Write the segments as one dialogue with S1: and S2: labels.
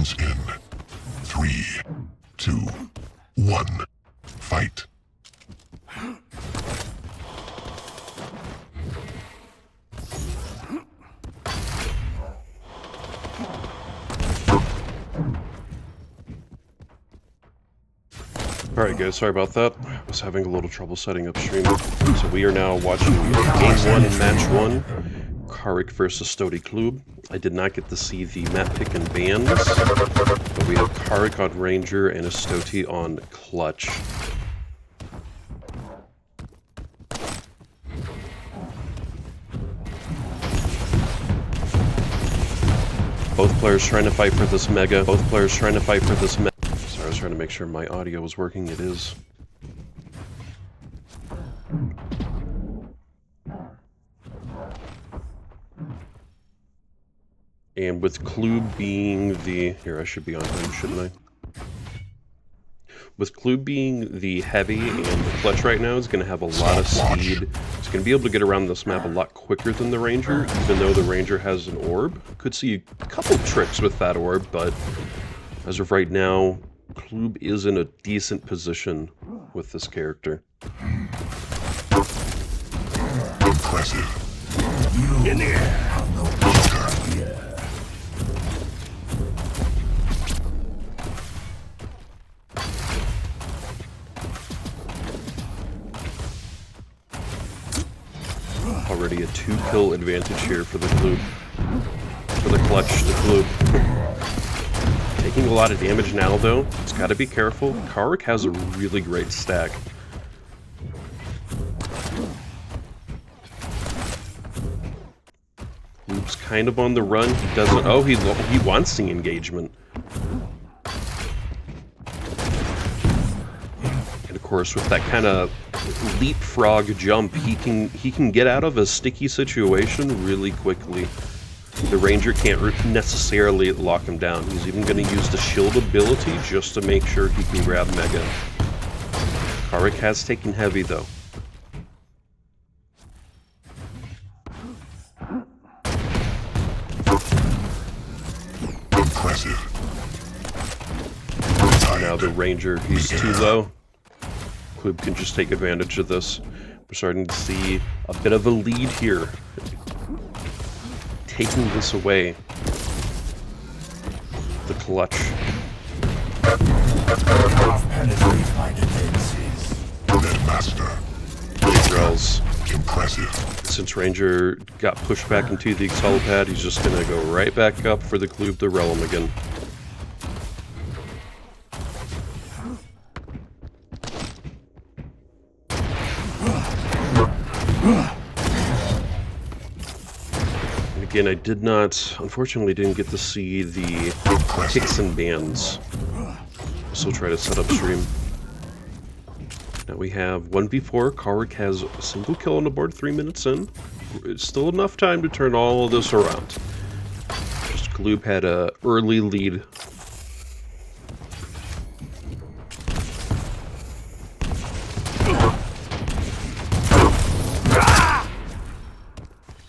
S1: begins in 3, 2, 1. Fight.
S2: Alright guys, sorry about that. I was having a little trouble setting up stream. So we are now watching Game 1 and Match 1. Karwick versus Estoty Klyb. I did not get to see the map pick and bans, but we have Karwick on Ranger and Estoty on Clutch. Both players trying to fight for this mega. Both players trying to fight for this mega. Sorry, I was trying to make sure my audio was working. It is. And with Klyb being the... Here, I should be on him, shouldn't I? With Klyb being the heavy and the clutch right now, is going to have a lot of speed. It's going to be able to get around this map a lot quicker than the Ranger, even though the Ranger has an orb. Could see a couple tricks with that orb, but as of right now, Klyb is in a decent position with this character.
S1: Impressive.
S3: In the air.
S2: Already a 2-kill advantage here for the Klyb. For the clutch, the Klyb. Taking a lot of damage now, though. It's got to be careful. Karwick has a really great stack. Klyb's kind of on the run. He doesn't... Oh, he wants the engagement. And of course, with that kind of leapfrog jump, he can get out of a sticky situation really quickly. The Ranger can't necessarily lock him down. He's even going to use the shield ability just to make sure he can grab Mega. Karwick has taken heavy though.
S1: Impressive.
S2: Now the Ranger, he's too low. Klyb can just take advantage of this. We're starting to see a bit of a lead here. Taking this away. The clutch.
S1: Master.
S2: Grells.
S1: Impressive.
S2: Since Ranger got pushed back into the Exile pad, he's just gonna go right back up for the Klyb to rel him again. Again, I did not, unfortunately didn't get to see the picks and bans. I'll still try to set up stream. Now we have 1v4. Karwick has a single kill on the board 3 minutes in. It's still enough time to turn all of this around. Just Klyb had an early lead.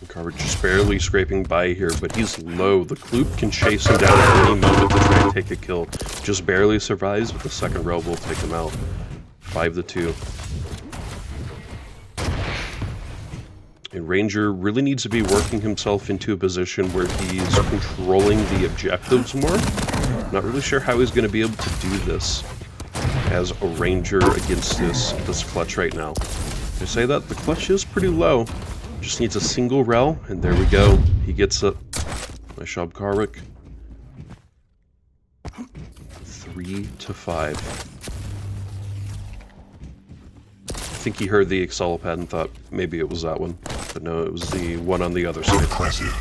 S2: Karwick just barely scraping by here, but he's low. The Klyb can chase him down at any moment to try and take a kill. Just barely survives, but the second row will take him out. 5-2. And Ranger really needs to be working himself into a position where he's controlling the objectives more. Not really sure how he's going to be able to do this as a Ranger against this clutch right now. I say that the clutch is pretty low. Just needs a single rel, and there we go. He gets it. Nice job, Karwick. 3-5. I think he heard the Exile pad and thought maybe it was that one. But no, it was the one on the other side.
S1: Impressive.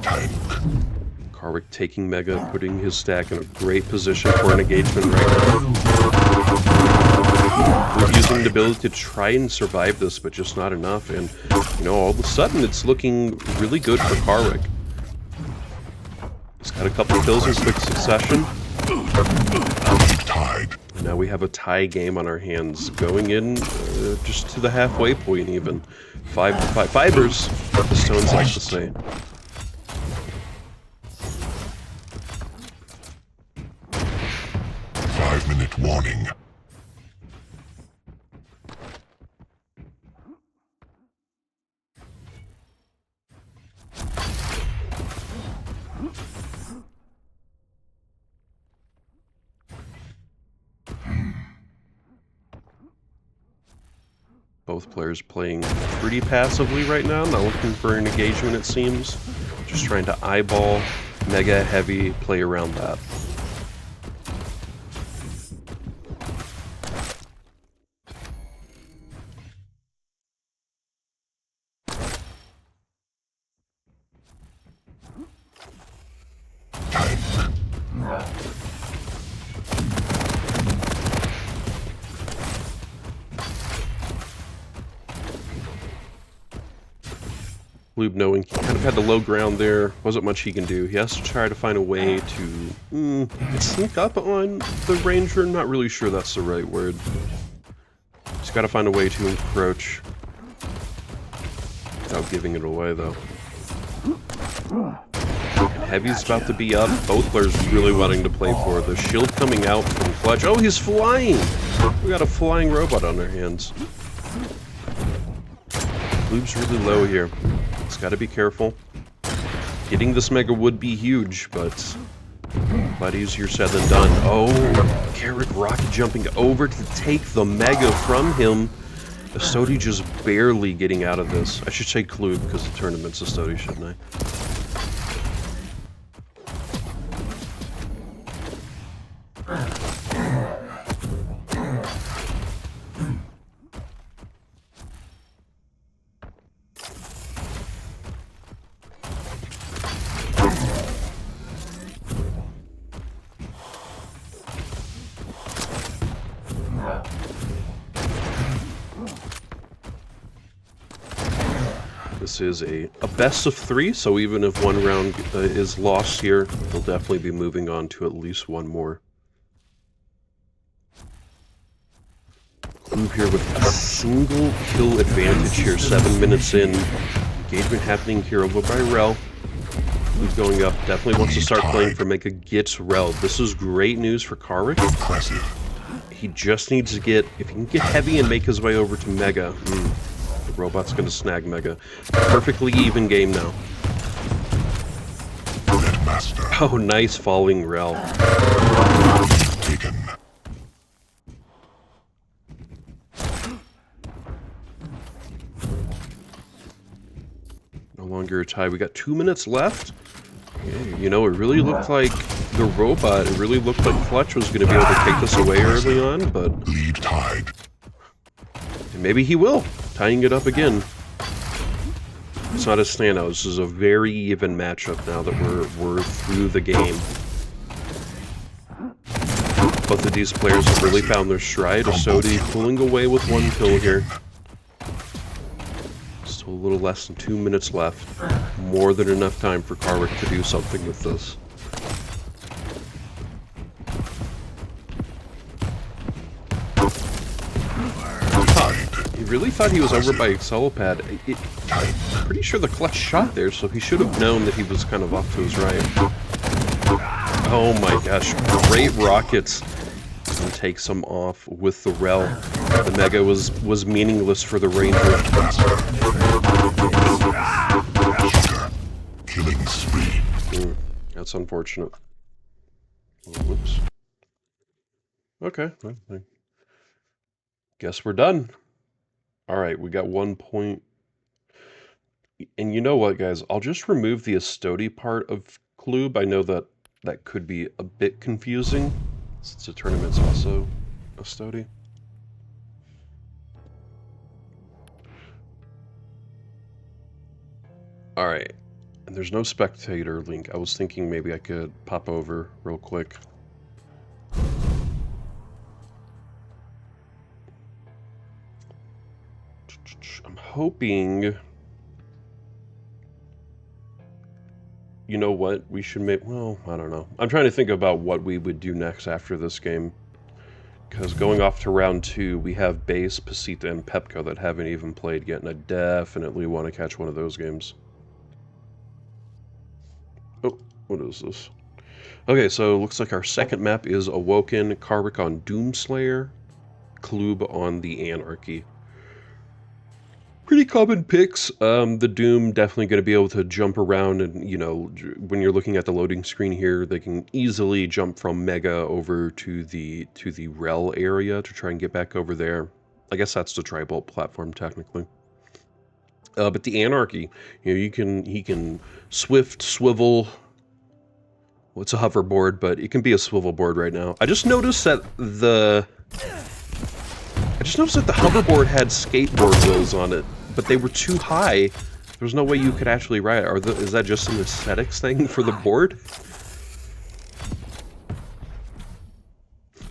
S1: Tank.
S2: Karwick taking Mega, putting his stack in a great position for an engagement right now. We're using the ability to try and survive this, but just not enough. And, you know, all of a sudden, it's looking really good for Karwick. He's got a couple kills in quick succession. And now we have a tie game on our hands, going in just to the halfway point even. 5-5. Fibers, the Stones like to say.
S1: Infinite warning.
S2: Both players playing pretty passively right now, not looking for an engagement it seems. Just trying to eyeball Mega Heavy, play around that. Klyb knowing he kind of had the low ground there, wasn't much he can do. He has to try to find a way to sneak up on the Ranger. Not really sure that's the right word. He's got to find a way to encroach without giving it away, though. And Heavy's about to be up. Both players really wanting to play for the shield coming out from Clutch. Oh, he's flying! We got a flying robot on our hands. Klyb's really low here. He's got to be careful. Getting this Mega would be huge, but a lot easier said than done. Oh, Karwick rocket jumping over to take the Mega from him. Estoty just barely getting out of this. I should say Klyb because the tournament's Estoty, shouldn't I? This is a best of 3, so even if one round is lost here, they'll definitely be moving on to at least one more. Klyb here with a single kill advantage here, 7 minutes in. Engagement happening here over by Rel. Klyb going up, definitely wants to start playing for Mega, gets Rel. This is great news for Karwick.
S1: Impressive.
S2: He just needs to get, if he can get Heavy and make his way over to Mega, the robot's going to snag Mega. Perfectly even game now.
S1: Master.
S2: Oh, nice falling Rel.
S1: Taken.
S2: No longer a tie. We got 2 minutes left. Yeah, you know, it really looked like the robot, it really looked like Clutch was going to be able to take this away early on, but...
S1: Lead tied.
S2: And maybe he will, tying it up again. It's not a standout. This is a very even matchup now that we're through the game. Both of these players have really found their stride. Estoty pulling away with 1 kill here. Still a little less than 2 minutes left. More than enough time for Karwick to do something with this. He really thought he was over by Exile pad. I'm pretty sure the Clutch shot there, so he should have known that he was kind of off to his right. Oh my gosh, great rockets. And takes him off with the Rel. The Mega was meaningless for the Ranger.
S1: Killing spree.
S2: That's unfortunate. Oh, whoops. Okay, well, I guess we're done. Alright, we got 1 point. And you know what, guys? I'll just remove the Estoty part of Klyb. I know that that could be a bit confusing, since the tournament's also Estoty. Alright, and there's no spectator link. I was thinking maybe I could pop over real quick. I'm hoping... You know what? We should make... Well, I don't know. I'm trying to think about what we would do next after this game. Because going off to round 2, we have Base, PASITA, and PepCo that haven't even played yet, and I definitely want to catch one of those games. Oh, what is this? Okay, so looks like our second map is Awoken, Karwick on Doomslayer, Klyb on the Anarki. Pretty common picks. The Doom definitely going to be able to jump around, and you know, when you're looking at the loading screen here, they can easily jump from Mega over to the Rel area to try and get back over there. I guess that's the Tri-Bolt platform technically. But the Anarki, you know, he can swift swivel. Well, it's a hoverboard, but it can be a swivel board right now. I just noticed that the hoverboard had skateboard wheels on it, but they were too high. There's no way you could actually ride it. Is that just an aesthetics thing for the board?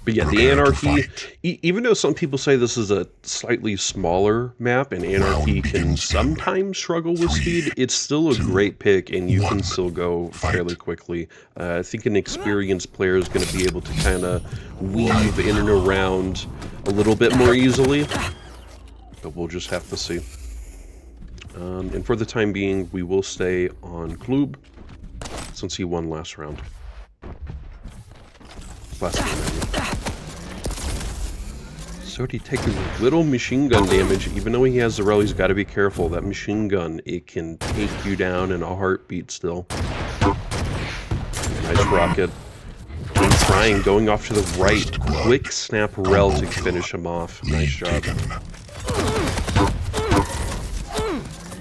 S2: But yeah, the Anarki, even though some people say this is a slightly smaller map and Anarki can sometimes struggle with speed, it's still a great pick and you can still go fairly quickly. I think an experienced player is going to be able to kind of weave in and around a little bit more easily, but we'll just have to see. And for the time being, we will stay on Klyb since he won last round. Last game, Estoty taking little machine gun damage. Even though he has the rel, he's got to be careful. That machine gun, it can take you down in a heartbeat still. Nice rocket. And trying, going off to the right. Quick snap rel to finish him off. Nice job.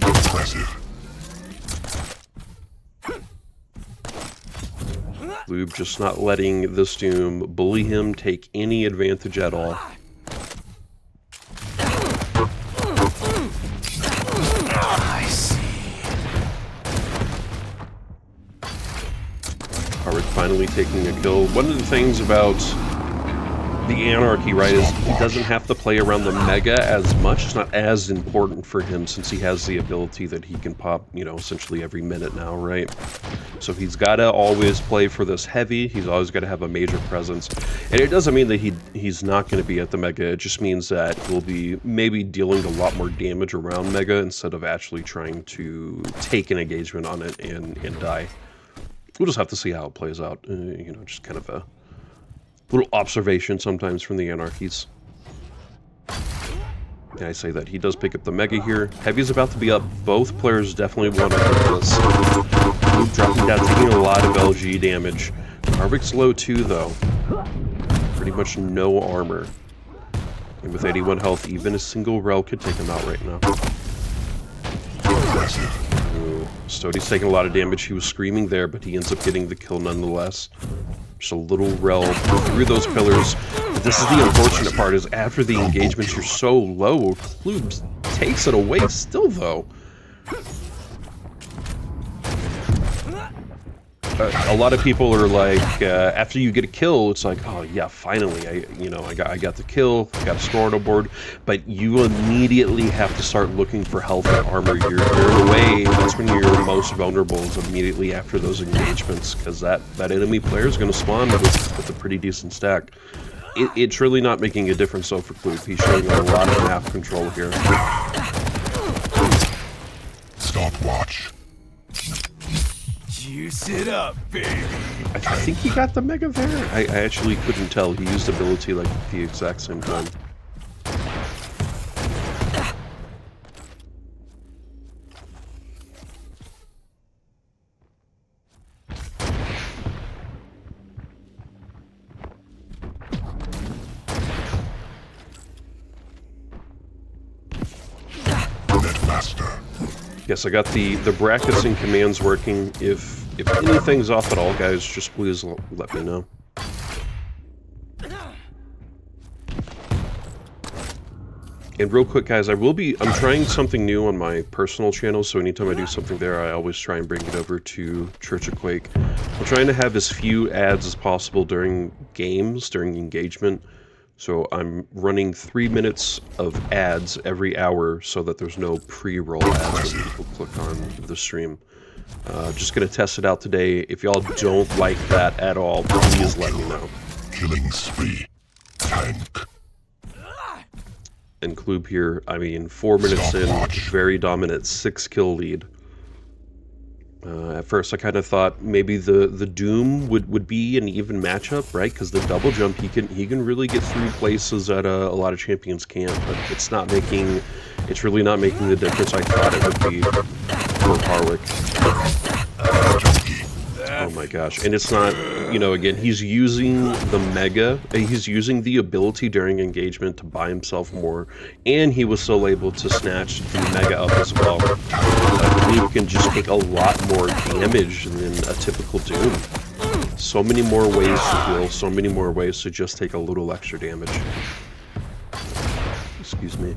S1: Impressive.
S2: Klyb just not letting this Doom bully him, take any advantage at all.
S3: I see.
S2: Karwick finally taking a kill. One of the things about the Anarki, right, is he doesn't have to play around the Mega as much. It's not as important for him since he has the ability that he can pop, you know, essentially every minute now, right? So he's got to always play for this heavy. He's always got to have a major presence. And it doesn't mean that he's not going to be at the Mega. It just means that he'll be maybe dealing a lot more damage around Mega instead of actually trying to take an engagement on it and die. We'll just have to see how it plays out. You know, just kind of a little observation sometimes from the Anarkies. Yeah, I say that. He does pick up the Mega here. Heavy's about to be up. Both players definitely want to hit this. Klyb dropping down, taking a lot of LG damage. Karwick's low too, though. Pretty much no armor. And with 81 health, even a single rel could take him out right now. Ooh, Estoty's taking a lot of damage. He was screaming there, but he ends up getting the kill nonetheless. Just a little rel through those pillars. But this is the unfortunate part, is after the engagements you're so low, Klyb takes it away still, though. A lot of people are like, after you get a kill, it's like, oh yeah, finally, I got the kill, got a score on the board. But you immediately have to start looking for health and armor. You're in a way, that's when you're most vulnerable, is immediately after those engagements, because that enemy player is going to spawn with a pretty decent stack. It's really not making a difference though for Klyb. He's showing a lot of map control here.
S1: Stopwatch.
S3: Juice it up, baby.
S2: I think he got the Mega there. I actually couldn't tell. He used ability like at the exact same time.
S1: Netmaster.
S2: Yes, I got the brackets and commands working. If anything's off at all, guys, just please let me know. And real quick, guys, I'm trying something new on my personal channel, so anytime I do something there, I always try and bring it over to Church of Quake. I'm trying to have as few ads as possible during games, during engagement. So I'm running 3 minutes of ads every hour so that there's no pre-roll ads when people click on the stream. Just going to test it out today. If y'all don't like that at all, please let me know.
S1: Killing spree. Tank.
S2: And Klyb here, I mean, 4 minutes in, very dominant 6-kill lead. At first, I kind of thought maybe the Doom would be an even matchup, right? Because the double jump, he can really get through places that a lot of champions can't. But it's really not making the difference I thought it would be for Karwick. Oh my gosh! And it's not, you know, again, he's using the Mega, he's using the ability during engagement to buy himself more, and he was still able to snatch the Mega up as well. He can just take a lot more damage than a typical Doom. So many more ways to heal, so many more ways to just take a little extra damage. Excuse me.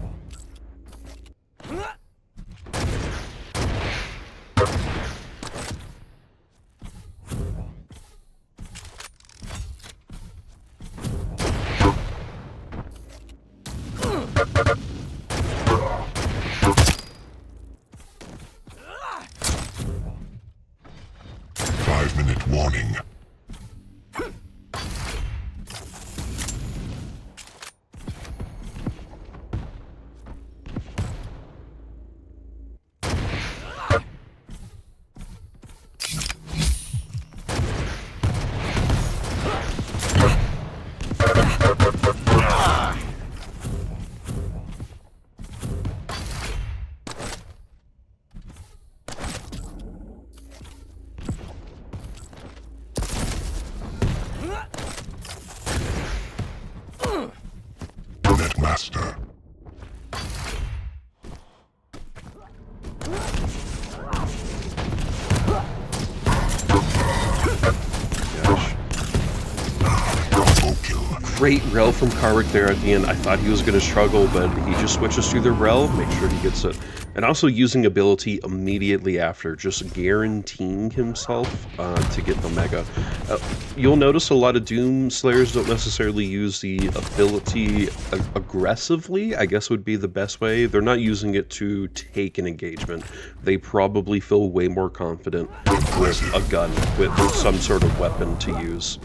S1: Warning. Master.
S2: Great rel from Karwick there at the end. I thought he was going to struggle, but he just switches to the rel, make sure he gets it. And also using ability immediately after, just guaranteeing himself to get the Mega. You'll notice a lot of Doom Slayers don't necessarily use the ability aggressively, I guess would be the best way. They're not using it to take an engagement. They probably feel way more confident with a gun, with some sort of weapon to use.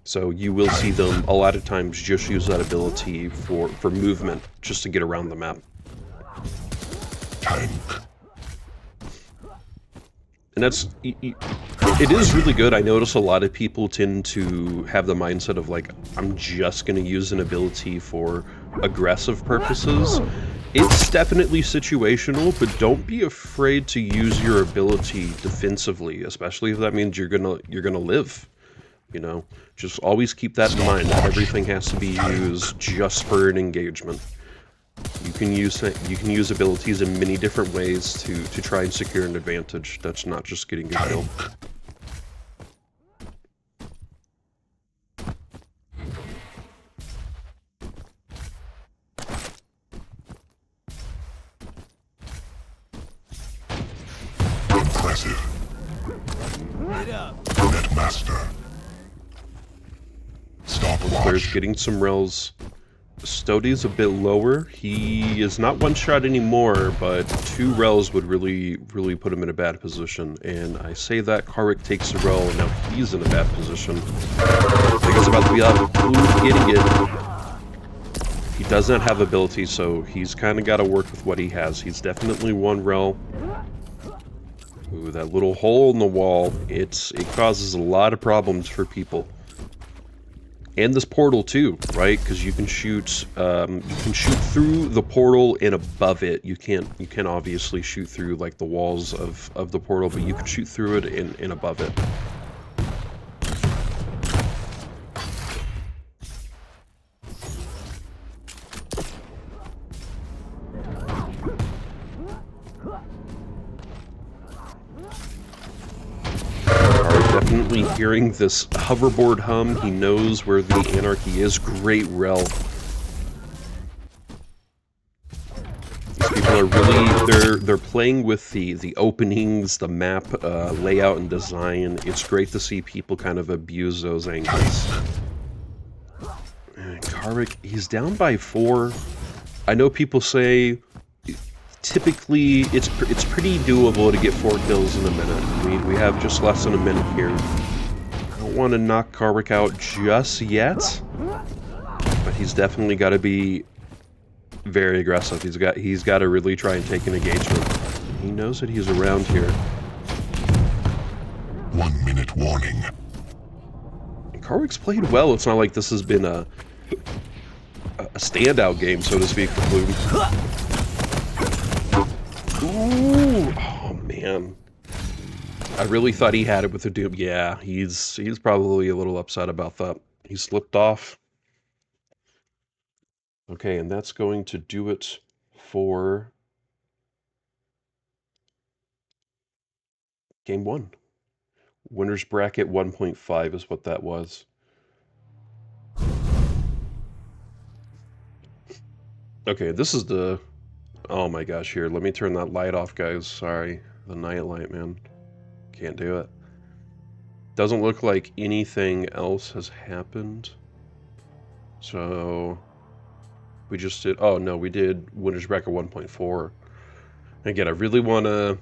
S2: So you will see them a lot of times just use that ability for movement, just to get around the map.
S1: Tank.
S2: And that's, it is really good. I notice a lot of people tend to have the mindset of like, I'm just going to use an ability for aggressive purposes. It's definitely situational, but don't be afraid to use your ability defensively, especially if that means you're gonna live. You know, just always keep that in mind. Not everything has to be used just for an engagement. You can use abilities in many different ways to try and secure an advantage. That's not just getting a kill.
S1: Impressive. Net Master.
S2: Player's getting some rels. Estoty's a bit lower. He is not one-shot anymore, but 2 rels would really put him in a bad position. And I say that Karwick takes a rel, and now he's in a bad position. I think it's about to be out of getting it. He does not have ability, so he's kind of got to work with what he has. He's definitely 1 rel. Ooh, that little hole in the wall, it causes a lot of problems for people. And this portal too, right? Because you can shoot through the portal and above it. You can't obviously shoot through like the walls of the portal, but you can shoot through it and above it. Definitely hearing this hoverboard hum. He knows where the Anarki is. Great rel. These people are really, they're playing with the openings, the map layout and design. It's great to see people kind of abuse those angles. And Karwick, he's down by 4. I know people say typically it's pretty doable to get 4 kills in a minute. We have just less than a minute here. I don't want to knock Karwick out just yet, but he's definitely got to be very aggressive. He's got to really try and take an engagement. He knows that he's around here.
S1: 1 minute warning.
S2: Karwick's played well. It's not like this has been a standout game, so to speak, for Klyb. Ooh! Oh, man. I really thought he had it with the Doom. Yeah, he's probably a little upset about that. He slipped off. Okay, and that's going to do it for Game 1. Winner's bracket 1.5 is what that was. Okay, this is the... Oh my gosh, here, let me turn that light off, guys. Sorry, the night light, man. Can't do it. Doesn't look like anything else has happened. So... We just did... Oh, no, we did Winner's bracket 1.4. Again, I really want to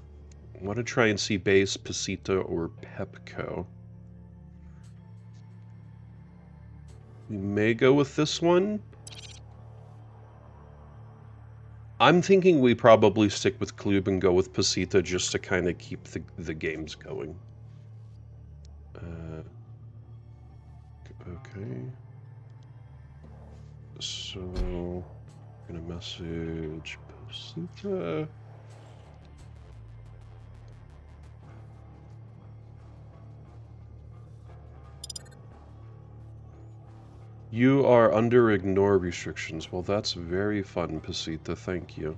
S2: try and see base, PASITA, or PepCo. We may go with this one. I'm thinking we probably stick with Klyb and go with PASITA just to kind of keep the games going. Okay. So, I'm gonna message PASITA. You are under ignore restrictions. Well, that's very fun, PASITA. Thank you.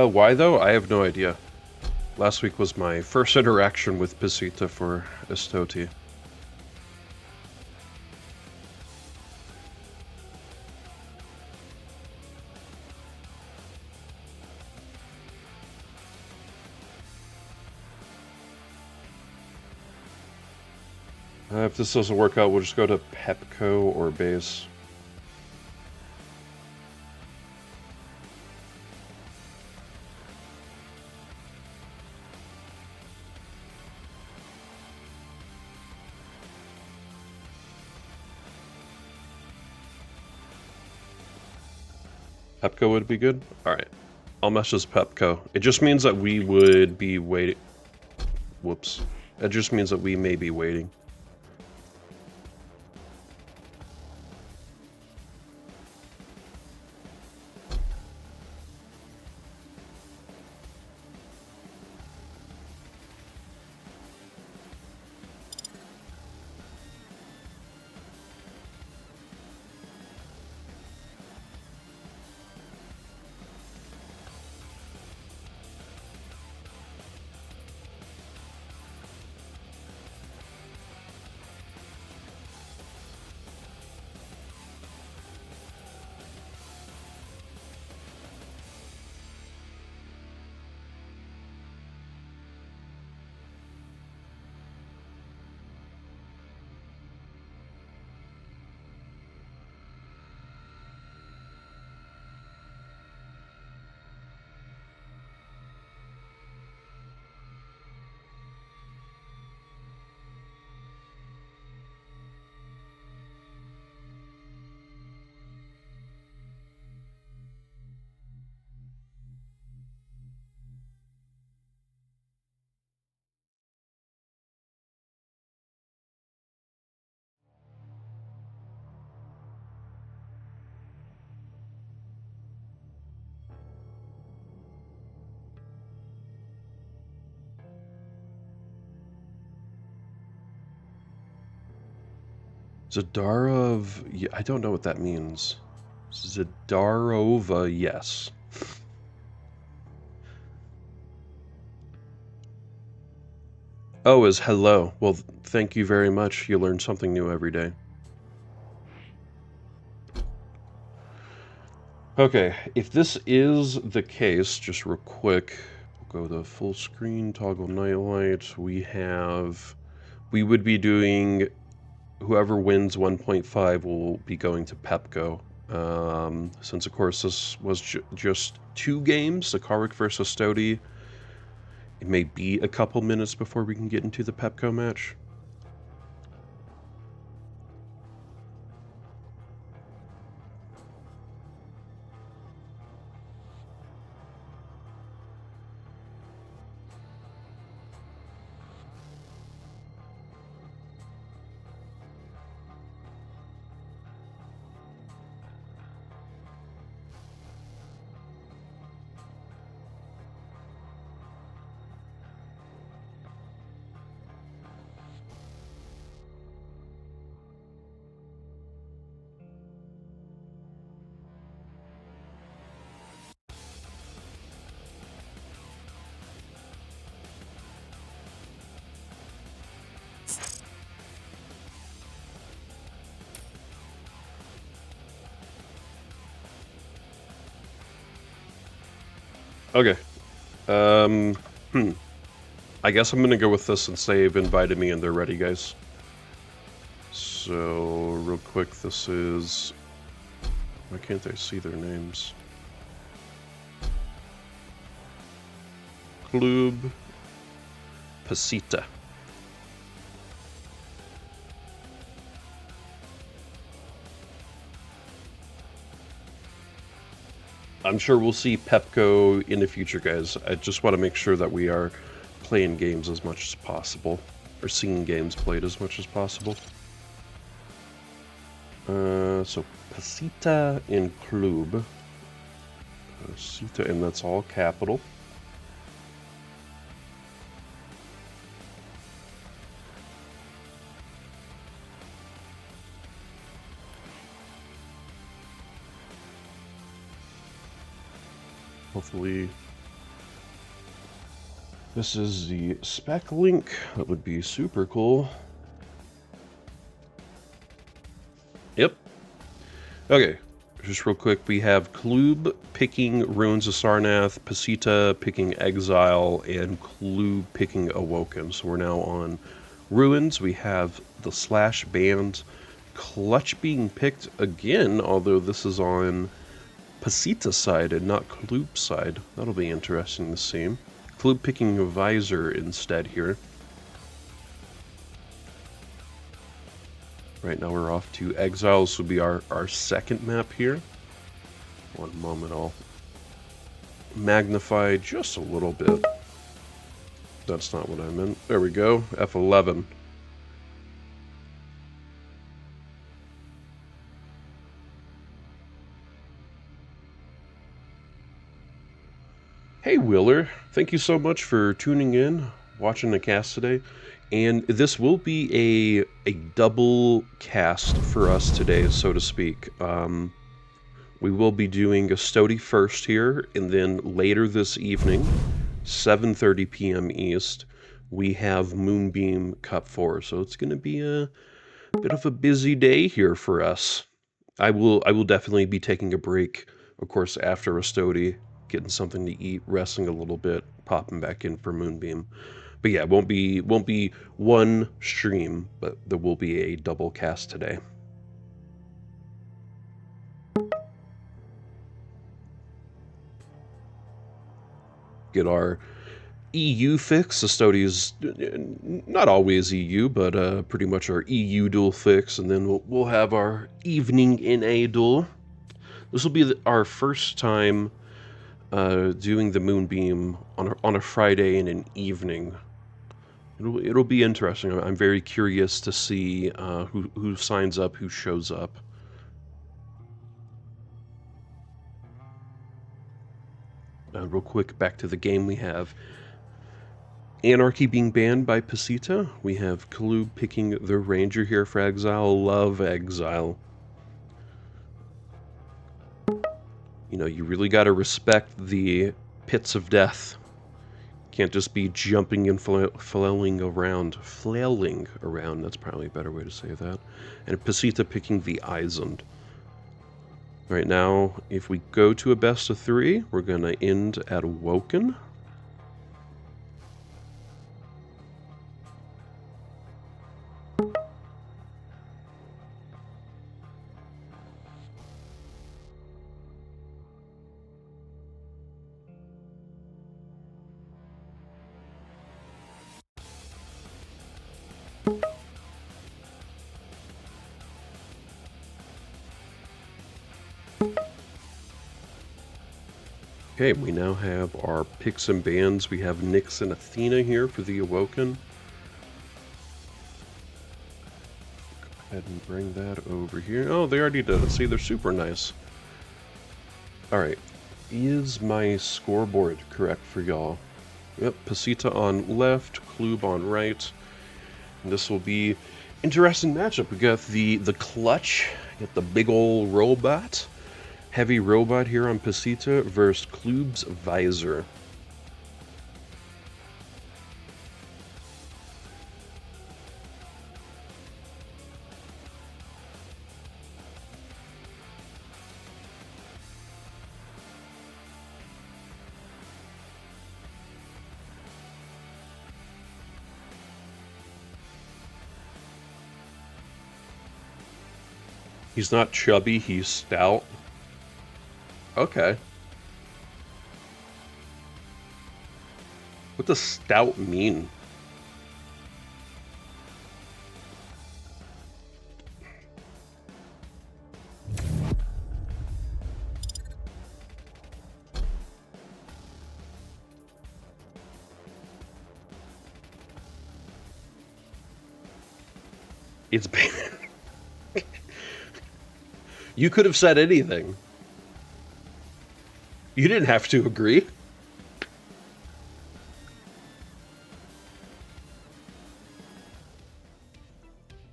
S2: Why though? I have no idea. Last week was my first interaction with PASITA for Estoty. If this doesn't work out, we'll just go to PepCo or base. PepCo would be good? Alright. I'll message PepCo. It just means that we would be waiting. Whoops. It just means that we may be waiting. Zadarov, yeah, I don't know what that means. Zadarova, yes. Oh, as hello. Well, thank you very much. You learn something new every day. Okay, if this is the case, just real quick, we'll go to full screen, toggle nightlight. We would be doing, whoever wins 1.5 will be going to PepCo. Since, of course, this was just 2 games, the Karwick versus Estoty, it may be a couple minutes before we can get into the PepCo match. Okay. I guess I'm gonna go with this since they've invited me and they're ready, guys. So, real quick, this is... Why can't I see their names? Klyb, PASITA. I'm sure we'll see PepCo in the future, guys. I just want to make sure that we are playing games as much as possible, or seeing games played as much as possible. So PASITA in Klyb. PASITA, and that's all capital. Hopefully this is the spec link. That would be super cool. Yep. Okay, just real quick, we have Klyb picking Ruins of Sarnath, PASITA picking Exile, and Klyb picking Awoken. So we're now on Ruins. We have the Slash Band Clutch being picked again, although this is on PASITA side and not Klyb side. That'll be interesting to see. Klyb picking a Visor instead here. Right now we're off to Exile. This will be our second map here. One moment, I'll magnify just a little bit. That's not what I meant. There we go, F11. Hey Wheeler, thank you so much for tuning in, watching the cast today. And this will be a double cast for us today, so to speak. We will be doing Estoty first here, and then later this evening, 7:30 p.m. East, we have Moonbeam Cup 4. So it's going to be a bit of a busy day here for us. I will definitely be taking a break, of course, after Estoty, getting something to eat, resting a little bit, popping back in for Moonbeam. But yeah, it won't be one stream, but there will be a double cast today. Get our EU fix. Estoty is not always EU, but pretty much our EU duel fix, and then we'll have our evening NA duel. This will be our first time doing the Moonbeam on a Friday in an evening. It'll be interesting. I'm very curious to see who signs up, who shows up. Real quick, back to the game we have. Anarki being banned by PASITA. We have Klyb picking the Ranger here for Exile. Love Exile. You know, you really got to respect the pits of death. Can't just be jumping and flailing around. Flailing around, that's probably a better way to say that. And PASITA picking the Eisen. Right now, if we go to a best of 3, we're going to end at Awoken. Okay, we now have our picks and bans. We have Nyx and Athena here for the Awoken. Go ahead and bring that over here. Oh, they already did it. See, they're super nice. Alright, is my scoreboard correct for y'all? Yep, PASITA on left, Klyb on right. And this will be interesting matchup. We got the clutch, got the big old robot. Heavy robot here on PASITA versus Klyb's Visor. He's not chubby, he's stout. Okay. What does stout mean? It's bad. You could have said anything. You didn't have to agree.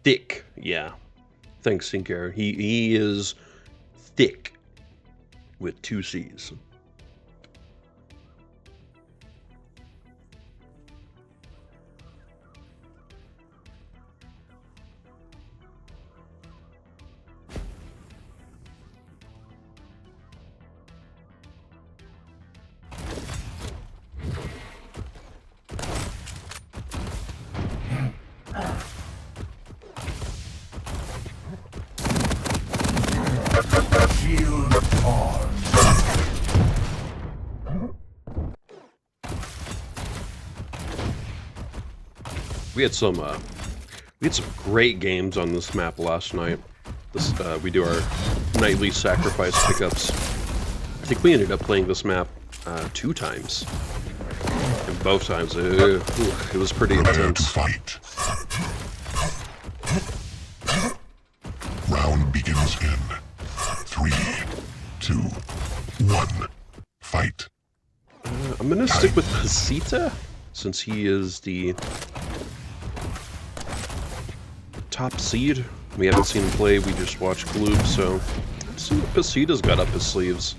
S2: Thick, yeah. Thanks, Sinclair. He is thick with 2 C's. We had some great games on this map last night. We do our nightly sacrifice pickups. I think we ended up playing this map 2 times, and both times it was pretty intense.
S1: Fight. Round begins in 3, 2, 1. Fight.
S2: I'm gonna stick with PASITA since he is the top seed. We haven't seen him play, we just watched Klyb, so let's see what PASITA's got up his sleeves.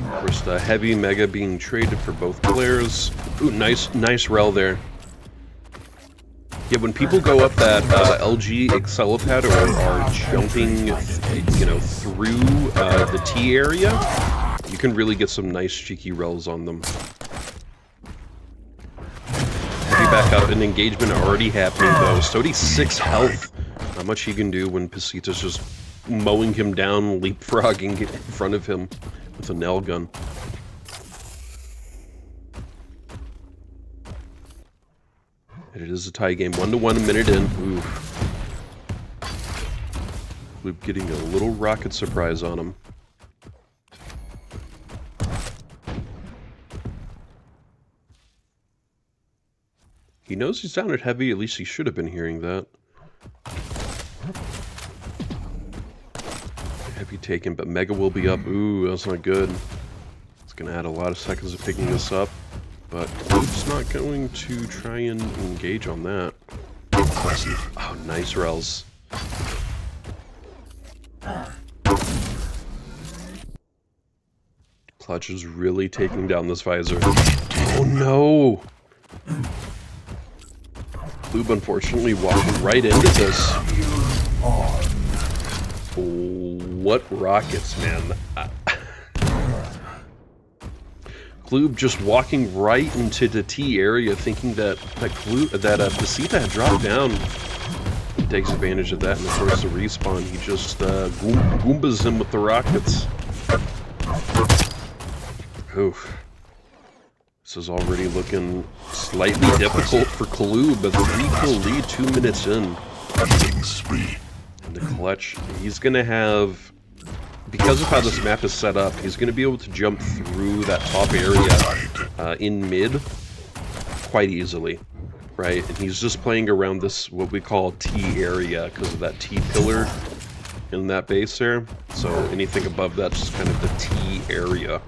S2: First, heavy mega being traded for both players. Ooh, nice rel there. Yeah, when people go up that LG Excelipad or are jumping, you know, through the T area, you can really get some nice cheeky rels on them. Back up, an engagement already happening though. Estoty 6 health. Not much he can do when PASITA's just mowing him down, leapfrogging in front of him with a nail gun. And it is a tie game, 1-1 a minute in. Oof. Klyb getting a little rocket surprise on him. He knows he's down at heavy, at least he should have been hearing that. Heavy taken, but Mega will be up. Ooh, that's not good. It's Gonna add a lot of seconds of picking this up, but Klyb's not going to try and engage on that.
S1: Impressive.
S2: Oh, nice Rels. Clutch is really taking down this Visor. Oh no! Klyb unfortunately walking right into this. What rockets, man. Klyb just walking right into the T area, thinking that PASITA had dropped down. He takes advantage of that, and of course the respawn, he just goombas him with the rockets. Oof. This is already looking slightly difficult for Klyb, but the 3-kill lead 2 minutes in.
S1: Killing spree.
S2: And the clutch, he's gonna have, because of how this map is set up, he's going to be able to jump through that top area in mid quite easily, right? And he's just playing around this, what we call T area, because of that T pillar in that base there. So anything above that's just kind of the T area.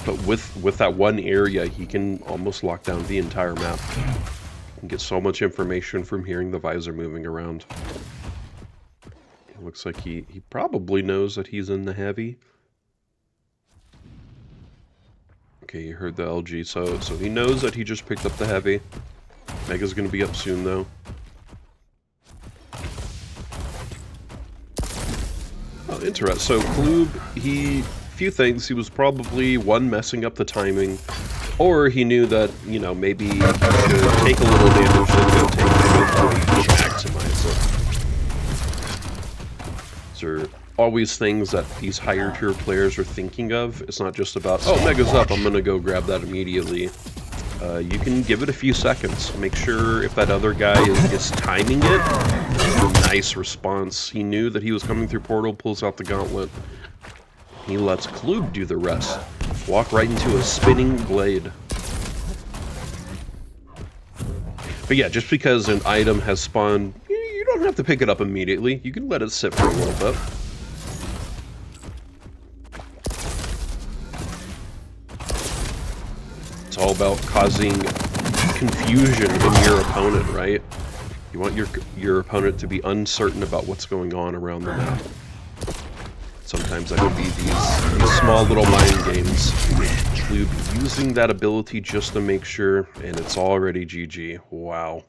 S2: But with that one area, he can almost lock down the entire map. And get so much information from hearing the Visor moving around. Looks like he probably knows that he's in the heavy. Okay, you heard the LG, so he knows that he just picked up the heavy. Mega's gonna be up soon though. Oh, interesting. So Klyb, few things. He was probably one, messing up the timing, or he knew that, you know, maybe he should take a little damage and go take it to maximize it. Are always things that these higher tier players are thinking of. It's not just about, oh, Mega's up, I'm gonna go grab that immediately. You can give it a few seconds. Make sure if that other guy is timing it. Nice response. He knew that he was coming through portal, pulls out the gauntlet. He lets Klyb do the rest. Walk right into a spinning blade. But yeah, just because an item has spawned, you don't have to pick it up immediately. You can let it sit for a little bit. It's all about causing confusion in your opponent, right? You want your opponent to be uncertain about what's going on around the map. Sometimes that can be these small little mind games. Klyb using that ability just to make sure, and it's already GG. Wow.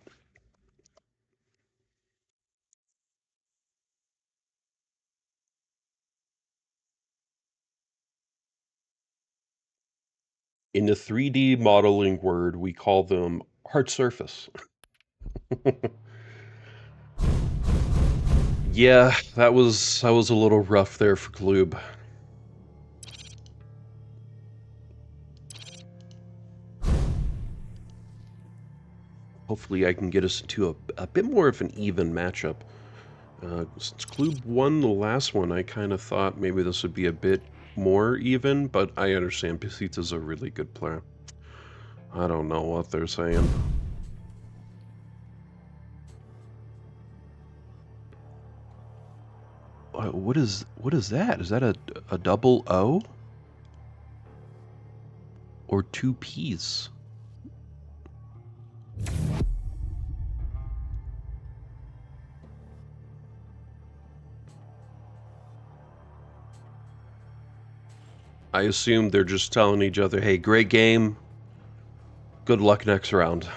S2: In the 3D modeling word, we call them hard surface. Yeah, that was a little rough there for Klyb. Hopefully I can get us into a bit more of an even matchup. Since Klyb won the last one, I kind of thought maybe this would be a bit more even, but I understand PASITA's a really good player. I don't know what they're saying. What is that? Is that a double O? Or two P's? I assume they're just telling each other, hey, great game. Good luck next round.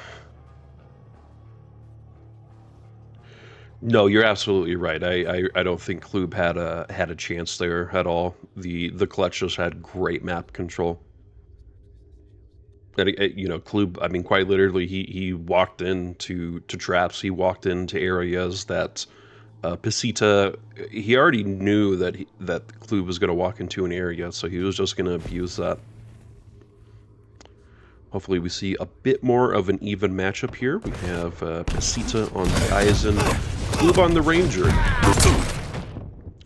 S2: No, you're absolutely right. I don't think Klyb had a chance there at all. The clutch just had great map control. And you know, Klyb, I mean, quite literally, he walked into traps. He walked into areas that PASITA, he already knew that Klyb was going to walk into an area, so he was just going to abuse that. Hopefully we see a bit more of an even matchup here. We have PASITA on the Eisen, Klyb on the Ranger,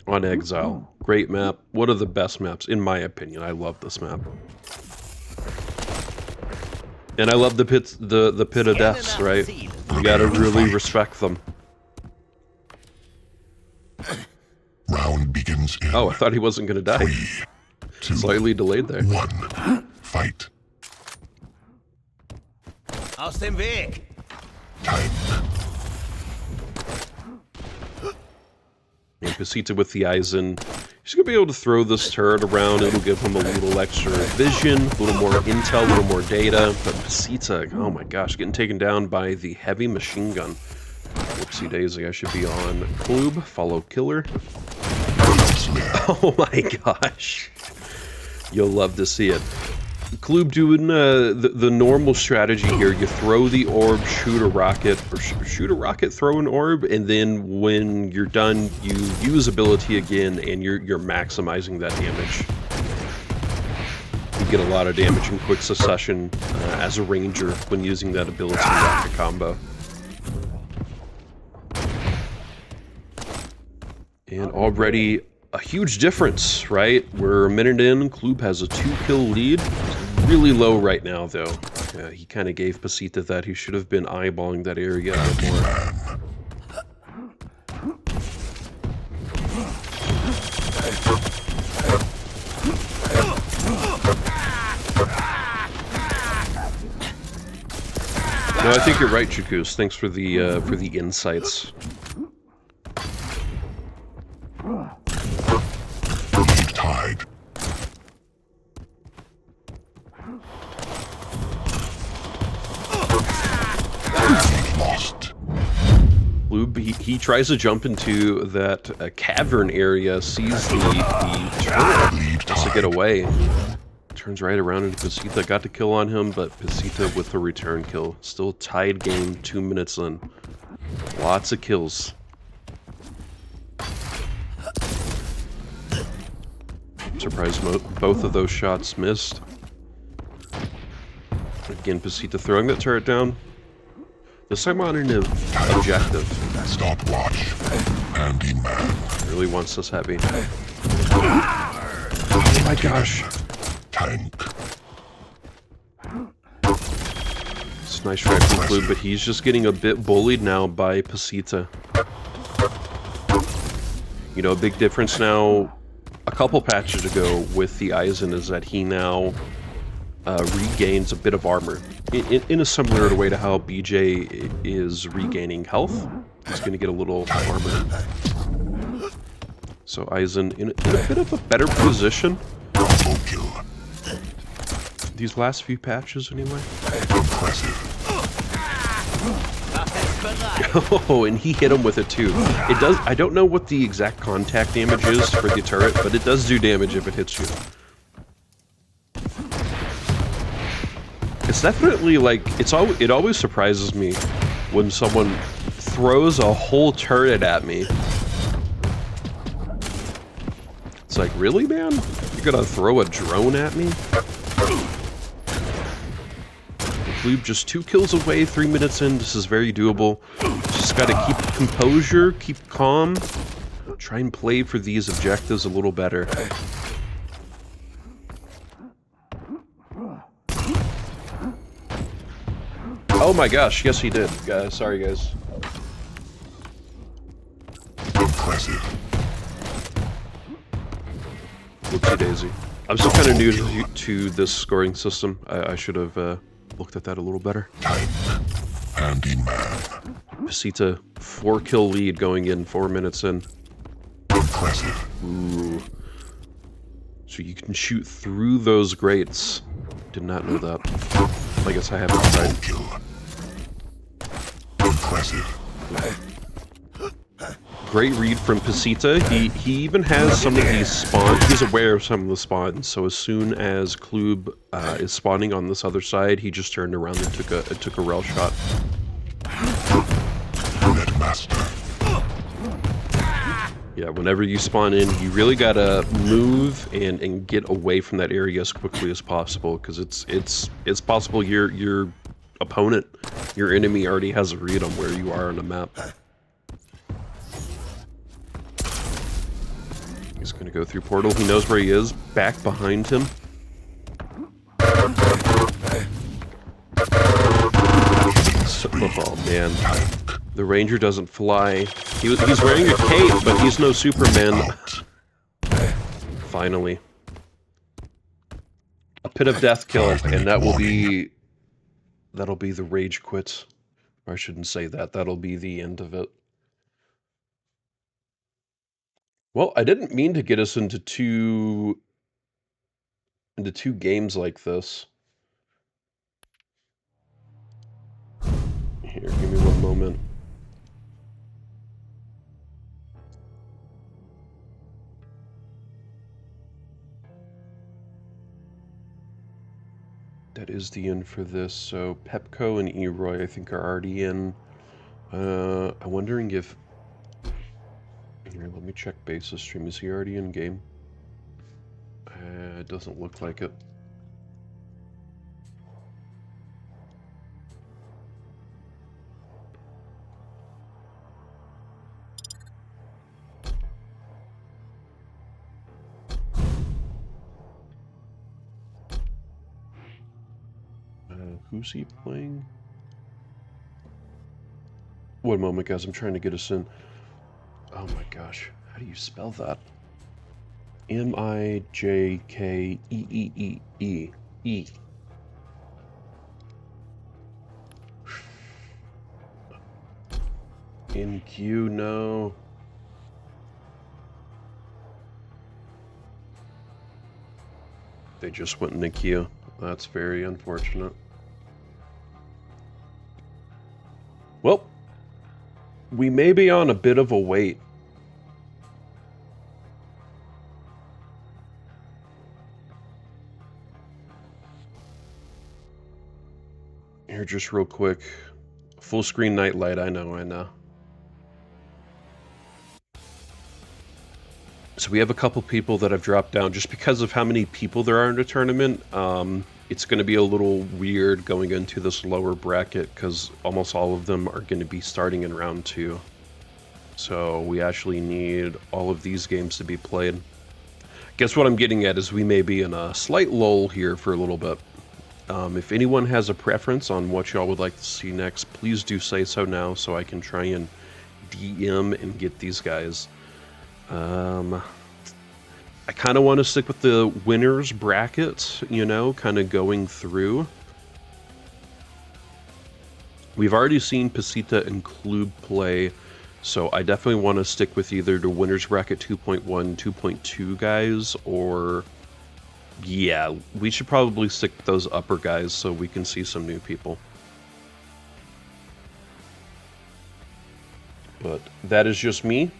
S2: on Exile. Great map. One of the best maps, in my opinion. I love this map. And I love the pit of deaths, right? You gotta really respect them.
S1: Round begins in.
S2: Oh, I thought he wasn't gonna die.
S1: 3,
S2: Slightly delayed there.
S1: 1. Fight.
S3: Aus dem Weg!
S1: Time.
S2: And PASITA with the Eisen. He's going to be able to throw this turret around. It'll give him a little extra vision, a little more intel, a little more data. But PASITA, oh my gosh, getting taken down by the heavy machine gun. Whoopsie daisy, I should be on Klyb, follow killer. Oh my gosh. You'll love to see it. Klyb doing the normal strategy here. You throw the orb, shoot a rocket, or shoot a rocket, throw an orb, and then when you're done, you use ability again, and you're maximizing that damage. You get a lot of damage in quick succession as a ranger when using that ability rocket combo. And already a huge difference, right? We're a minute in, Klyb has a 2-kill lead. Really low right now, though. He kind of gave PASITA that. He should have been eyeballing that area a bit more. No, I think you're right, Chukus. Thanks for the insights.
S1: Tide. Lost.
S2: Klyb, he tries to jump into that cavern area, sees the turret, has to get away. Turns right around into PASITA, got the kill on him, but PASITA with the return kill. Still tied game, 2 minutes in. Lots of kills. Surprised both of those shots missed. Again, PASITA throwing that turret down. This time on an objective.
S1: Stopwatch. Handyman.
S2: Really wants this heavy. Oh my gosh.
S1: Tank.
S2: It's a nice try from Klyb, but he's just getting a bit bullied now by PASITA. You know, a big difference now, a couple patches ago with the Eisen, is that he now regains a bit of armor. In a similar way to how BJ is regaining health, he's going to get a little armor. So Eisen in a bit of a better position. These last few patches, anyway. Oh, and he hit him with it too. It does. I don't know what the exact contact damage is for the turret, but it does do damage if it hits you. It's definitely like it always surprises me when someone throws a whole turret at me. It's like, really, man? You're gonna throw a drone at me? Klyb just 2 kills away, 3 minutes in. This is very doable. Just gotta keep composure, keep calm, try and play for these objectives a little better. Oh my gosh, yes he did. Sorry guys.
S1: Impressive.
S2: Whoopsie daisy. I'm still kind of new to this scoring system. I should have looked at that a little better.
S1: Handyman.
S2: PASITA 4-kill lead going in, 4 minutes in.
S1: Impressive.
S2: Ooh. So you can shoot through those grates. Did not know that. I guess I haven't tried.
S1: Kill. Impressive.
S2: Great read from PASITA. He even has some of these spawns. He's aware of some of the spawns. So as soon as Klyb is spawning on this other side, he just turned around and took a rail shot.
S1: Master.
S2: Yeah, whenever you spawn in, you really gotta move and get away from that area as quickly as possible, because it's possible your opponent, your enemy, already has a read on where you are on the map. He's gonna go through portal. He knows where he is. Back behind him. Oh man, the ranger doesn't fly. He's wearing a cape, but he's no Superman. Finally. Pit of Death Kill, and that will be... That'll be the rage quit. Or I shouldn't say that. That'll be the end of it. Well, I didn't mean to get us into two games like this. Here, give me one moment. That is the end for this. So PepCo and Eroy, I think, are already in. I'm wondering if... Here, let me check Base's stream. Is he already in game? It doesn't look like it. Who's he playing? One moment, guys. I'm trying to get us in. Oh my gosh. How do you spell that? M-I-J-K-E-E-E-E. E. In queue, no. They just went in the queue. That's very unfortunate. Well, we may be on a bit of a wait. Here, just real quick. Full screen nightlight, I know. So we have a couple people that have dropped down just because of how many people there are in the tournament. It's going to be a little weird going into this lower bracket because almost all of them are going to be starting in round 2. So we actually need all of these games to be played. Guess what I'm getting at is we may be in a slight lull here for a little bit. If anyone has a preference on what y'all would like to see next, please do say so now so I can try and DM and get these guys. I kind of want to stick with the winners bracket, you know, kind of going through. We've already seen PASITA and Klyb play, so I definitely want to stick with either the winners bracket 2.1, 2.2 guys, or yeah, we should probably stick with those upper guys so we can see some new people. But that is just me.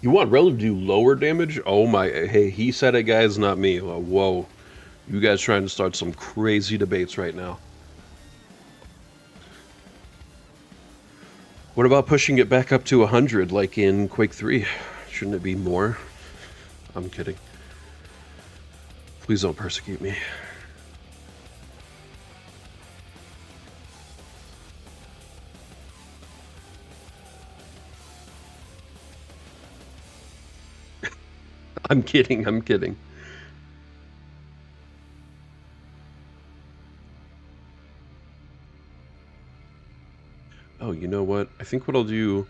S2: You want Rel to do lower damage? Oh my, hey, he said it, guys, not me. Whoa. You guys trying to start some crazy debates right now. What about pushing it back up to 100 like in Quake 3? Shouldn't it be more? I'm kidding. Please don't persecute me. I'm kidding, I'm kidding. Oh, you know what? I think what I'll do...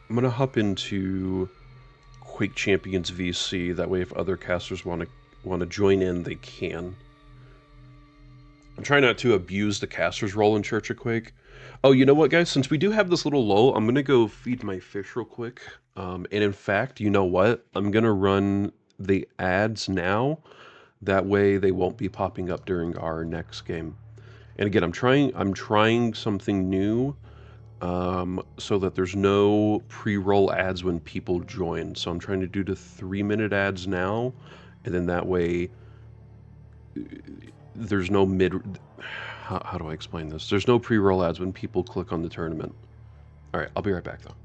S2: I'm going to hop into Quake Champions VC. That way if other casters want to join in, they can. I'm trying not to abuse the caster's role in Church of Quake. Oh, you know what, guys? Since we do have this little lull, I'm going to go feed my fish real quick. And in fact, you know what? I'm going to run the ads now. That way they won't be popping up during our next game. And again, I'm trying something new so that there's no pre-roll ads when people join. So I'm trying to do the 3-minute ads now. And then that way there's no how do I explain this? There's no pre-roll ads when people click on the tournament. Alright, I'll be right back though.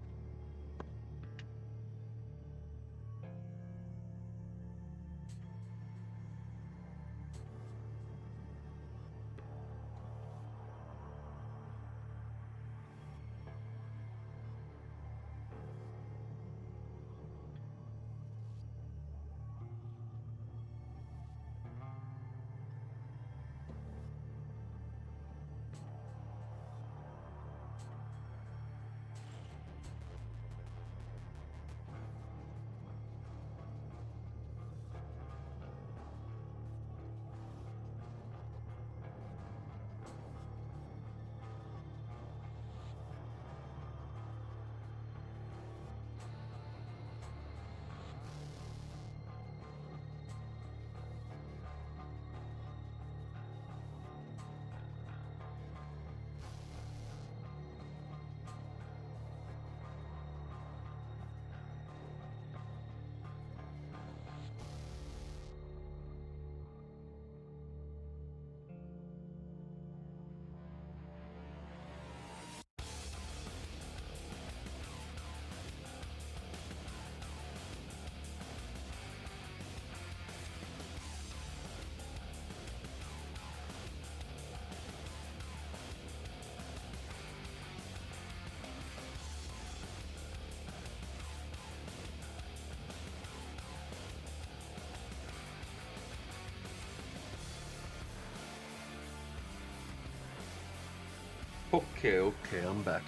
S2: Okay, I'm back.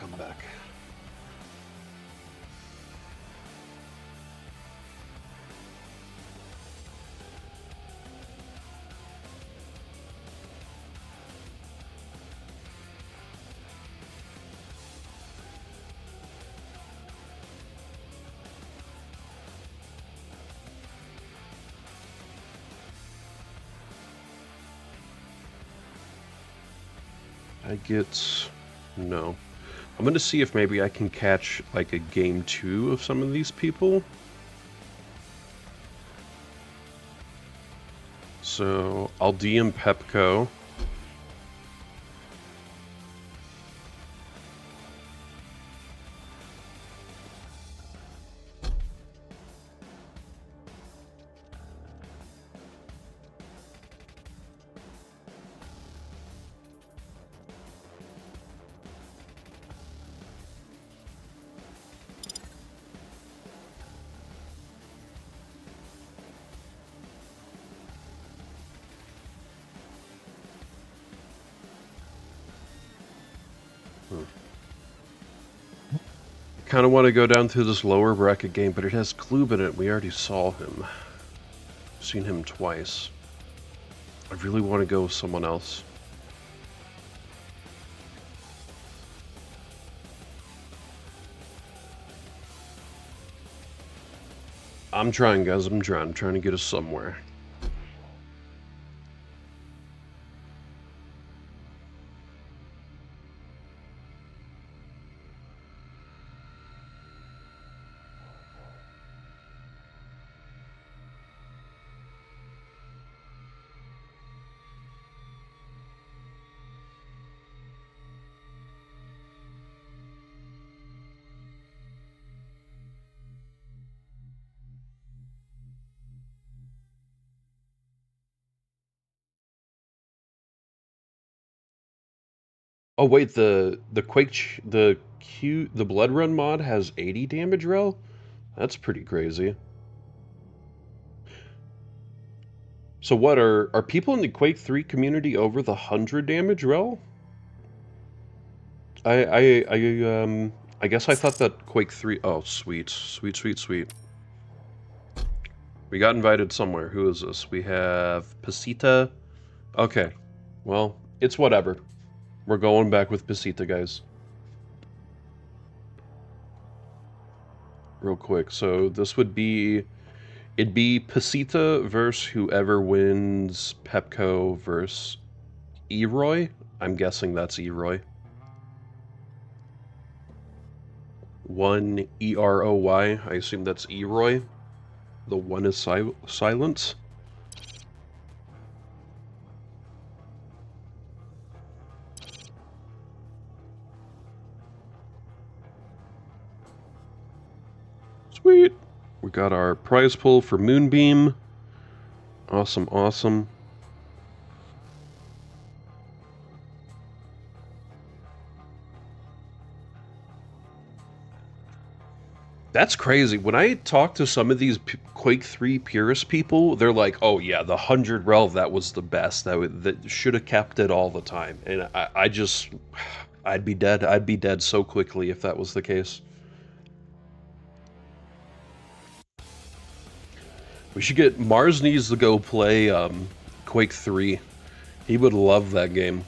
S2: No. I'm gonna see if maybe I can catch like a game 2 of some of these people. So I'll DM PepCo. Kind of want to go down through this lower bracket game, but it has Klyb in it. We already saw him. Seen him twice. I really want to go with someone else. I'm trying, guys. I'm trying to get us somewhere. Oh wait, the Quake the Blood Run mod has 80 damage rel? That's pretty crazy. So what are people in the Quake 3 community over the 100 damage rel? I guess I thought that Quake 3. Oh, sweet. We got invited somewhere. Who is this? We have PASITA. Okay. Well, it's whatever. We're going back with PASITA, guys. Real quick. So this would be... It'd be PASITA versus whoever wins PepCo versus Eroy. I'm guessing that's Eroy. 1 E-R-O-Y. I assume that's Eroy. The one is silence. Sweet. We got our prize pull for Moonbeam. Awesome, awesome. That's crazy. When I talk to some of these Quake 3 purist people, they're like, "Oh yeah, the 100 rel, that was the best. That should have kept it all the time." And I just, I'd be dead. I'd be dead so quickly if that was the case. We should get Mars needs to go play Quake 3. He would love that game.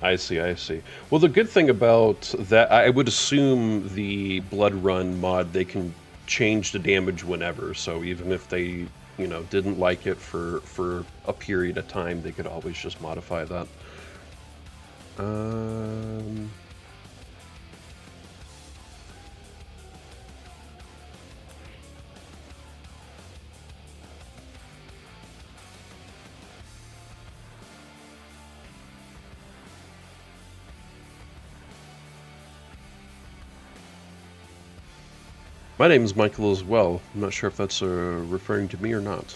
S2: I see, I see. Well, the good thing about that, I would assume the Blood Run mod, they can change the damage whenever, so even if they, you know, didn't like it for a period of time, they could always just modify that. My name is Michael as well. I'm not sure if that's referring to me or not.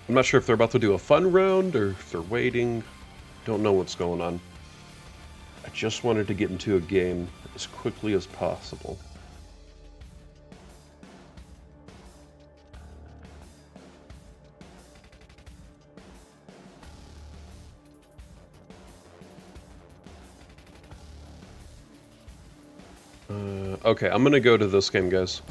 S2: I'm not sure if they're about to do a fun round or if they're waiting. Don't know what's going on. I just wanted to get into a game as quickly as possible. Okay, I'm gonna go to this game, guys.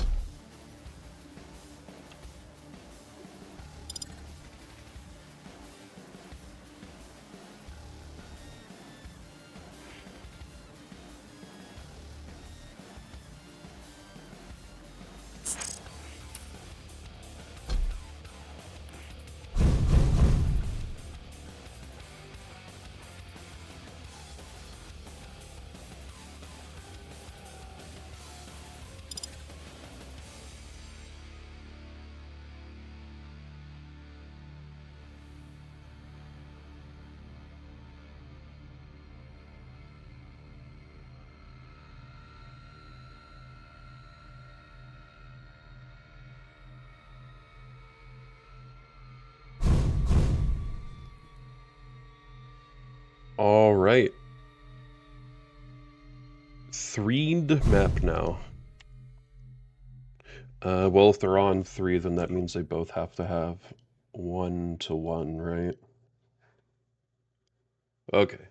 S2: All right. Threed map now. Well, if they're on 3, then that means they both have to have 1-to-1, right? Okay.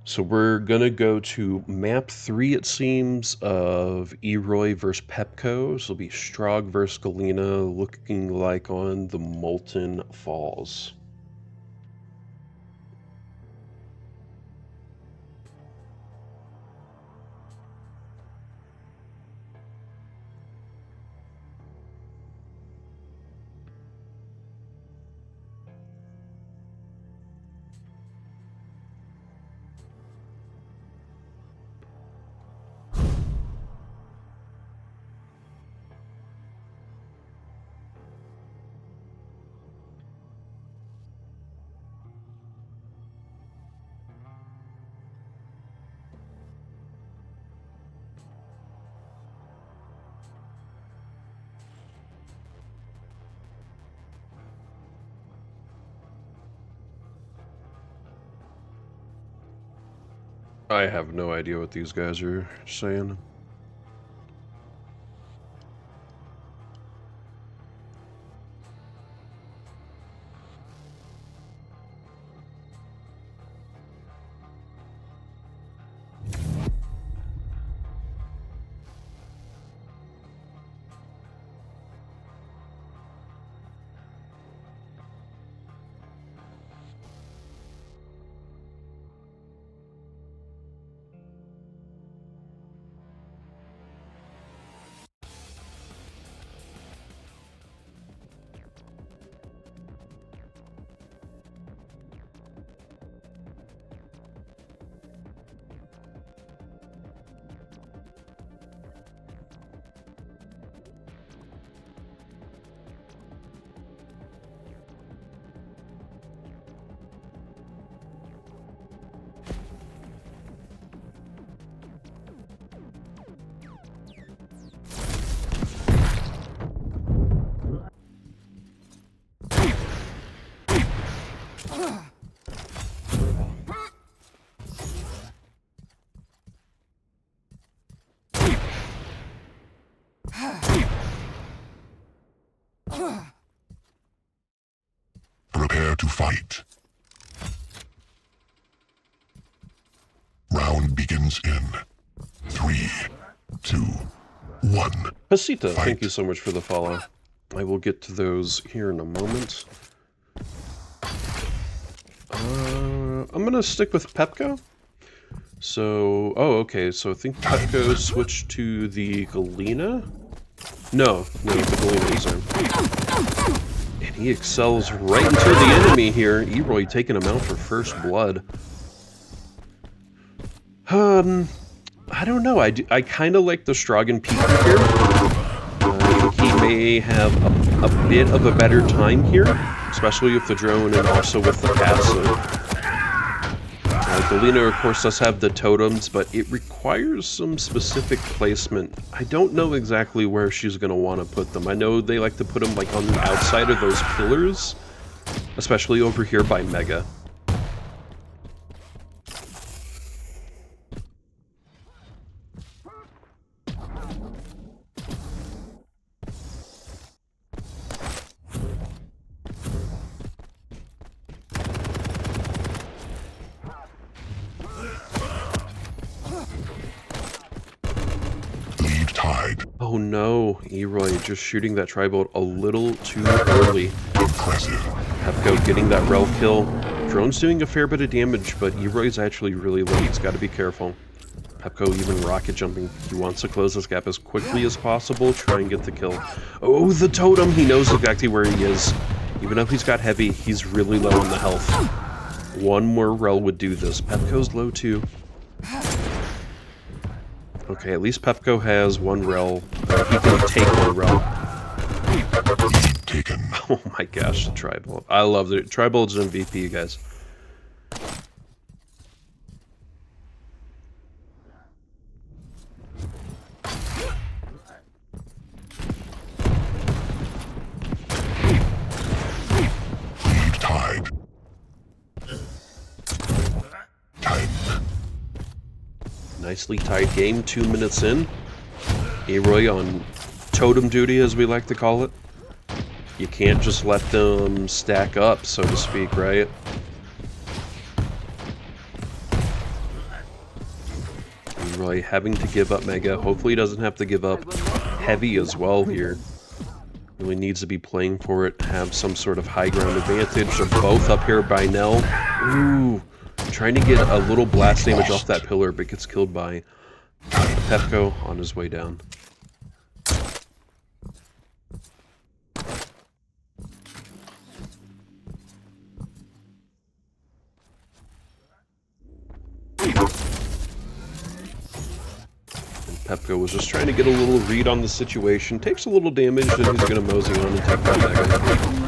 S2: So we're gonna go to map 3, it seems, of Eroy versus PepCo. So it'll be Strogg versus Galena, looking like on the Molten Falls. I have no idea what these guys are saying.
S1: to fight. Round begins in 3, 2, 1.
S2: PASITA, thank you so much for the follow. I will get to those here in a moment. I'm going to stick with PepCo. So, oh, okay, so I think PepCo switched to the Galena? No, the Galena Eisen. And he excels right into the enemy here. Eroy taking him out for first blood. I don't know. I kind of like the Strogg and Peak here. I think he may have a bit of a better time here, especially with the drone and also with the passive. Galena, of course, does have the totems, but it requires some specific placement. I don't know exactly where she's going to want to put them. I know they like to put them like on the outside of those pillars, especially over here by Mega. Oh no, Eroy just shooting that tri-bolt a little too early. PepCo getting that rel kill. Drone's doing a fair bit of damage, but Eroy's actually really low. He's got to be careful. PepCo even rocket jumping. He wants to close this gap as quickly as possible, try and get the kill. Oh, the totem! He knows exactly where he is. Even though he's got heavy, he's really low on the health. One more rel would do this. PepCo's low too. Okay, at least PepCo has one rel. He can take one rel.
S1: Taken.
S2: Oh my gosh, the tri-bolt. I love it. Tri-bolt's MVP, guys.
S1: Lead tied. Time.
S2: Nicely tied game, 2 minutes in. Eroy on totem duty, as we like to call it. You can't just let them stack up, so to speak, right? Eroy having to give up Mega. Hopefully he doesn't have to give up Heavy as well here. Really needs to be playing for it, have some sort of high ground advantage. They're both up here by Nell. Ooh. Trying to get a little blast damage off that pillar, but gets killed by PepCo on his way down. And PepCo was just trying to get a little read on the situation. Takes a little damage, then he's going to mosey on and take that Mega.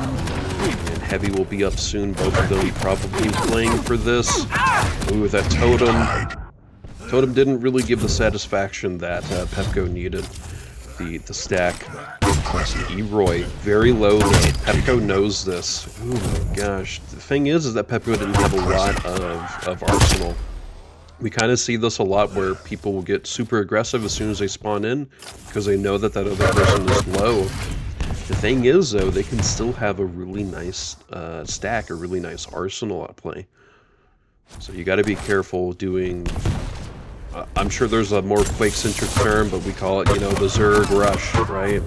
S2: Heavy will be up soon, both of them probably playing for this. Ooh, that totem. Totem didn't really give the satisfaction that PepCo needed. The stack. Eroy, very low though. PepCo knows this. Oh my gosh. The thing is that PepCo didn't have a lot of arsenal. We kind of see this a lot where people will get super aggressive as soon as they spawn in, because they know that that other person is low. The thing is, though, they can still have a really nice stack, a really nice arsenal at play. So you got to be careful doing... I'm sure there's a more Quake-centric term, but we call it, you know, the Zerg rush, right?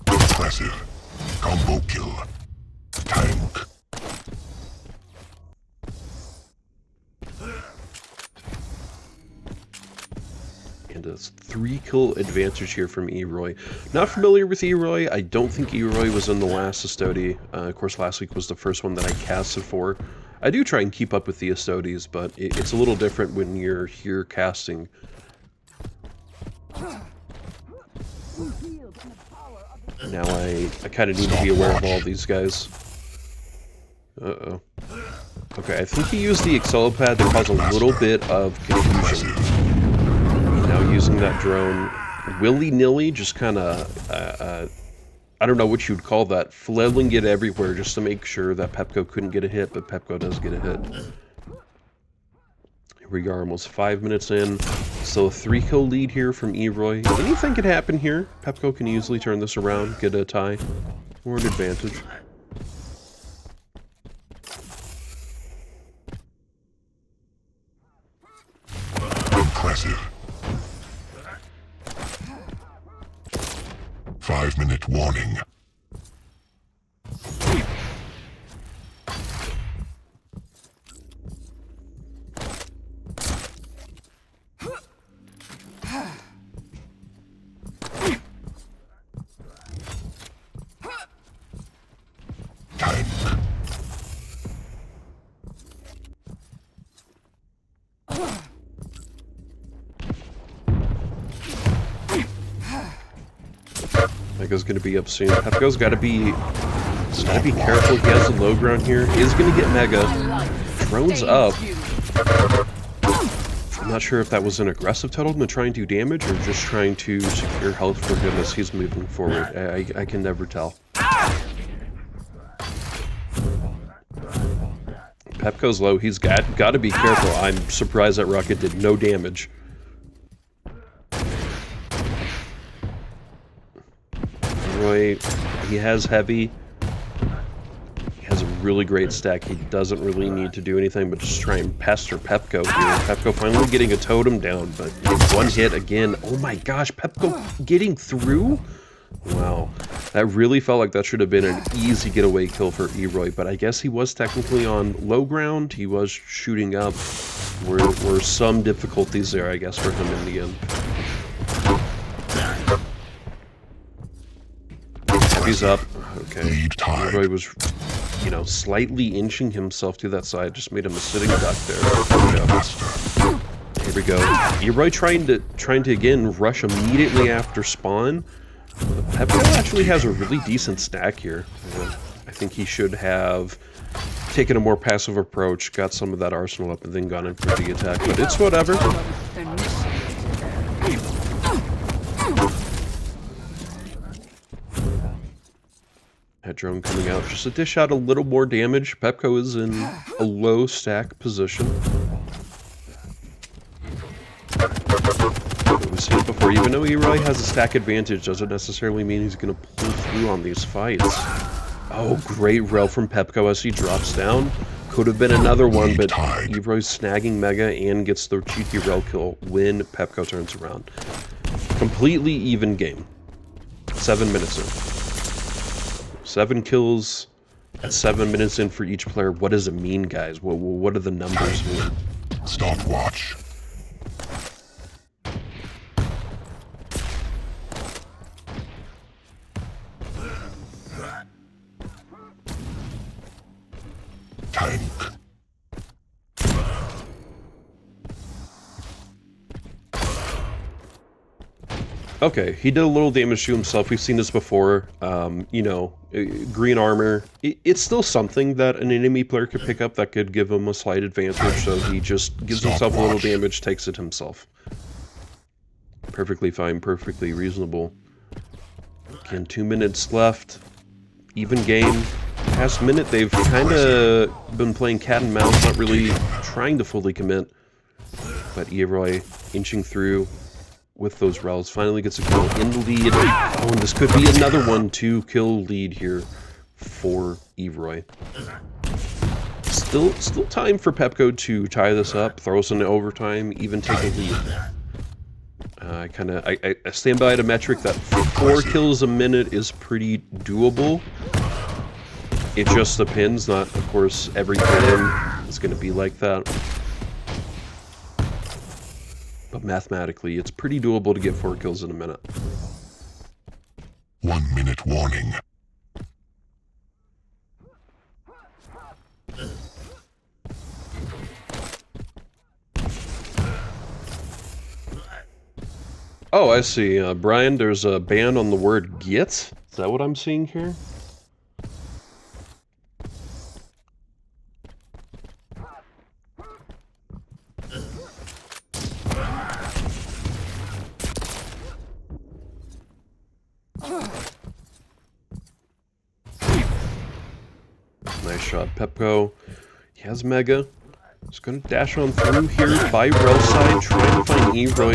S1: Impressive. Combo kill. Tank.
S2: And a 3-kill advantage here from Eroy. Not familiar with Eroy. I don't think Eroy was in the last Estoty. Of course, last week was the first one that I casted for. I do try and keep up with the Estoties, but it's a little different when you're here casting. Now I kind of need to be aware of all these guys. Uh-oh. Okay, I think he used the Exile pad to cause a little bit of confusion. Now using that drone willy-nilly, just kind of, I don't know what you'd call that, flailing it everywhere just to make sure that PepCo couldn't get a hit, but PepCo does get a hit. Here we are, almost 5 minutes in. Still a 3-kill lead here from Eroy. Anything could happen here. PepCo can easily turn this around, get a tie, or an advantage.
S1: 5-minute warning. Time.
S2: Mega's gonna be up soon. PepCo's gotta be careful. He has the low ground here. Is gonna get Mega. Drone's up. I'm not sure if that was an aggressive totem to try and do damage or just trying to secure health for him as he's moving forward. I can never tell. PepCo's low. He's got to be careful. I'm surprised that Rocket did no damage. Roy, he has heavy. He has a really great stack. He doesn't really need to do anything but just try and pester PepCo here. PepCo finally getting a totem down, but one hit again. Oh my gosh, PepCo getting through? Wow. That really felt like that should have been an easy getaway kill for Eroy, but I guess he was technically on low ground. He was shooting up. Were some difficulties there, I guess, for him in the end. He's up. Okay. Eroy was, you know, slightly inching himself to that side. Just made him a sitting duck there. Here we go. Eroy trying to again rush immediately after spawn. PepCo actually has a really decent stack here. I think he should have taken a more passive approach, got some of that arsenal up, and then gone in for the attack. But it's whatever. That drone coming out just to dish out a little more damage. PepCo is in a low stack position. We've seen it before. Even though Eroy has a stack advantage, doesn't necessarily mean he's going to pull through on these fights. Oh, great rel from PepCo as he drops down. Could have been another one, but Eroy's snagging Mega and gets the cheeky rel kill when PepCo turns around. Completely even game. 7 minutes in. 7 kills at 7 minutes in for each player. What does it mean, guys? What do the numbers mean?
S1: Stopwatch. Tank.
S2: Okay, he did a little damage to himself. We've seen this before. You know, green armor. It's still something that an enemy player could pick up that could give him a slight advantage, so he just gives himself a little damage, takes it himself. Perfectly fine, perfectly reasonable. Again, 2 minutes left. Even game. Past minute, they've kind of been playing cat and mouse, not really trying to fully commit. But Eroy inching through with those rels, finally gets a kill in the lead. Oh, and this could be another 1-2 lead here for Eroy. Still time for PepCo to tie this up, throw us into overtime, even take a lead. I stand by the metric that 4 kills a minute is pretty doable. It just depends, not, of course, every game is going to be like that. But mathematically, it's pretty doable to get 4 kills in a minute.
S1: 1 minute warning.
S2: Oh, I see. Brian, there's a ban on the word get. Is that what I'm seeing here? Nice shot, PepCo. He has Mega. He's going to dash on through here by rel side, trying to find Eroy.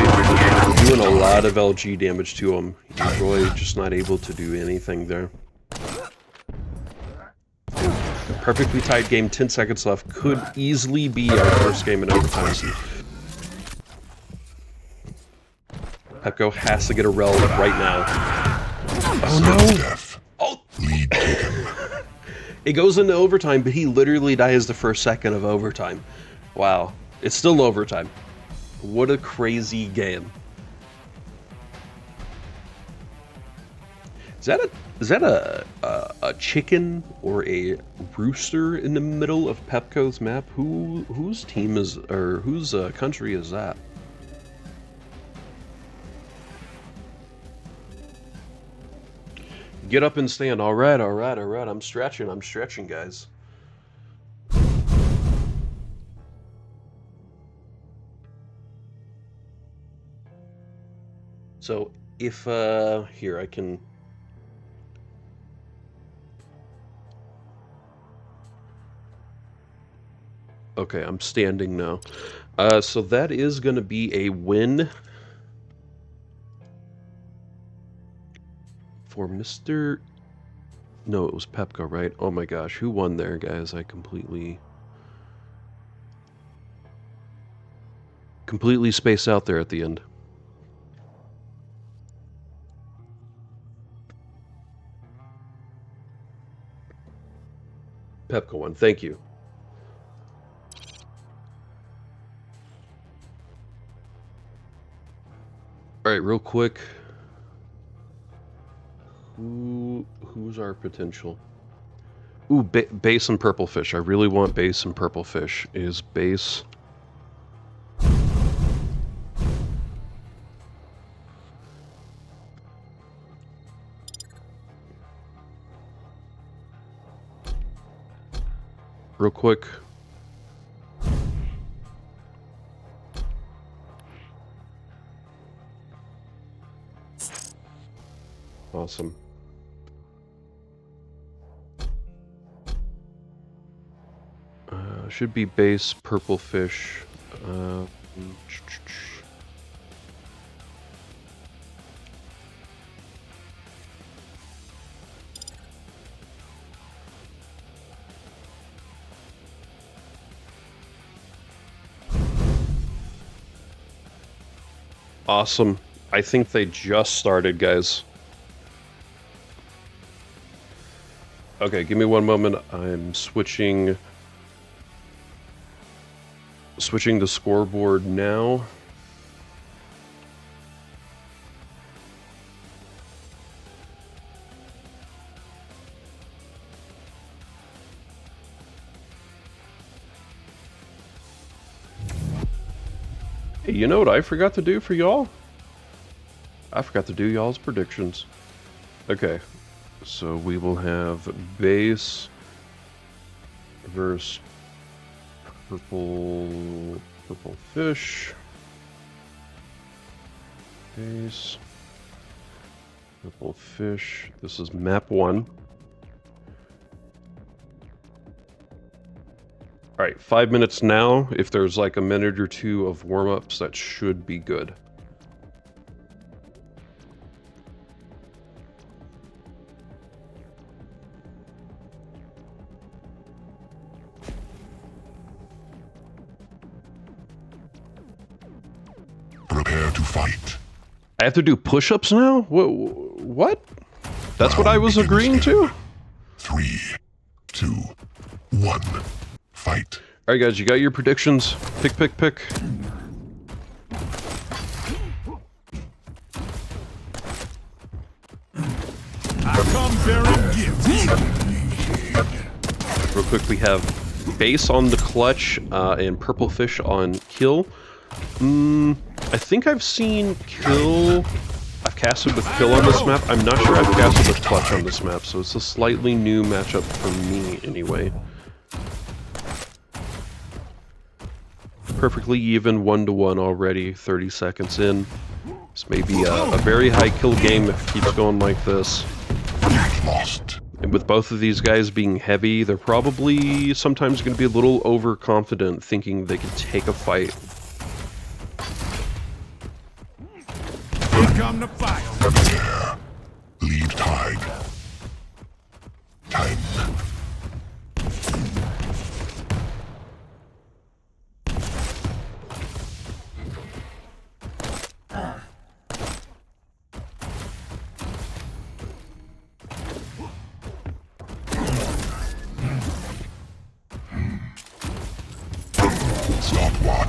S2: Doing a lot of LG damage to him. Eroy just not able to do anything there. A perfectly tied game, 10 seconds left. Could easily be our first game in overtime. PepCo has to get a rel right now. Oh no!
S1: Death.
S2: Oh!
S1: Lead taken.
S2: It goes into overtime, but he literally dies the first second of overtime. Wow. It's still overtime. What a crazy game. Is that a chicken or a rooster in the middle of PepCo's map? Whose team is, or whose country is that? Get up and stand. All right. I'm stretching, guys. So if here I can. Okay, I'm standing now. So that is going to be a win for Mr. No, it was PepCo, right? Oh my gosh, who won there, guys? I completely spaced out there at the end. PepCo won. Thank you. All right, real quick. Who's our potential? Ooh, base and purple fish. I really want base and purple fish. Is base? Real quick. Awesome. Should be base purple fish. Awesome. I think they just started, guys. Okay, give me one moment. I'm switching the scoreboard now. Hey, you know what I forgot to do for y'all? I forgot to do y'all's predictions. Okay. So we will have base versus purple fish. Base purple fish. This is map 1. All right, 5 minutes now. If there's like a minute or two of warm-ups, that should be good.
S1: Prepare to fight.
S2: I have to do push-ups now? What? That's what I was agreeing to?
S1: 3, 2, 1. Fight.
S2: All right, guys, you got your predictions. Pick.
S3: I come bearing gifts.
S2: Real quick, we have base on the clutch and purple fish on kill. I think I've seen kill. I've casted with kill on this map. I'm not sure I've casted with clutch on this map, so it's a slightly new matchup for me anyway. Perfectly even 1-1 already, 30 seconds in. This may be a very high kill game if it keeps going like this.
S1: Lost.
S2: And with both of these guys being heavy, they're probably sometimes going to be a little overconfident, thinking they can take a fight.
S3: Here come the fight.
S1: Prepare. Lead tide. Time.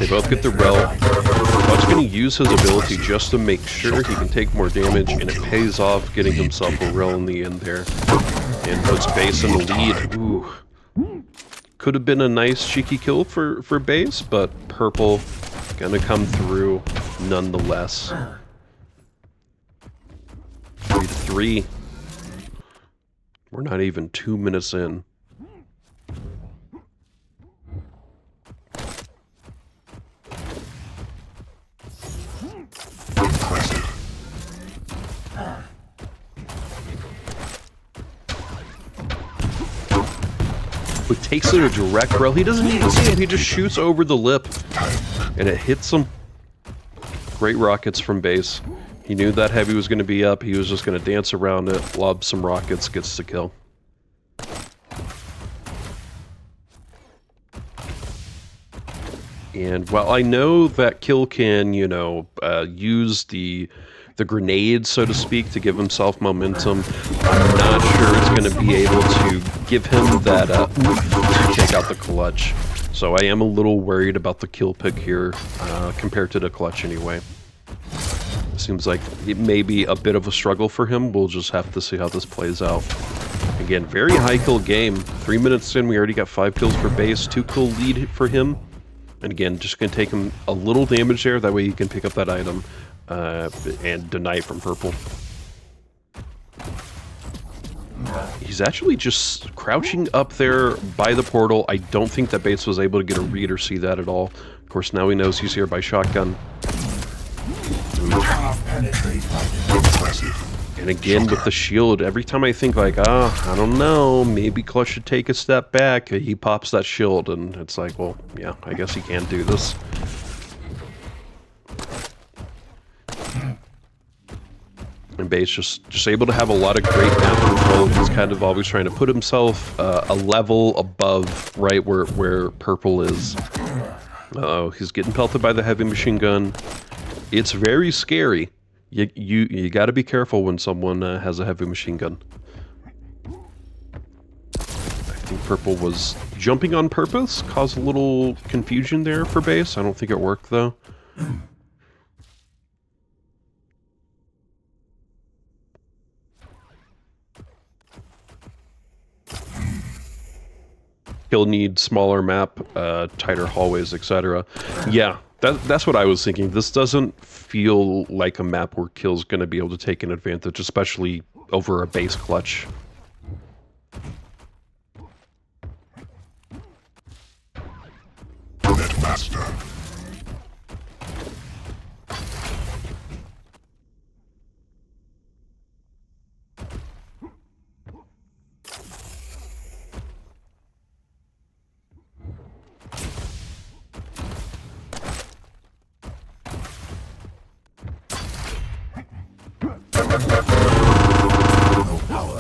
S2: They both get the rel. Bud's going to use his ability just to make sure he can take more damage, and it pays off getting himself a rel in the end there. And puts base in the lead. Ooh. Could have been a nice cheeky kill for base, but purple gonna come through nonetheless. 3-3. We're not even 2 minutes in.
S1: Impressive.
S2: But takes it a direct rel. He doesn't even see it. He just shoots over the lip, and it hits him. Great rockets from base. He knew that heavy was going to be up. He was just going to dance around it, lob some rockets, gets the kill. And while I know that Keel can, you know, use the grenade, so to speak, to give himself momentum, I'm not sure it's going to be able to give him that to take out the clutch. So I am a little worried about the kill pick here, compared to the clutch anyway. Seems like it may be a bit of a struggle for him. We'll just have to see how this plays out. Again, very high kill game. 3 minutes in, we already got 5 kills for base, 2 kill lead for him. And again, just going to take him a little damage there, that way he can pick up that item and deny it from purple. He's actually just crouching up there by the portal. I don't think that base was able to get a read or see that at all. Of course, now he knows he's here by shotgun. And again, with the shield, every time I think like, I don't know, maybe Clutch should take a step back, he pops that shield, and it's like, well, yeah, I guess he can't do this. And base just able to have a lot of great map control. He's kind of always trying to put himself a level above, right, where purple is. Uh-oh, he's getting pelted by the heavy machine gun. It's very scary. You got to be careful when someone has a heavy machine gun. I think purple was jumping on purpose, caused a little confusion there for base. I don't think it worked though. He'll need smaller map, tighter hallways, etc. Yeah. That's what I was thinking. This doesn't feel like a map where Keel's going to be able to take an advantage, especially over a base clutch.
S1: Master.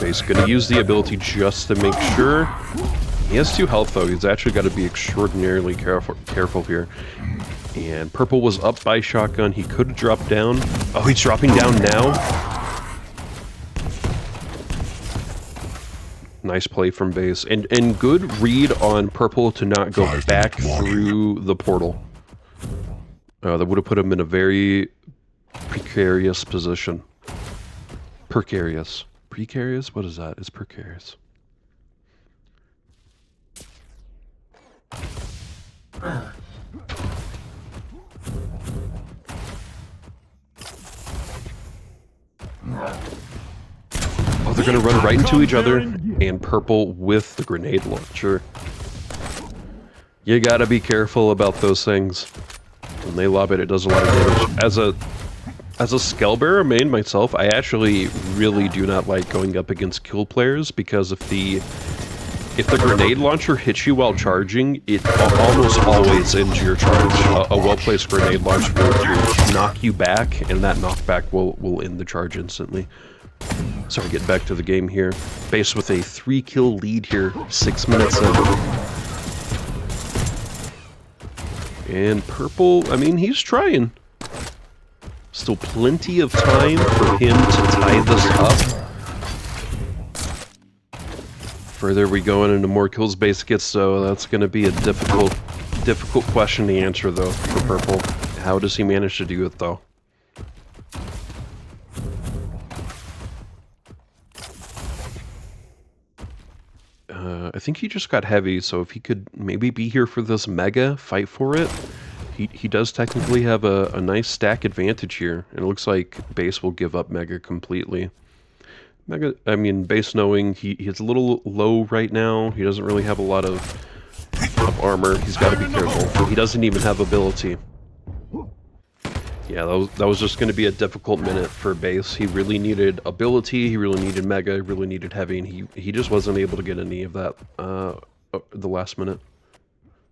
S2: He's going to use the ability just to make sure. He has 2 health though. He's actually got to be extraordinarily careful here. And purple was up by shotgun. He could have dropped down. Oh, he's dropping down now. Nice play from base. And good read on purple to not go back through the portal. That would have put him in a very precarious position. Precarious. Precarious? What is that? It's precarious. Oh, they're going to run right into each other, and purple with the grenade launcher. You gotta be careful about those things. When they lob it, it does a lot of damage. As a Skullbearer main myself, I actually really do not like going up against kill players, because if the grenade launcher hits you while charging, it almost always ends your charge. A well-placed grenade launch will knock you back, and that knockback will end the charge instantly. Sorry, getting back to the game here. Base with a 3-kill lead here, 6 minutes in. And purple, I mean, he's trying. Still plenty of time for him to tie this up. Further we go into more kills base gets, so that's going to be a difficult difficult question to answer, though, for Purple. How does he manage to do it, though? I think he just got heavy, so if he could maybe be here for this Mega, fight for it, he does technically have a nice stack advantage here. And it looks like base will give up Mega completely. Mega, I mean, base knowing he's a little low right now. He doesn't really have a lot of armor. He's got to be careful. He doesn't even have ability. Yeah, that was just going to be a difficult minute for base. He really needed ability, he really needed Mega, he really needed heavy, and he just wasn't able to get any of that the last minute.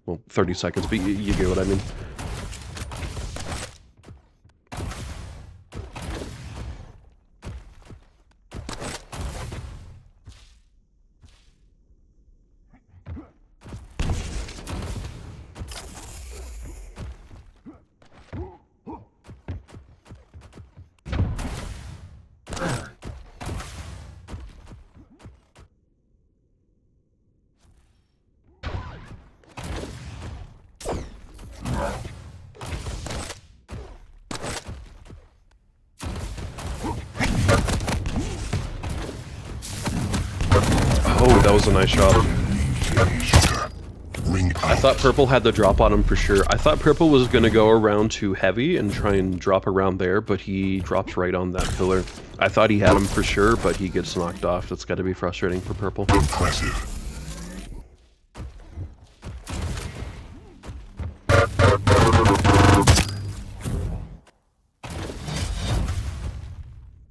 S2: Well, 30 seconds, but you get what I mean. Oh, that was a nice shot. I thought Purple had the drop on him for sure. I thought Purple was going to go around to heavy and try and drop around there, but he drops right on that pillar. I thought he had him for sure, but he gets knocked off. That's got to be frustrating for Purple.
S1: Impressive.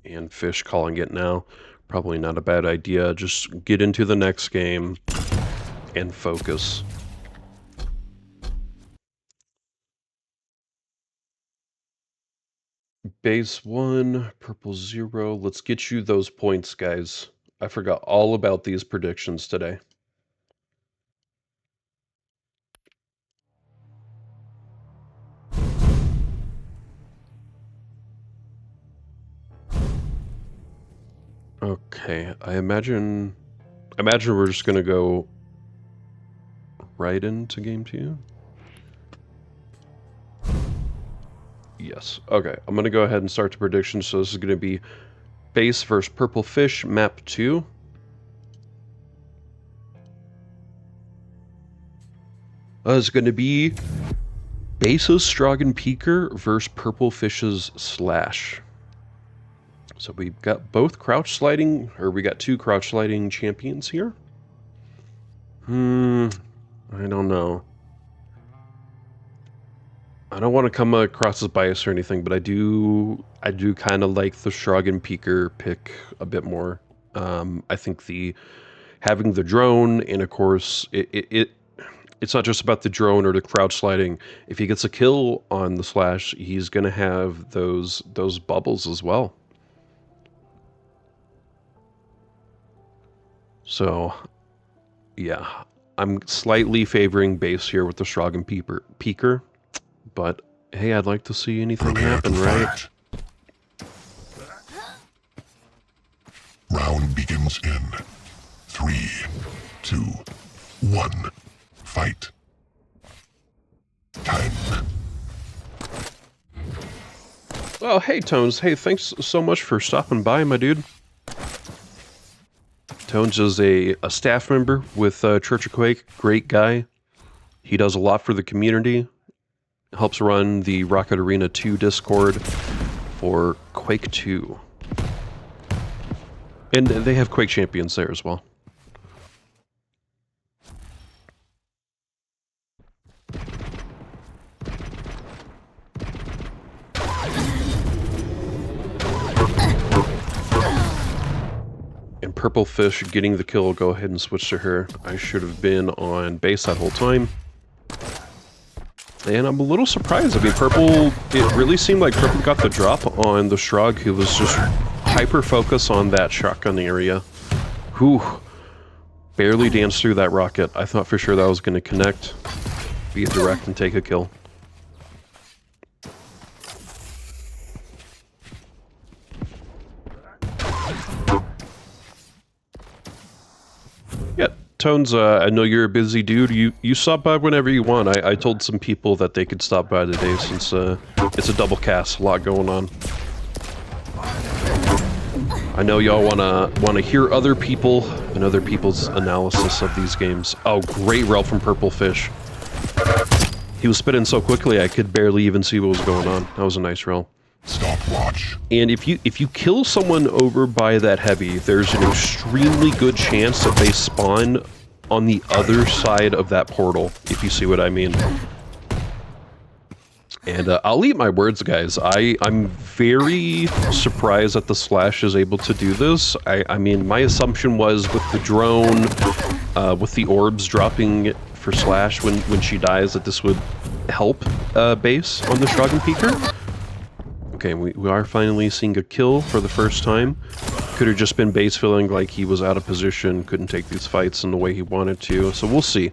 S2: And Fish calling it now. Probably not a bad idea. Just get into the next game and focus. Base 1, Purple 0. Let's get you those points, guys. I forgot all about these predictions today. Okay, I imagine we're just gonna go right into game 2. Yes. Okay, I'm gonna go ahead and start the prediction. So this is gonna be base versus Purple Fish, map 2. It's gonna be base's Strogg and Peaker versus Purple Fish's Slash. So we've got both crouch sliding, or we got two crouch sliding champions here. I don't know. I don't want to come across as biased or anything, but I do kind of like the Strogg and Peaker pick a bit more. I think having the drone, and of course it's not just about the drone or the crouch sliding. If he gets a kill on the Slash, he's gonna have those bubbles as well. So, yeah, I'm slightly favoring base here with the Strogg and Peaker, but hey, I'd like to see anything happen, right?
S1: Round begins in 3, 2, 1. Fight. Time.
S2: Oh, hey, Tones. Hey, thanks so much for stopping by, my dude. Tones is a staff member with Church of Quake. Great guy. He does a lot for the community. Helps run the Rocket Arena 2 Discord for Quake 2. And they have Quake champions there as well. And Purple Fish getting the kill. Go ahead and switch to her. I should have been on base that whole time. And I'm a little surprised. I mean, Purple, it really seemed like Purple got the drop on the Strogg, who was just hyper-focused on that shotgun area. Whew. Barely danced through that rocket. I thought for sure that was going to connect, be a direct, and take a kill. Yeah, Tones, I know you're a busy dude. You stop by whenever you want. I told some people that they could stop by today since it's a double cast, a lot going on. I know y'all wanna hear other people and other people's analysis of these games. Oh, great rel from Purple Fish. He was spitting so quickly I could barely even see what was going on. That was a nice rel.
S1: Stopwatch.
S2: And if you kill someone over by that heavy, there's an extremely good chance that they spawn on the other side of that portal, if you see what I mean. And I'll eat my words, guys. I'm very surprised that the Slash is able to do this. I mean, my assumption was with the drone, with the orbs dropping for Slash when she dies, that this would help base on the Strogg and Peaker. Okay, we are finally seeing a kill for the first time. Could have just been base feeling like he was out of position, couldn't take these fights in the way he wanted to, so we'll see.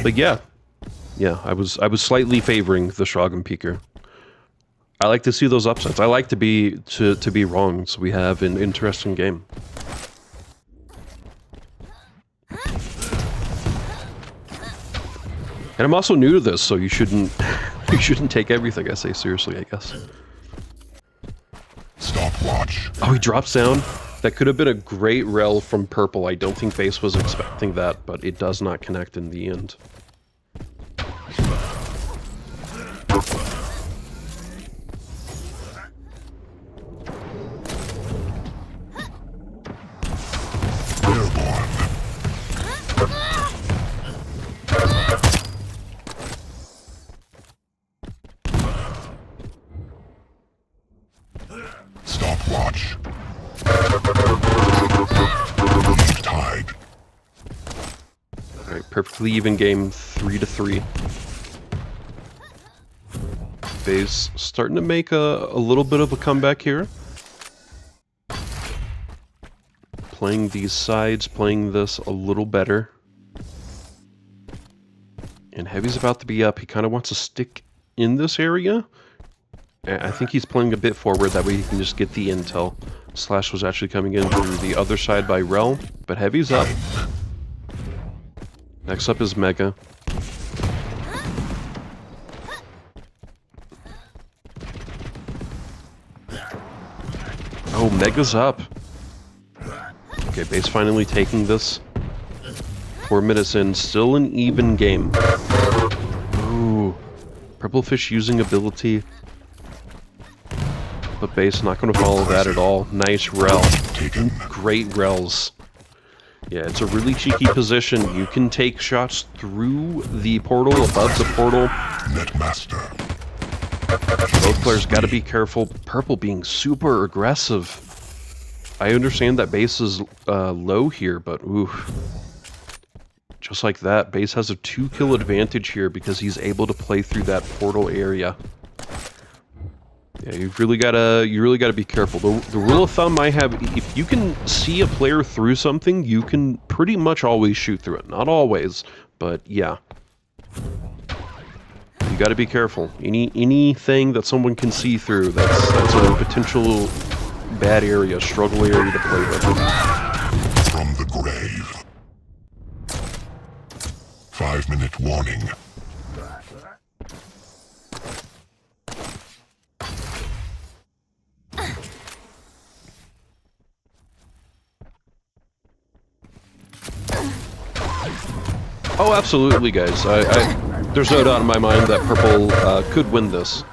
S2: But yeah, I was slightly favoring the Strogg and Peaker. I like to see those upsets. I like to be wrong, so we have an interesting game. And I'm also new to this, so you shouldn't take everything I say seriously, I guess.
S1: Stopwatch.
S2: Oh, he drops down. That could have been a great rel from Purple. I don't think base was expecting that, but it does not connect in the end.
S1: Airborne. Stopwatch. Tied.
S2: Alright, perfectly even game, 3-3. Base starting to make a little bit of a comeback here. Playing these sides, playing this a little better. And Heavy's about to be up. He kind of wants to stick in this area. I think he's playing a bit forward, that way he can just get the intel. Slash was actually coming in through the other side by Rel, but Heavy's up. Next up is Mega. Oh, Mega's up. Okay, base finally taking this. 4 minutes in, still an even game. Ooh. Purple Fish using ability. But base not going to follow that at all. Nice rel. Great rels. Yeah, it's a really cheeky position. You can take shots through the portal, above the portal.
S1: Netmaster.
S2: Both players got to be careful. Purple being super aggressive. I understand that base is low here, but oof. Just like that, base has a 2-kill advantage here because he's able to play through that portal area. Yeah, you really gotta be careful. The rule of thumb I have, if you can see a player through something, you can pretty much always shoot through it. Not always, but yeah. You gotta be careful. Anything that someone can see through, that's a potential bad area, struggle area to play with.
S1: From the grave. 5-minute warning.
S2: Oh, absolutely, guys. There's no doubt in my mind that Purple could win this.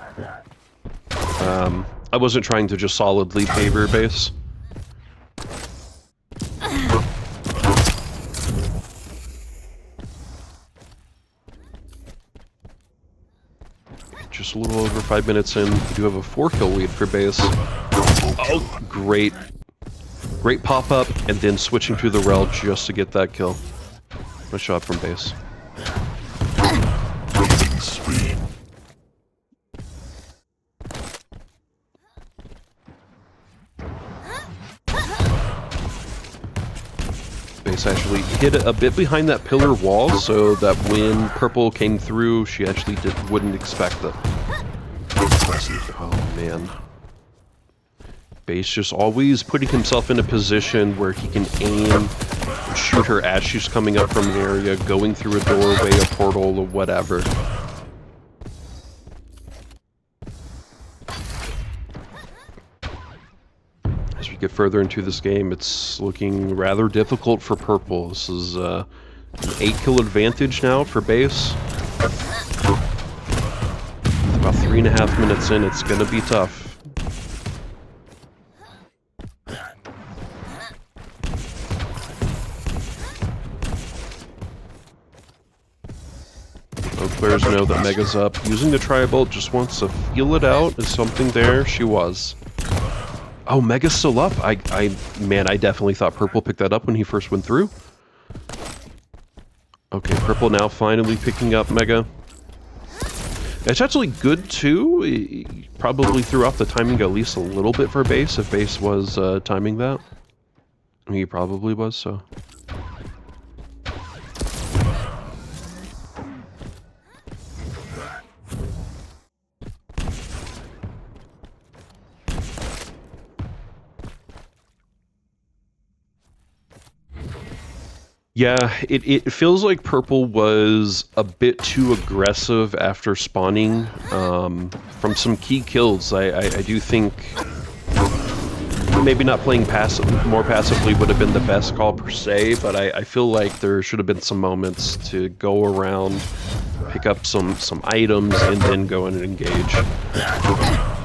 S2: I wasn't trying to just solidly favor base. Just a little over 5 minutes in, we do have a 4-kill lead for base. Oh, great. Great pop-up, and then switching through the rel just to get that kill. Nice shot from base. Base actually hid a bit behind that pillar wall so that when Purple came through, she actually wouldn't expect it. Oh man. Base just always putting himself in a position where he can aim shoot her as she's coming up from an area, going through a doorway, a portal, or whatever. As we get further into this game, it's looking rather difficult for purple. This is an 8-kill advantage now for base. About 3.5 minutes in, it's gonna be tough. Both players know that Mega's up. Using the Tri-Bolt, just wants to feel it out. Is something there? She was. Oh, Mega's still up. Man, I definitely thought Purple picked that up when he first went through. Okay, Purple now finally picking up Mega. It's actually good too. He probably threw off the timing at least a little bit for base, if base was timing that. He probably was, so. Yeah, it feels like Purple was a bit too aggressive after spawning from some key kills. I do think maybe not playing more passively would have been the best call per se, but I feel like there should have been some moments to go around, pick up some items, and then go in and engage.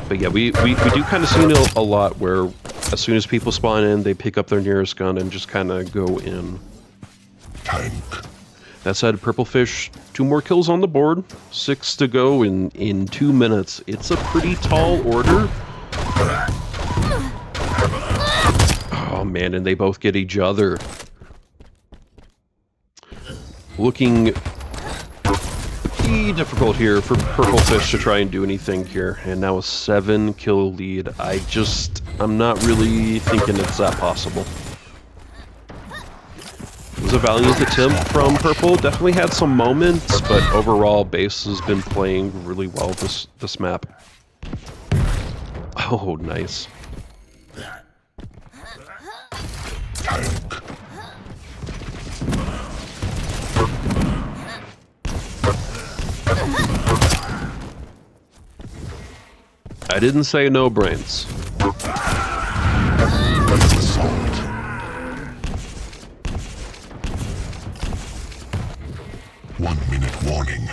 S2: But yeah, we do kind of see it a lot where as soon as people spawn in, they pick up their nearest gun and just kind of go in.
S1: Tank.
S2: That said, Purple Fish, 2 more kills on the board, 6 to go in 2 minutes. It's a pretty tall order. Oh man, and they both get each other. Looking pretty difficult here for Purple Fish to try and do anything here. And now a 7-kill lead. I'm not really thinking it's that possible. It was a valiant attempt from Purple. Definitely had some moments, but overall, base has been playing really well this map. Oh, nice.
S1: Tank.
S2: I didn't say no brains.
S1: Assault. Warning.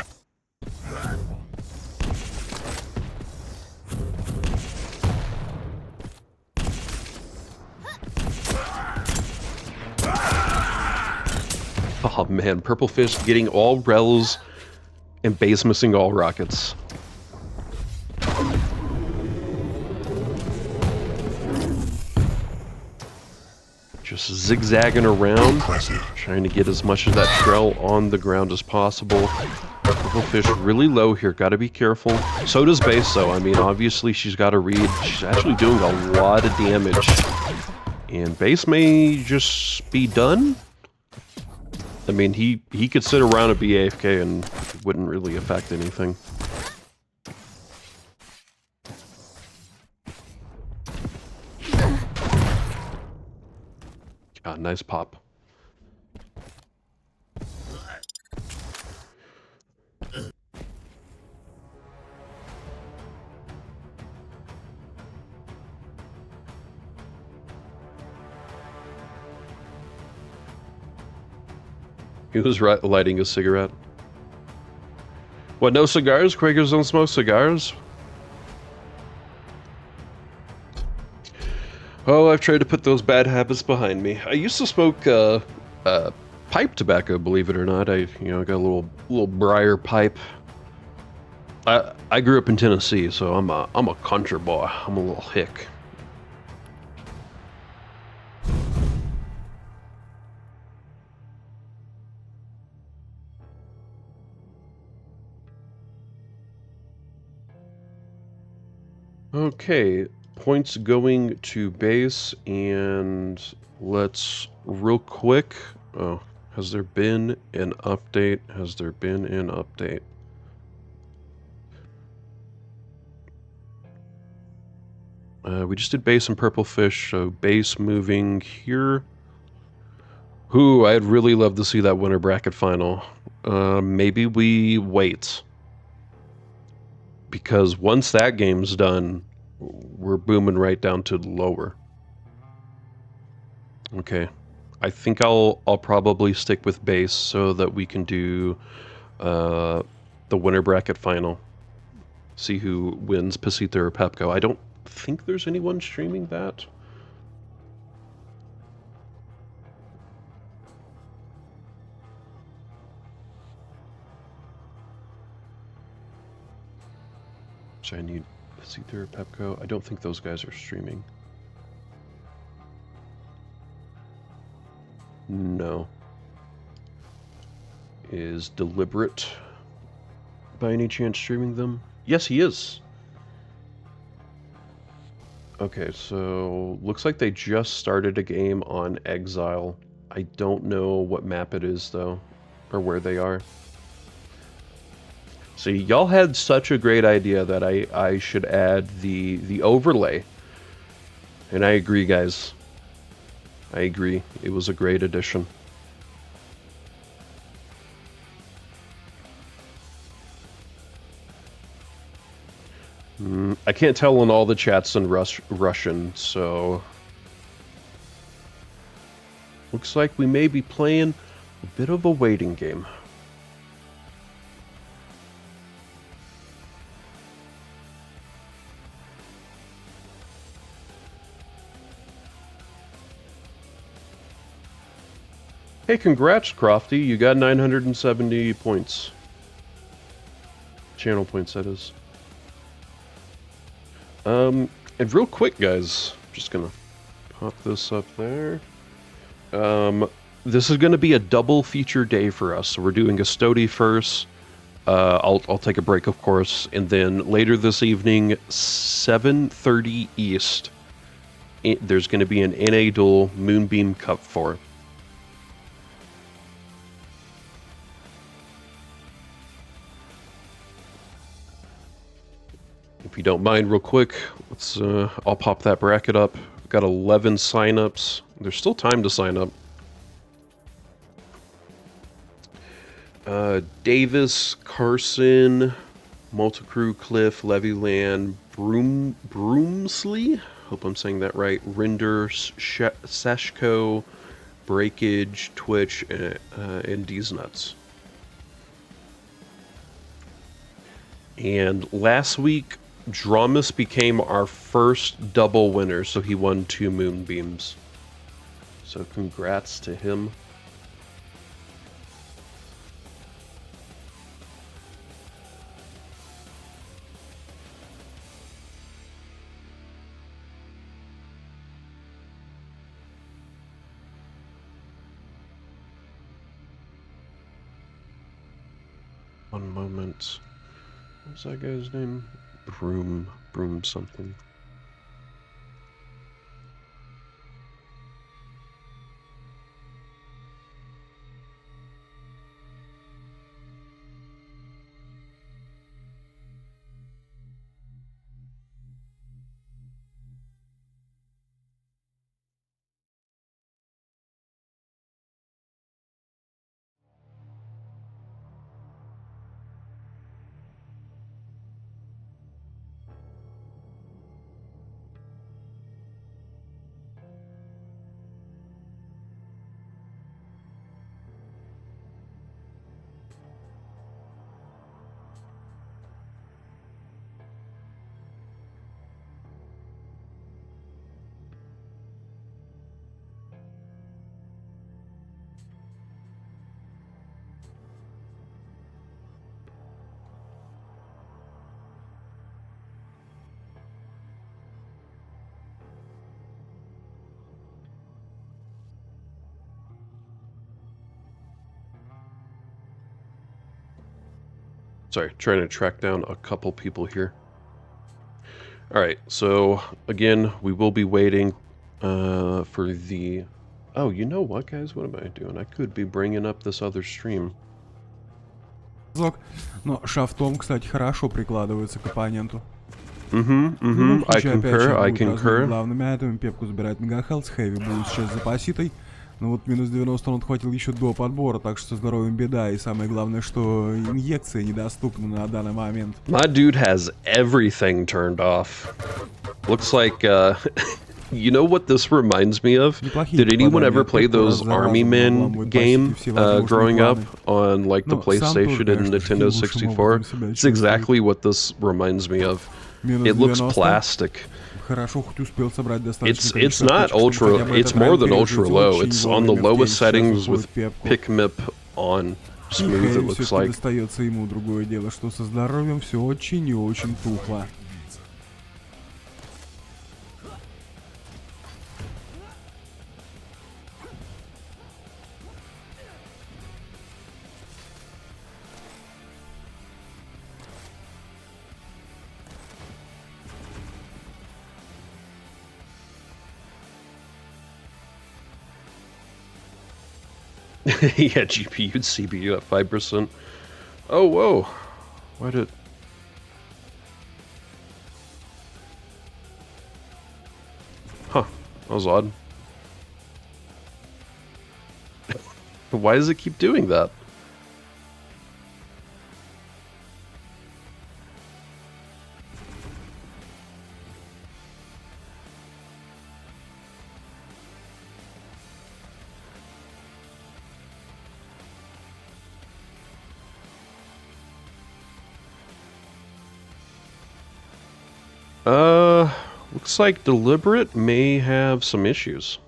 S2: Oh man, Purple Fish getting all rels and base missing all rockets. Just zigzagging around,
S1: Impressive.
S2: trying to get as much of that trail on the ground as possible. Purple Fish really low here, gotta be careful. So does base though, I mean obviously she's got to read. She's actually doing a lot of damage. And base may just be done. I mean he could sit around and be AFK and it wouldn't really affect anything. Ah, nice pop. He was lighting a cigarette. What, no cigars? Quakers don't smoke cigars? Oh, I've tried to put those bad habits behind me. I used to smoke pipe tobacco, believe it or not. I got a little briar pipe. I grew up in Tennessee, so I'm a country boy. I'm a little hick. Okay, points going to base, and let's real quick. Oh, has there been an update? Has there been an update? We just did base and Purple Fish, so base moving here. Ooh, I'd really love to see that winter bracket final. Maybe we wait. Because once that game's done, we're booming right down to lower. Okay. I think I'll probably stick with base so that we can do the winter bracket final. See who wins PASITA or PepCo. I don't think there's anyone streaming that. So I need PASITA or PepCo. I don't think those guys are streaming. No. Is Deliberate by any chance streaming them? Yes, he is. Okay, so looks like they just started a game on Exile. I don't know what map it is though, or where they are. See, y'all had such a great idea that I should add the overlay. And I agree, guys. I agree. It was a great addition. I can't tell in all the chats in Russian, so... Looks like we may be playing a bit of a waiting game. Hey, congrats, Crofty. You got 970 points. Channel points, that is. And real quick, guys, just gonna pop this up there. This is gonna be a double feature day for us. So we're doing Estoty first. I'll take a break, of course, and then later this evening, 7:30 East, there's gonna be an NA Duel Moonbeam Cup 4. If you don't mind, real quick, let's. I'll pop that bracket up. We've got 11 signups. There's still time to sign up. Davis, Carson, Multicrew, Cliff, Levyland, Broomsley. Hope I'm saying that right. Rinder, Seshko, Breakage, Twitch, and D's Nuts. And last week, Dramus became our first double winner, so he won 2 moonbeams. So congrats to him. One moment. What's that guy's name? Broom something. Sorry, trying to track down a couple people here. Alright, so again, we will be waiting for the... Oh, you know what, guys? What am I doing? I could be bringing up this other stream.
S4: Но шафтом, кстати, хорошо прикладывается к оппоненту.
S2: I concur.
S4: Главными айтемами Пепку забирает Мегахелс, Хэви будет сейчас за паситой. Ну вот минус 90 он отхватил еще до подбора, так что со здоровьем беда. И самое главное, что инъекция недоступна на данный момент.
S2: My dude has everything turned off. Looks like, you know what this reminds me of? Did anyone ever play those Army Men game growing up on like the PlayStation and Nintendo 64? It's exactly what this reminds me of. It looks plastic.
S4: Хорошо, хоть успел собрать достаточно
S2: It's not ultra, it's more than ultra low. It's on the lowest settings with PicMip on. Smooth, it looks like.
S4: Достается ему. Другое дело, что со здоровьем все очень и очень тухло.
S2: Yeah, GPU and CPU at 5%. Oh, whoa. Why did... Huh. That was odd. Why does it keep doing that? Looks like Deliberate may have some issues.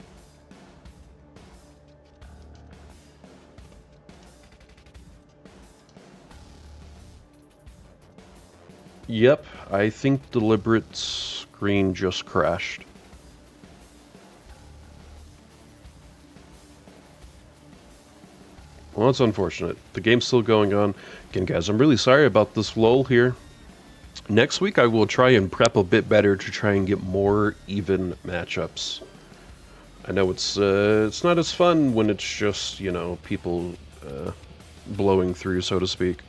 S2: Yep, I think Deliberate's screen just crashed. Well, that's unfortunate. The game's still going on. Again, guys, I'm really sorry about this lull here. Next week, I will try and prep a bit better to try and get more even matchups. I know it's not as fun when it's just, you know, people blowing through, so to speak.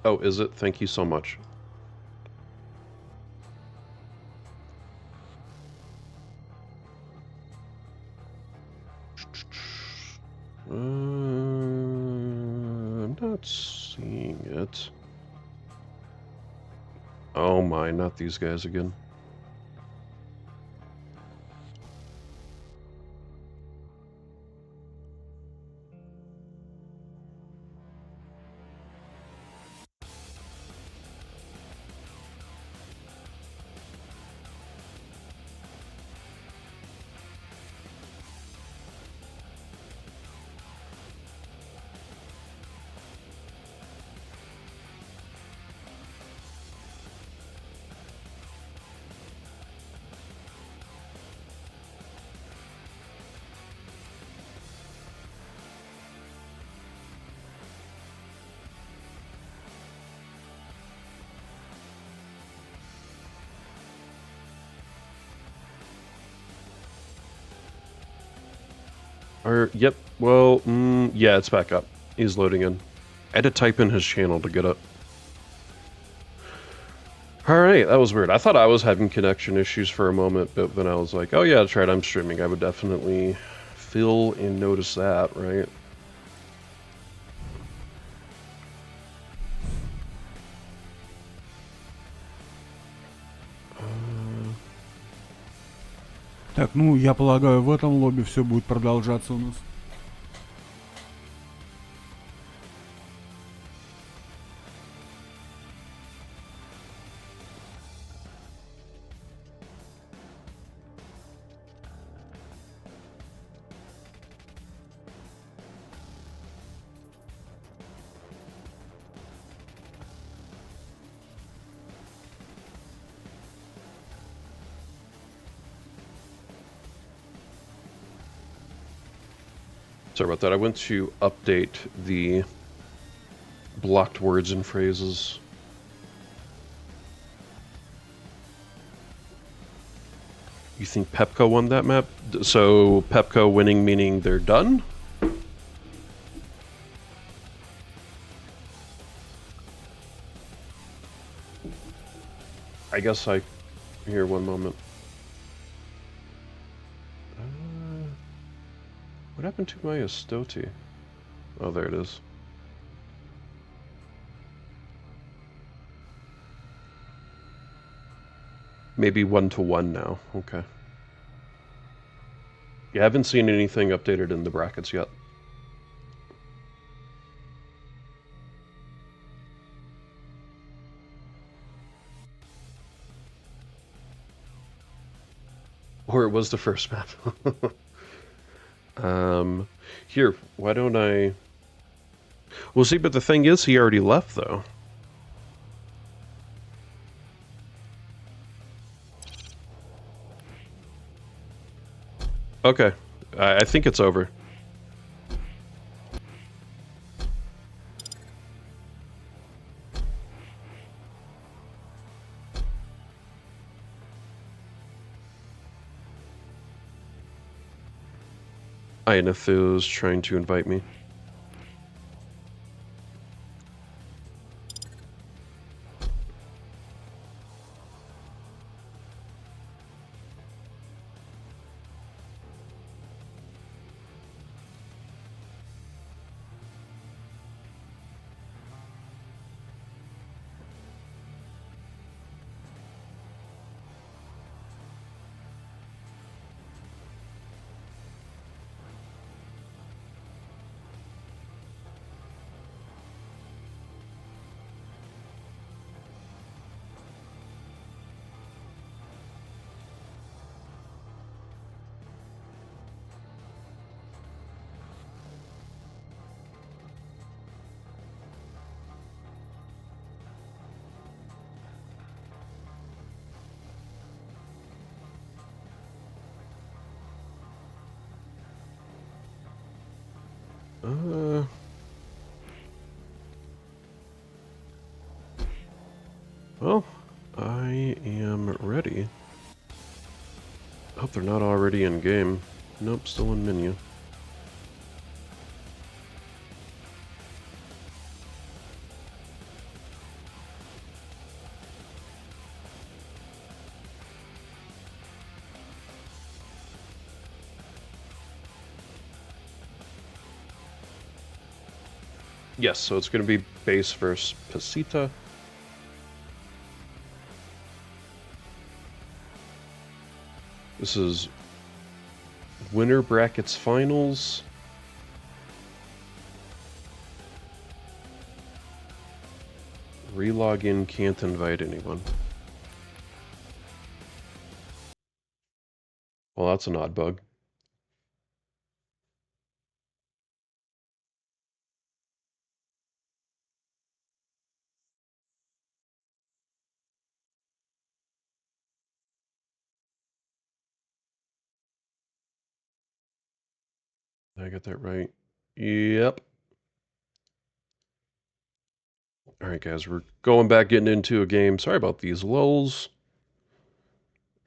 S2: Oh, is it? Thank you so much. I'm not seeing it. Oh my, not these guys again. Yep, well, yeah, it's back up. He's loading in. I had to type in his channel to get it. Alright, that was weird. I thought I was having connection issues for a moment, but then I was like, oh yeah, that's right, I'm streaming. I would definitely feel and notice that, right?
S4: Так, ну, я полагаю, в этом лобби все будет продолжаться у нас.
S2: Sorry about that. I went to update the blocked words and phrases. You think PepCo won that map? So PepCo winning meaning they're done? I guess I... Here, one moment. What happened to my Estoty? Oh, there it is. Maybe 1-to-1 now. Okay. You haven't seen anything updated in the brackets yet. Or it was the first map. Here, why don't I... Well, see, but the thing is, he already left, though. Okay, I think it's over. Ionath is trying to invite me. Well, I am ready. Hope they're not already in game. Nope, still in menu. Yes, so it's going to be base versus PASITA. This is winner brackets finals. Relog in, can't invite anyone. Well, that's an odd bug. Did I get that right? Yep. Alright guys, we're going back getting into a game. Sorry about these lulls.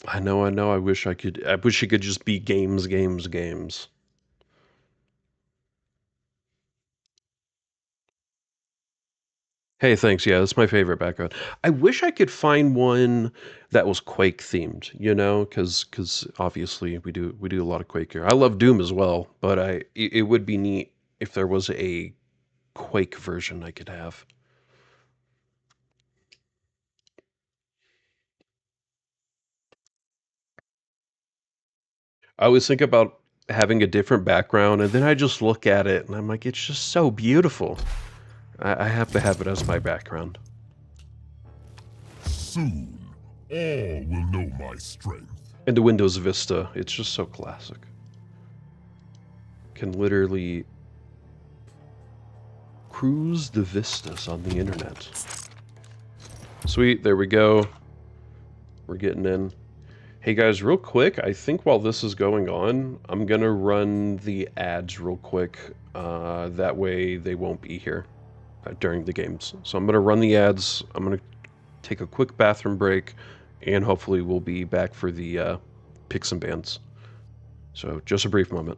S2: I know, I wish it could just be games. Hey, thanks. Yeah, that's my favorite background. I wish I could find one that was Quake themed, you know, because obviously we do a lot of Quake here. I love Doom as well, but it would be neat if there was a Quake version I could have. I always think about having a different background, and then I just look at it and I'm like, it's just so beautiful. I have to have it as my background.
S1: Soon, all will know my strength.
S2: And the Windows Vista, it's just so classic. Can literally cruise the vistas on the internet. Sweet, there we go. We're getting in. Hey guys, real quick, I think while this is going on, I'm gonna run the ads real quick. That way they won't be here during the games. So I'm gonna run the ads, I'm gonna take a quick bathroom break, and hopefully we'll be back for the picks and bans. So just a brief moment.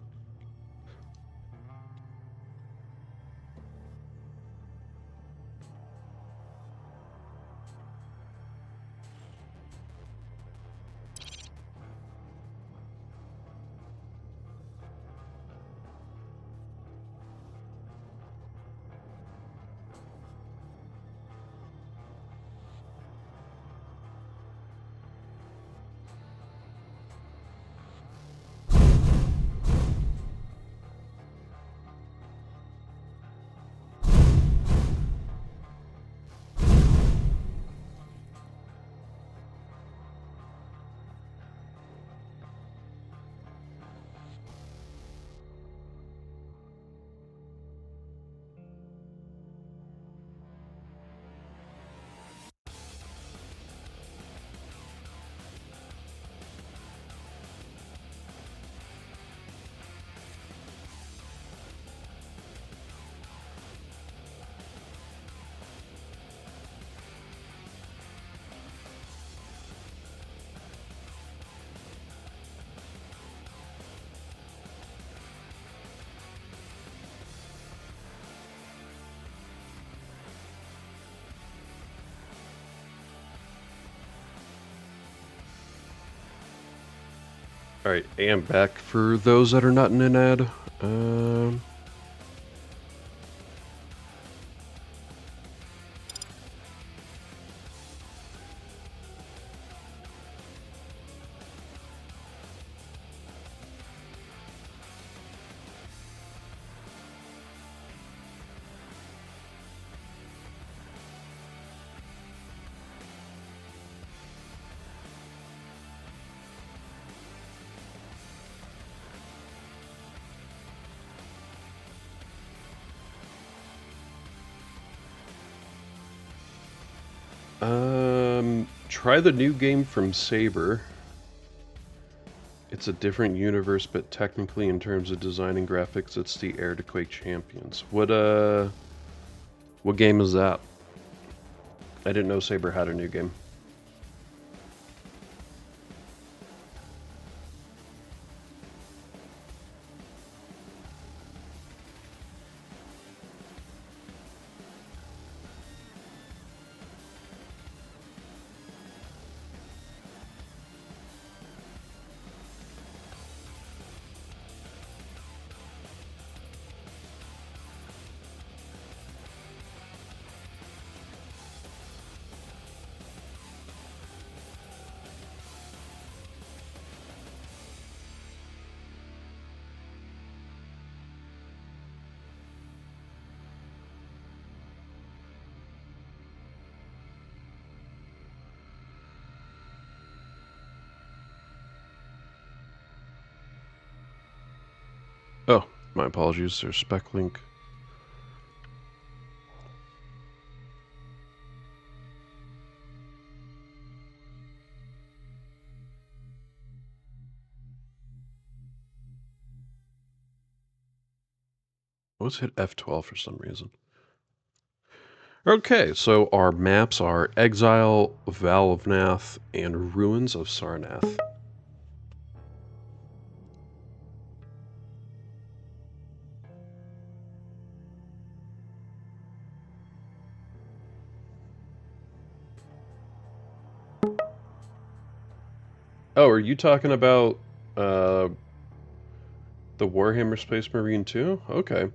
S2: Alright, and back for those that are not in an ad. Try the new game from Saber. It's a different universe, but technically in terms of design and graphics, it's the heir to Quake Champions. What game is that? I didn't know Saber had a new game. Oh, my apologies, there's spec link. Let's hit F12 for some reason. Okay, so our maps are Exile, Vale of Pnath, and Ruins of Sarnath. Oh, are you talking about the Warhammer Space Marine 2? Okay.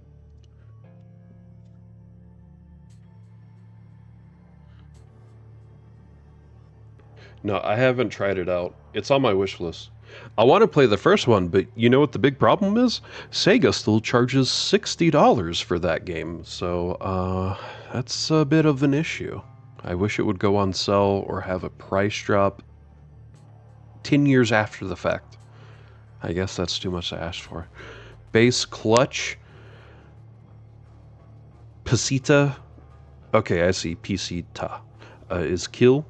S2: No, I haven't tried it out. It's on my wish list. I want to play the first one, but you know what the big problem is? Sega still charges $60 for that game, so that's a bit of an issue. I wish it would go on sale or have a price drop 10 years after the fact. I guess that's too much to ask for. Base clutch. PASITA. Okay, I see. PASITA. Is Keel.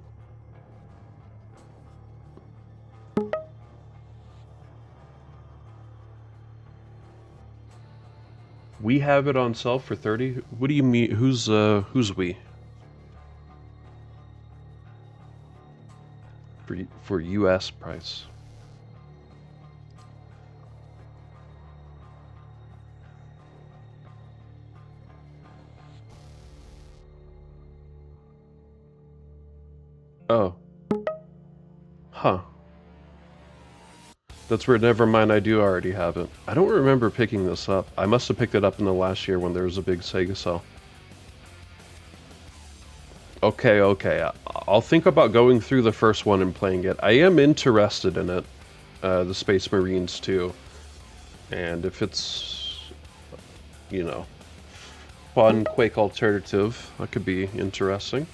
S2: We have it on sale for 30. What do you mean? Who's we? For US price. Oh. Huh. That's weird. Never mind, I do already have it. I don't remember picking this up. I must have picked it up in the last year when there was a big Sega sale. Okay, okay. I'll think about going through the first one and playing it. I am interested in it. The Space Marines too. And if it's, you know, fun Quake alternative, that could be interesting.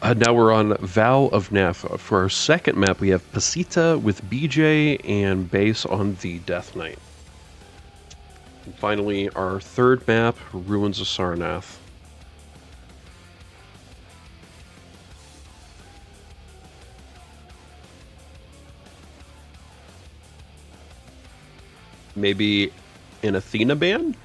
S2: Now we're on Vale of Pnath. For our second map, we have PASITA with BJ and base on the Death Knight. And finally, our third map, Ruins of Sarnath. Maybe an Athena ban?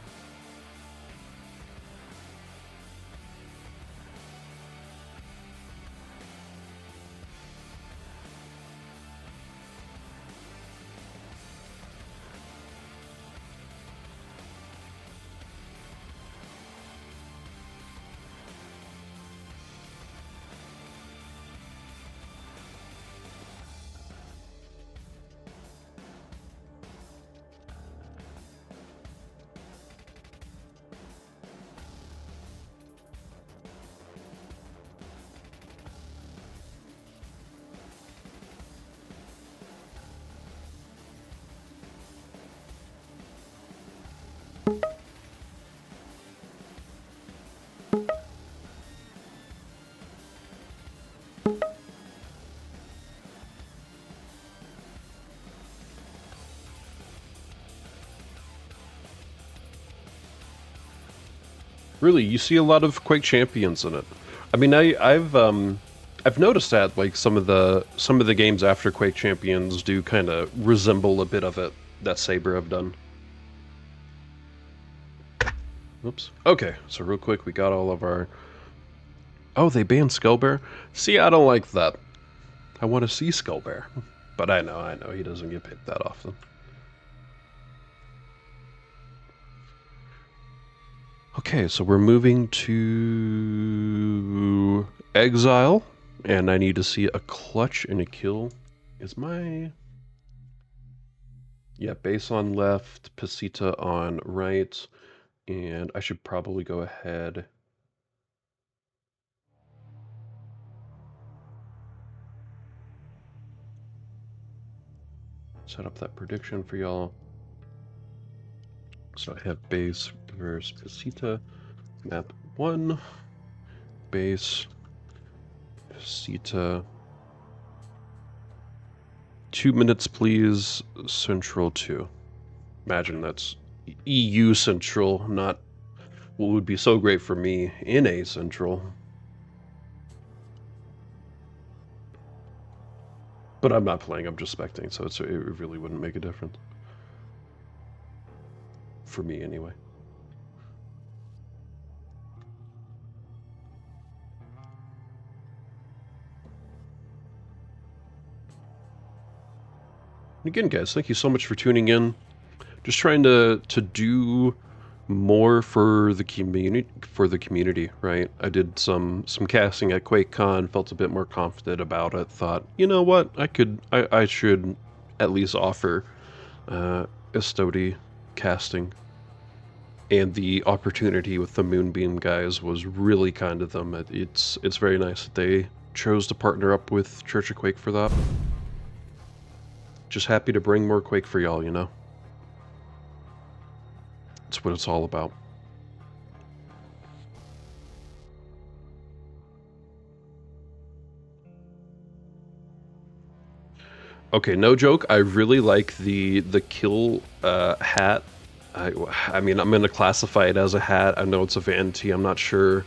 S2: Really, you see a lot of Quake champions in it. I mean, I've noticed that like some of the games after Quake champions do kind of resemble a bit of it that Saber have done. Oops. Okay, so real quick, we got all of our. Oh, they banned Skullbear. See, I don't like that. I want to see Skullbear, but I know he doesn't get picked that often. Okay, so we're moving to Exile, and I need to see a clutch and a kill. Is my... Yeah, base on left, PASITA on right, and I should probably go ahead. Set up that prediction for y'all. So I have base versus PASITA, map 1, base, PASITA, 2 minutes please, Central 2. Imagine that's EU Central, not what would be so great for me, NA Central. But I'm not playing, I'm just spectating, so it really wouldn't make a difference. For me, anyway. Again, guys, thank you so much for tuning in. Just trying to do more for the community, right? I did some casting at QuakeCon, felt a bit more confident about it, thought, you know what, I should at least offer Estoty casting. And the opportunity with the Moonbeam guys was really kind of them. It's very nice that they chose to partner up with Church of Quake for that. Just happy to bring more Quake for y'all, you know? That's what it's all about. Okay, no joke, I really like the Keel hat. I mean, I'm going to classify it as a hat. I know it's a vanity. I'm not sure.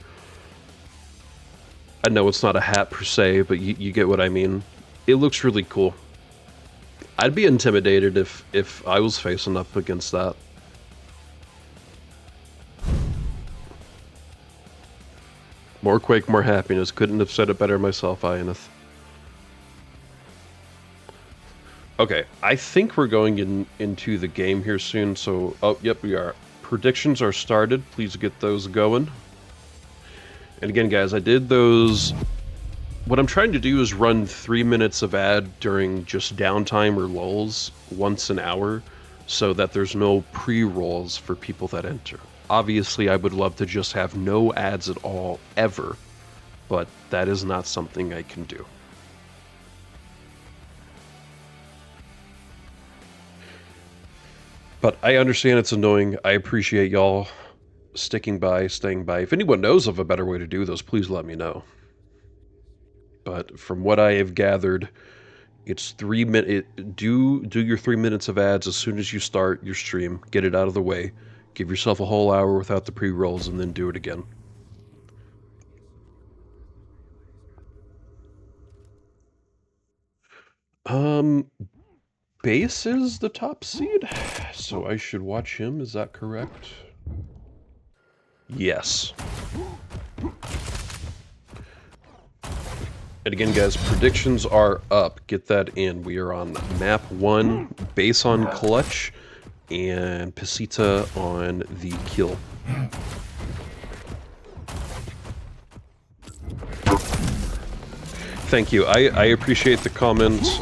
S2: I know it's not a hat per se, but you get what I mean. It looks really cool. I'd be intimidated if I was facing up against that. More Quake, more happiness. Couldn't have said it better myself, Ioneth. Okay, I think we're going into the game here soon, so... Oh, yep, we are. Predictions are started. Please get those going. And again, guys, I did those... What I'm trying to do is run 3 minutes of ad during just downtime or lulls once an hour, so that there's no pre-rolls for people that enter. Obviously, I would love to just have no ads at all, ever, but that is not something I can do. But I understand it's annoying. I appreciate y'all sticking by, staying by. If anyone knows of a better way to do those, please let me know. But from what I have gathered, it's 3 minutes. Do your 3 minutes of ads as soon as you start your stream. Get it out of the way. Give yourself a whole hour without the pre-rolls, and then do it again. Base is the top seed, so I should watch him. Is that correct? Yes. And again, guys, predictions are up. Get that in. We are on map 1, base on clutch, and PASITA on the Keel. Thank you. I appreciate the comments.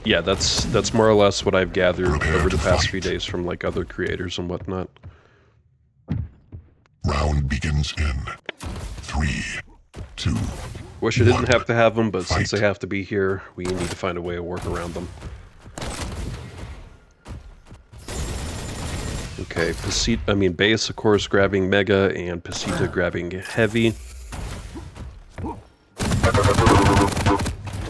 S2: Yeah, that's more or less what I've gathered over the past few days from like other creators and whatnot.
S1: Round begins in 3, 2.
S2: Wish I didn't have to have them, but since they have to be here, we need to find a way to work around them. Okay, base, of course, grabbing Mega, and PASITA grabbing Heavy.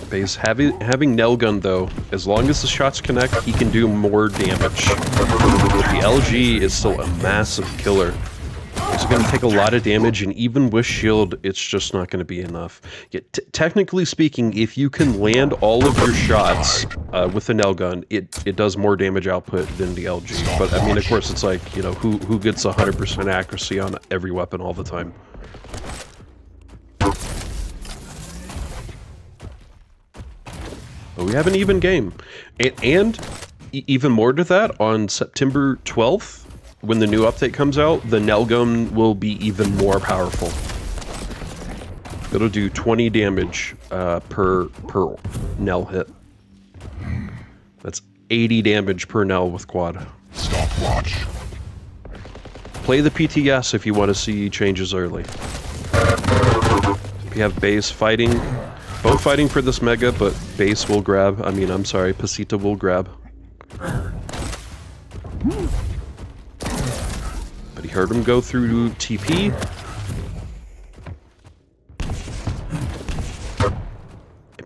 S2: Base having Nail Gun, though, as long as the shots connect, he can do more damage. The LG is still a massive killer. It's going to take a lot of damage, and even with shield, it's just not going to be enough. Yet, technically speaking, if you can land all of your shots with the Nail Gun, it does more damage output than the LG. But, I mean, of course, it's like, you know, who gets 100% accuracy on every weapon all the time? But we have an even game. And even more to that, on September 12th, when the new update comes out, the Nail Gun will be even more powerful. It'll do 20 damage per Nail hit. That's 80 damage per Nail with quad.
S1: Stopwatch.
S2: Play the PTS if you want to see changes early. We have base fighting. Both fighting for this Mega, but base will grab. PASITA will grab. But he heard him go through TP.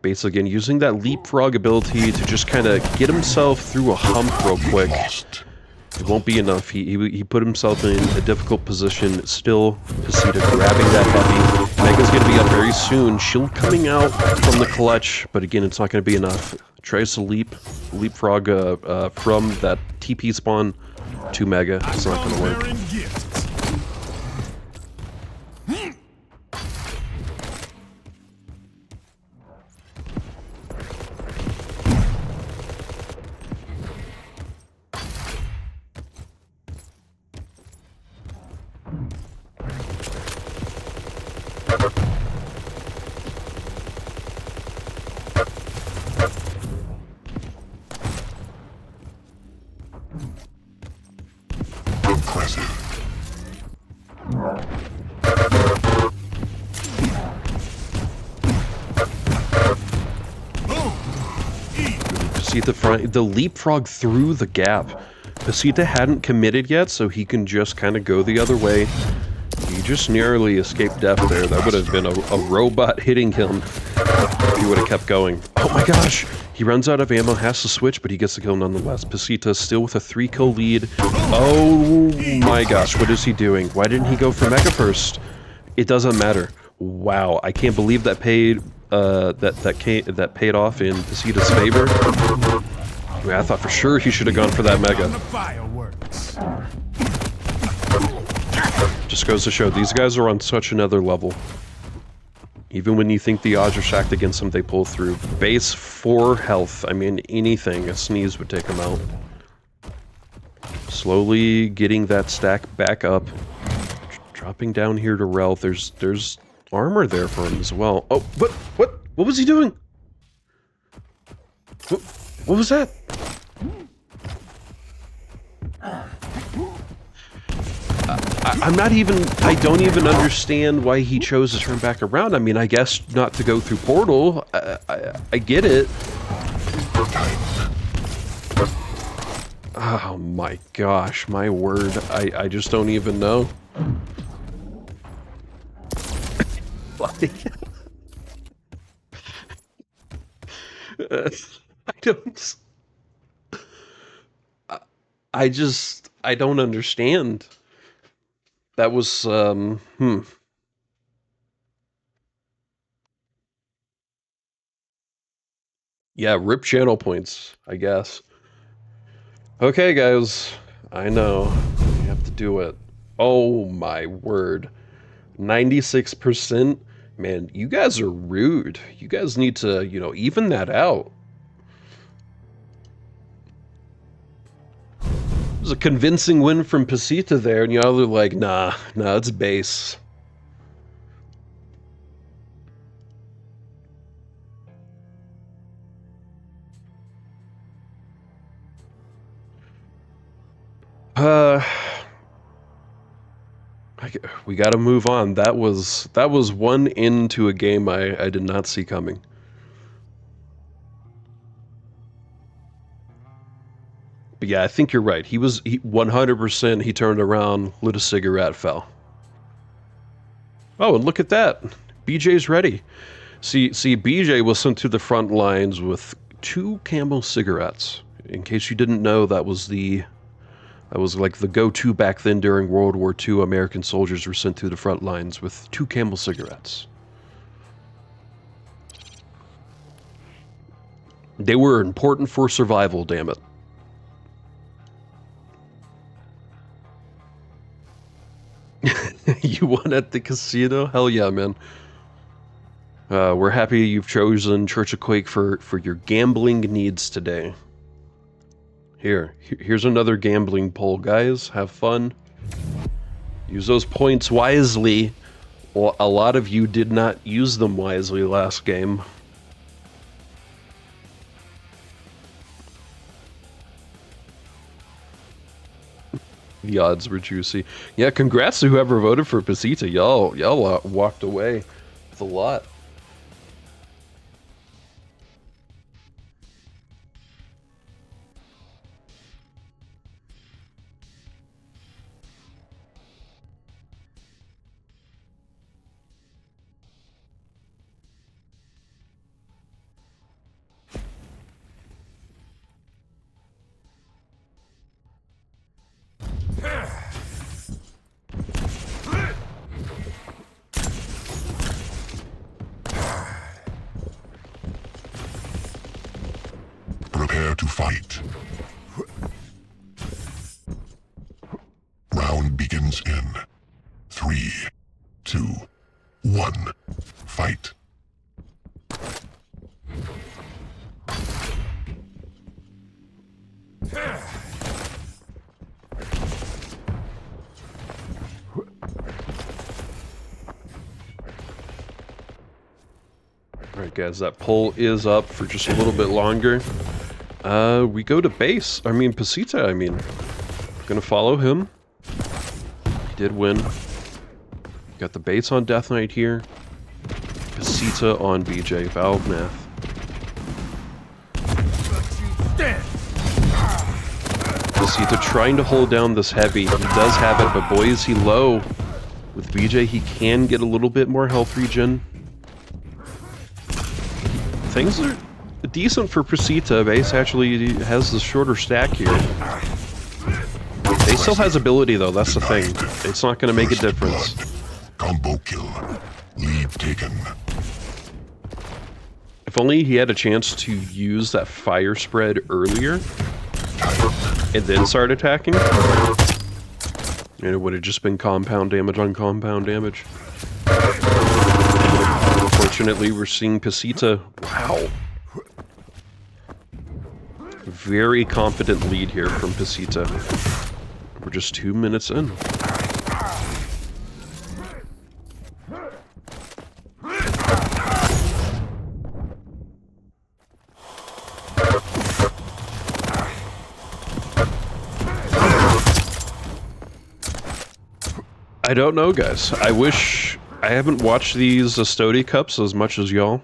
S2: Base again using that leapfrog ability to just kind of get himself through a hump real quick. It won't be enough. He put himself in a difficult position. Still, PASITA grabbing that Heavy. Mega's going to be up very soon. Shield coming out from the clutch, but again, it's not going to be enough. Tries to leapfrog from that TP spawn to Mega. It's not going to work. PASITA the leapfrog through the gap. PASITA hadn't committed yet, so he can just kind of go the other way. He just narrowly escaped death there. That would have been a robot hitting him if he would have kept going. Oh my gosh! He runs out of ammo, has to switch, but he gets the kill nonetheless. PASITA still with a 3-kill lead. Oh my gosh, what is he doing? Why didn't he go for Mega first? It doesn't matter. Wow, I can't believe that paid that paid off in PASITA's favor. I mean, I thought for sure he should have gone for that Mega. Just goes to show, these guys are on such another level. Even when you think the odds are stacked against them, they pull through. Base 4 health. I mean, anything. A sneeze would take them out. Slowly getting that stack back up. Dropping down here to Rel. There's armor there for him as well. Oh, what was he doing? What was that? I don't even understand why he chose to turn back around. I mean, I guess not to go through portal. I get it. Oh my gosh, my word. I just don't even know. I don't understand. That was, Yeah, rip channel points, I guess. Okay, guys. I know. You have to do it. Oh, my word. 96%? Man, you guys are rude. You guys need to, you know, even that out. It was a convincing win from PASITA there, and y'all are like, nah, it's base. We gotta move on. That was one into a game I did not see coming. But yeah, I think you're right. He 100%, he turned around, lit a cigarette, fell. Oh, and look at that. BJ's ready. See, BJ was sent to the front lines with 2 Camel cigarettes. In case you didn't know, that was like the go-to back then during World War II. American soldiers were sent to the front lines with 2 Camel cigarettes. They were important for survival, damn it. You won at the casino? Hell yeah, man. We're happy you've chosen Church of Quake for your gambling needs today. Here's another gambling poll, guys. Have fun. Use those points wisely. Well, a lot of you did not use them wisely last game. The odds were juicy. Yeah, congrats to whoever voted for PASITA. Y'all walked away with a lot.
S1: Prepare to fight. Round begins in 3, 2, 1. Fight.
S2: Alright guys, that poll is up for just a little bit longer. We go to base. I mean, PASITA, gonna follow him. He did win. Got the base on Death Knight here. PASITA on BJ, Vale, Pnath. PASITA trying to hold down this heavy. He does have it, but boy is he low. With BJ, he can get a little bit more health regen. Things are decent for PASITA. Base actually has the shorter stack here. Base still has ability though, that's the thing. It's not going to make a difference.
S1: Combo kill. Lead taken.
S2: If only he had a chance to use that fire spread earlier and then start attacking. And it would have just been compound damage on compound damage. Unfortunately, we're seeing PASITA. Wow. Very confident lead here from PASITA. We're just 2 minutes in. I don't know, guys. I wish I haven't watched these Estoty Cups as much as y'all.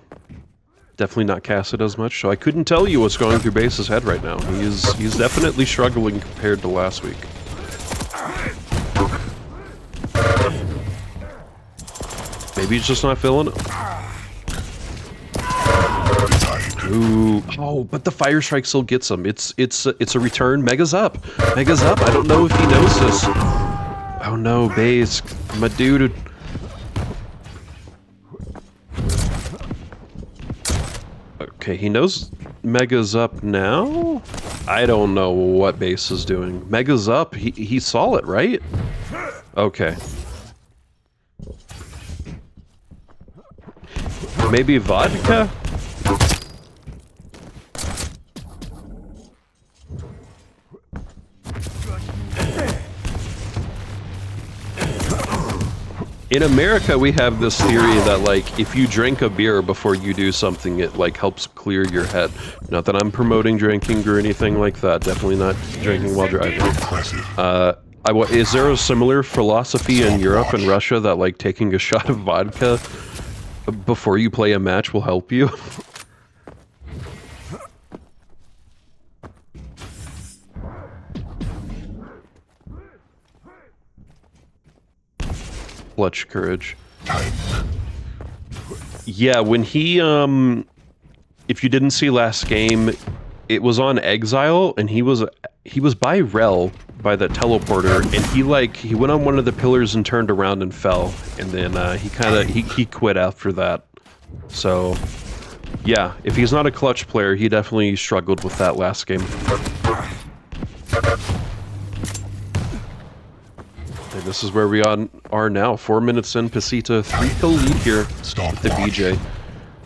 S2: Definitely not casted as much, so I couldn't tell you what's going through Base's head right now. He's definitely struggling compared to last week. Maybe he's just not feeling it. Ooh. Oh, but the fire strike still gets him. It's a return. Mega's up. Mega's up. I don't know if he knows this. Oh no, Base. My dude. Okay, he knows Mega's up now? I don't know what Base is doing. Mega's up. He saw it, right? Okay. Maybe vodka? In America, we have this theory that, like, if you drink a beer before you do something, it, like, helps clear your head. Not that I'm promoting drinking or anything like that. Definitely not drinking while driving. Is there a similar philosophy in Europe and Russia that, like, taking a shot of vodka before you play a match will help you? Clutch courage. Yeah, when he, if you didn't see last game, it was on Exile, and he was by Rel, by the teleporter, and he went on one of the pillars and turned around and fell, and then he quit after that. So, yeah, if he's not a clutch player, he definitely struggled with that last game. And this is where we are now. 4 minutes in, PASITA 3-kill lead here with the BJ.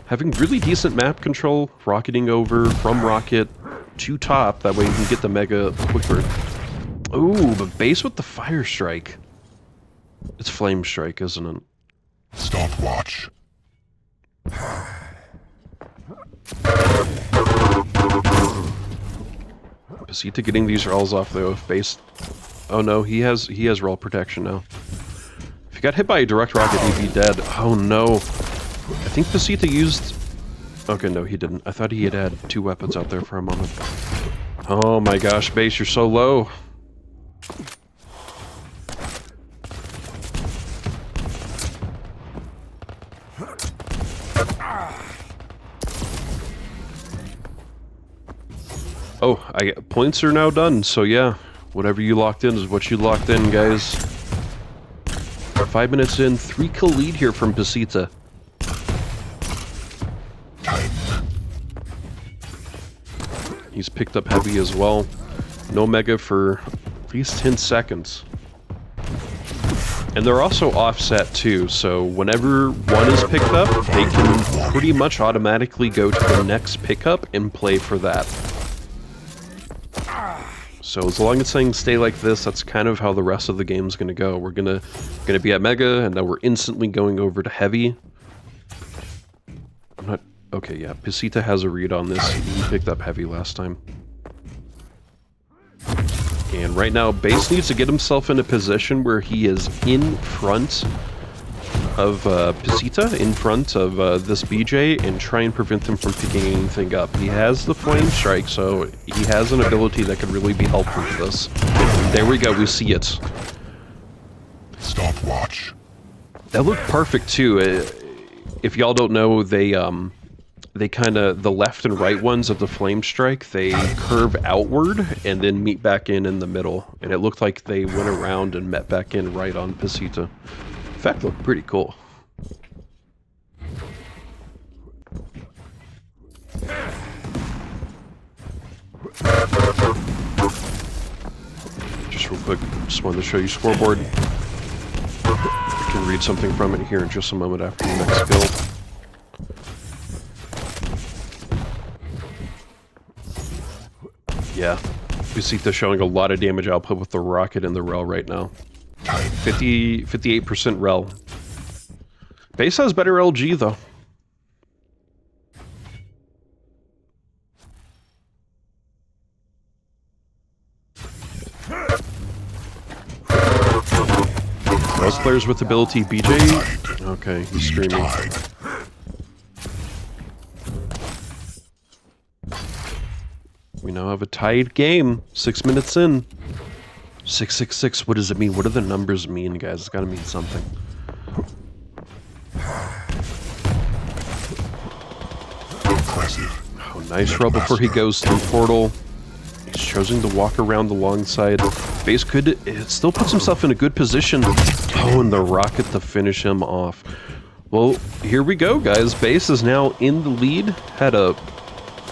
S2: Having really decent map control, rocketing over from rocket to top. That way you can get the mega quicker. Ooh, but Base with the fire strike. It's flame strike, isn't it?
S1: Stopwatch.
S2: PASITA getting these rolls off though. If Base, oh no, he has roll protection now. If he got hit by a direct rocket, he'd be dead. Oh no. I think PASITA used. Okay, no, he didn't. I thought he had 2 weapons out there for a moment. Oh my gosh, Base, you're so low. Oh, points are now done, so yeah. Whatever you locked in is what you locked in, guys. 5 minutes in, 3-kill lead here from PASITA. He's picked up heavy as well. No mega for at least 10 seconds. And they're also offset too, so whenever one is picked up, they can pretty much automatically go to the next pickup and play for that. So as long as things stay like this, that's kind of how the rest of the game's gonna go. We're gonna be at mega, and then we're instantly going over to heavy. I'm not okay. Yeah, PASITA has a read on this. He picked up heavy last time. And right now, Base needs to get himself in a position where he is in front of PASITA in front of this BJ and try and prevent them from picking anything up. He has the Flame Strike, so he has an ability that could really be helpful for this. There we go, we see it.
S1: Stopwatch.
S2: That looked perfect too. If y'all don't know, they kind of, the left and right ones of the Flame Strike, they curve outward and then meet back in the middle. And it looked like they went around and met back in right on PASITA. In fact, looked pretty cool. Just real quick, just wanted to show you scoreboard. I can read something from it here in just a moment after the next skill. Yeah, PASITA showing a lot of damage output with the rocket and the rel right now. 58% rel. Base has better LG though. Most players with ability, BJ. Okay, he's screaming. We now have a tied game. 6 minutes in. 666. What does it mean? What do the numbers mean, guys? It's gotta mean something.
S1: Impressive.
S2: Oh, nice roll before he goes through portal. He's choosing to walk around the long side. Base could, it still puts himself in a good position. Oh, and the rocket to finish him off. Well, here we go, guys. Base is now in the lead. Had a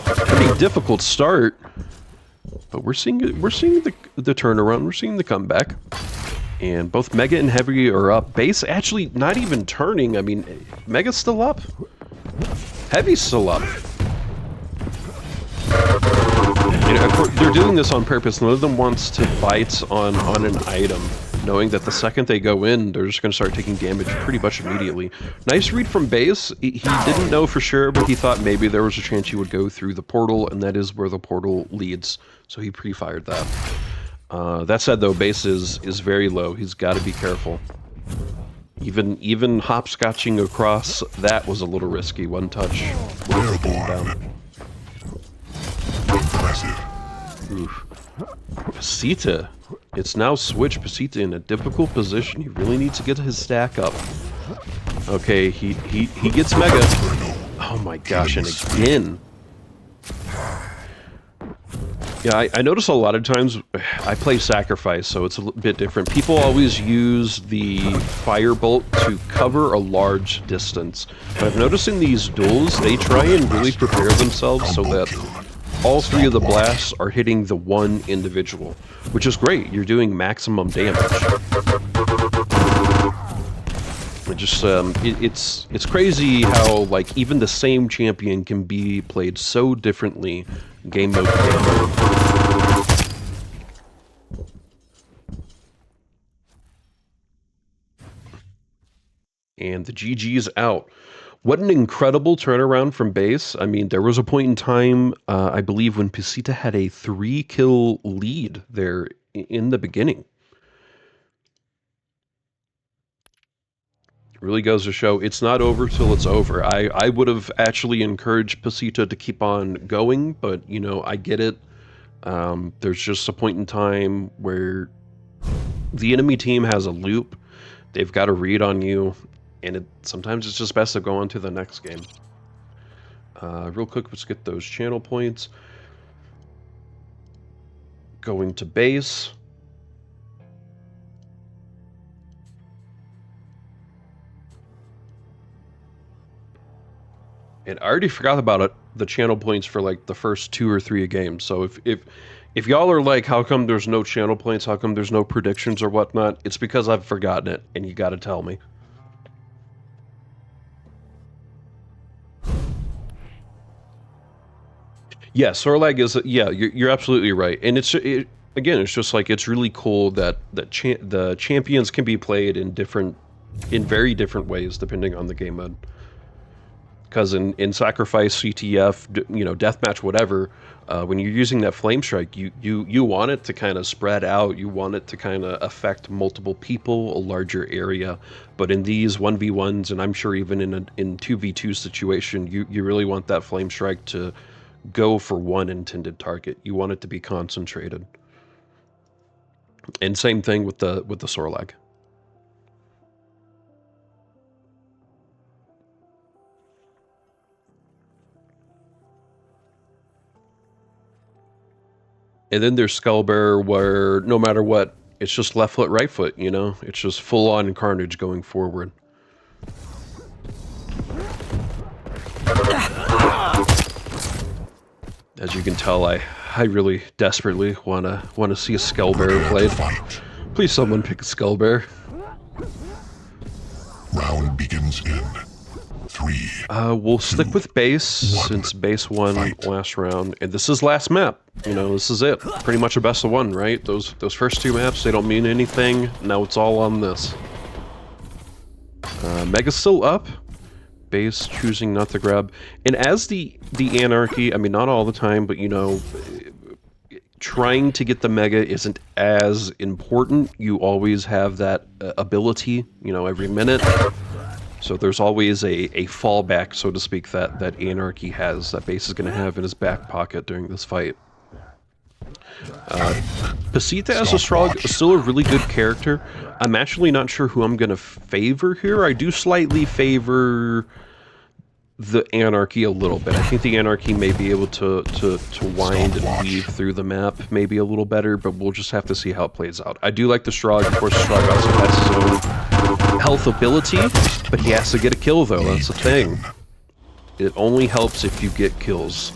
S2: pretty difficult start, but we're seeing the turnaround. We're seeing the comeback, and both Mega and Heavy are up. Base actually not even turning. I mean, Mega's still up. Heavy's still up. You know, they're doing this on purpose. None of them wants to fight on an item, knowing that the second they go in, they're just going to start taking damage pretty much immediately. Nice read from Base. He didn't know for sure, but he thought maybe there was a chance he would go through the portal, and that is where the portal leads. So he pre-fired that. That said, though, Base is very low. He's got to be careful. Even hopscotching across that was a little risky. One touch would have taken him down.
S1: Impressive.
S2: Oof. PASITA. It's now switched PASITA in a difficult position. He really needs to get his stack up. Okay, he gets Mega. Oh my gosh, and again. Yeah, I notice a lot of times, I play Sacrifice, so it's a bit different. People always use the Firebolt to cover a large distance. But I've noticed in these duels, they try and really prepare themselves so that all three of the blasts are hitting the one individual, which is great. You're doing maximum damage. It just, it's crazy how, like, even the same champion can be played so differently game mode to game mode. And the GG's out. What an incredible turnaround from Base. I mean, there was a point in time, I believe, when PASITA had a 3-kill lead there in the beginning. It really goes to show it's not over till it's over. I would have actually encouraged PASITA to keep on going, but, you know, I get it. There's just a point in time where the enemy team has a loop. They've got a read on you. And sometimes it's just best to go on to the next game. Real quick, let's get those channel points. Going to Base. And I already forgot about the channel points for like the first 2 or 3 a game. So if y'all are like, how come there's no channel points? How come there's no predictions or whatnot? It's because I've forgotten it, and you got to tell me. Yeah, Sorlag is, yeah, you're absolutely right. And again, it's just like, it's really cool that the champions can be played in very different ways depending on the game mode. Because in Sacrifice, CTF, you know, Deathmatch, whatever, when you're using that Flame Strike, you want it to kind of spread out. You want it to kind of affect multiple people, a larger area. But in these 1v1s, and I'm sure even in 2v2 situation, you really want that Flame Strike to go for one intended target. You want it to be concentrated. And same thing with the Sorlag. And then there's Skullbearer, where no matter what, it's just left foot, right foot, you know? It's just full-on carnage going forward. As you can tell, I really desperately wanna see a Skullbearer played. Please someone pick a Skullbearer.
S1: Round begins in 3.
S2: We'll stick with base, since base won last round, and this is last map. You know, this is it. Pretty much a best of one, right? Those first 2 maps, they don't mean anything. Now it's all on this. Mega's still up. Base choosing not to grab. And as the Anarki, I mean, not all the time, but you know, trying to get the Mega isn't as important. You always have that ability, you know, every minute. So there's always a fallback, so to speak, that Anarki has, that base is going to have in his back pocket during this fight. PASITA as a Strogg is still a really good character. I'm actually not sure who I'm going to favor here. I do slightly favor the Anarki a little bit. I think the Anarki may be able to wind and weave through the map maybe a little better, but we'll just have to see how it plays out. I do like the Strogg. Of course, the Strogg also has his own health ability, but he has to get a kill, though. That's the thing. It only helps if you get kills.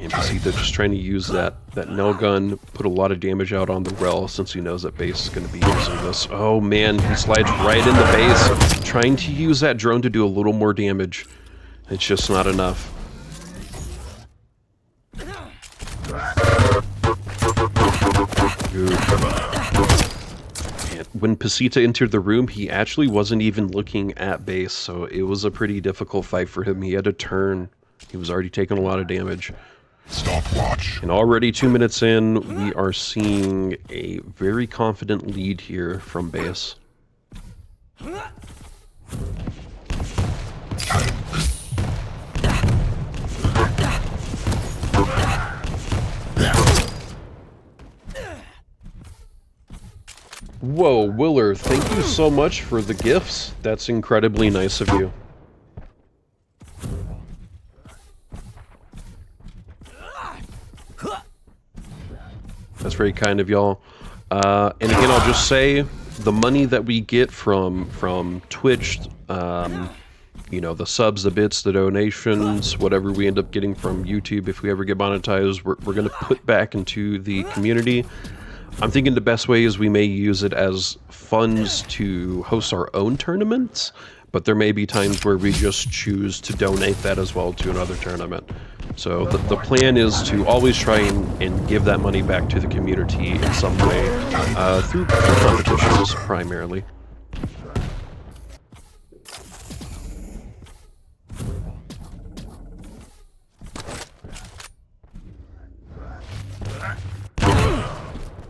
S2: And PASITA just trying to use that nail gun, put a lot of damage out on the rel, since he knows that base is going to be using this. Oh man, he slides right into base, trying to use that drone to do a little more damage. It's just not enough. And when PASITA entered the room, he actually wasn't even looking at base, so it was a pretty difficult fight for him. He had to turn. He was already taking a lot of damage.
S1: Stopwatch.
S2: And already 2 minutes in, we are seeing a very confident lead here from base. Whoa, Willer, thank you so much for the gifts. That's incredibly nice of you. That's very kind of y'all. And again, I'll just say, the money that we get from Twitch, you know, the subs, the bits, the donations, whatever we end up getting from YouTube, if we ever get monetized, we're going to put back into the community. I'm thinking the best way is we may use it as funds to host our own tournaments, but there may be times where we just choose to donate that as well to another tournament. So the plan is to always try and give that money back to the community in some way, through competitions primarily.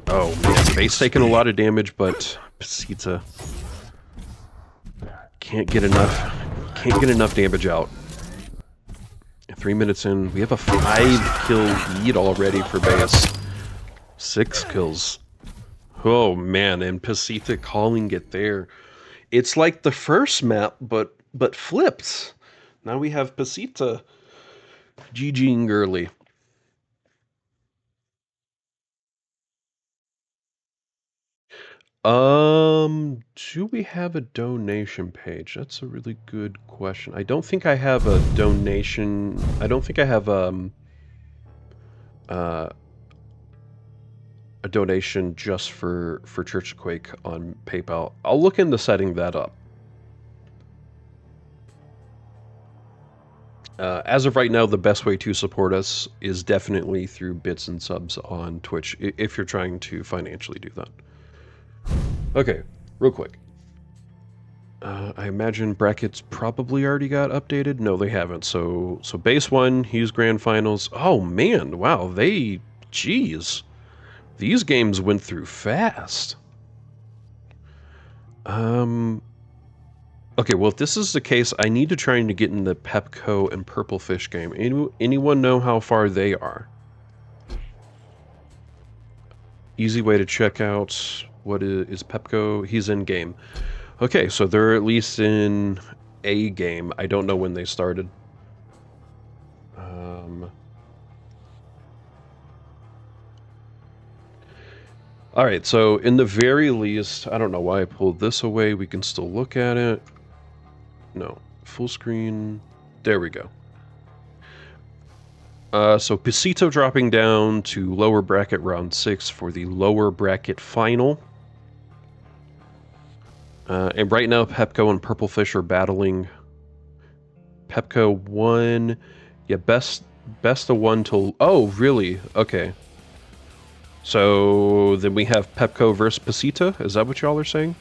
S2: Oh man, the base taking a lot of damage, but PASITA can't get enough damage out. 3 minutes in, we have a 5-kill lead already for base. 6 kills. Oh man, and PASITA calling it there. It's like the first map, but flipped. Now we have PASITA GGing early. Do we have a donation page? That's a really good question. I don't think I have a donation. I don't think I have a donation just for Church of Quake on PayPal. I'll look into setting that up. As of right now, the best way to support us is definitely through bits and subs on Twitch, if you're trying to financially do that. Okay, real quick. I imagine brackets probably already got updated. No, they haven't. So base 1, Hughes Grand Finals. Oh man, wow, jeez. These games went through fast. Okay, well if this is the case, I need to try to get in the PepCo and Purplefish game. Anyone know how far they are? Easy way to check out what is PepCo. He's in game. Okay, so they're at least in a game. I don't know when they started. Alright, so in the very least, I don't know why I pulled this away. We can still look at it. No, full screen. There we go. So PASITA dropping down to lower bracket round 6 for the lower bracket final. And right now, PepCo and Purplefish are battling. PepCo won. Yeah, best of 1 till... Oh, really? Okay. So then we have PepCo versus PASITA? Is that what y'all are saying?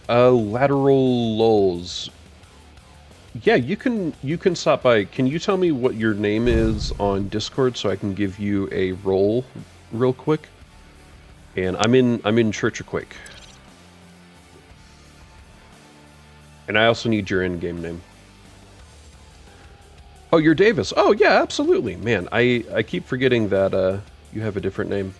S2: Lateral lulls. Yeah, you can stop by. Can you tell me what your name is on Discord so I can give you a role real quick? And I'm in Church of Quake. And I also need your in-game name. Oh, you're Davis. Oh yeah, absolutely. Man, I keep forgetting that you have a different name.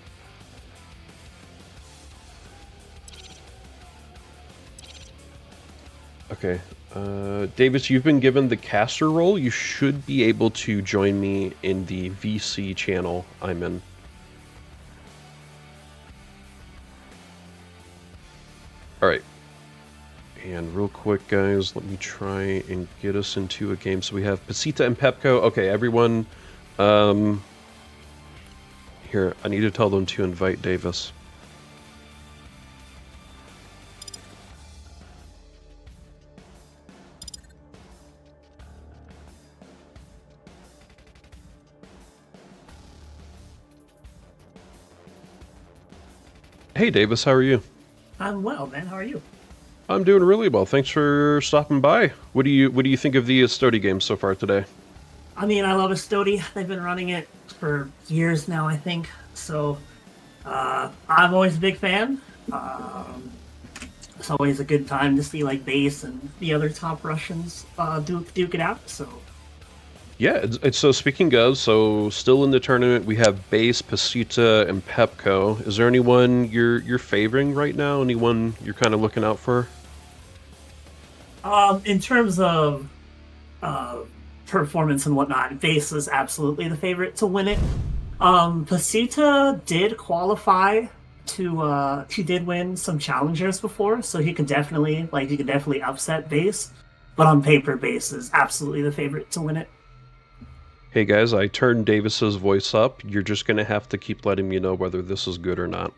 S2: Okay. Davis, you've been given the caster role. You should be able to join me in the VC channel I'm in. Alright. And real quick, guys, let me try and get us into a game. So we have PASITA and PepCo. Okay, everyone. Here, I need to tell them to invite Davis. Hey Davis, how are you?
S5: I'm well, man. How are you?
S2: I'm doing really well. Thanks for stopping by. What do you think of the Estoty game so far today?
S5: I mean, I love Estoty. They've been running it for years now, I think. So, I'm always a big fan. It's always a good time to see like Base and the other top Russians duke it out. So.
S2: Yeah, so speaking of, so still in the tournament, we have Base, PASITA, and PepCo. Is there anyone you're favoring right now? Anyone you're kind of looking out for?
S5: In terms of performance and whatnot, Base is absolutely the favorite to win it. PASITA did qualify to he did win some challengers before, so he could definitely upset Base. But on paper, Base is absolutely the favorite to win it.
S2: Hey guys, I turned Davis's voice up. You're just gonna have to keep letting me know whether this is good or not.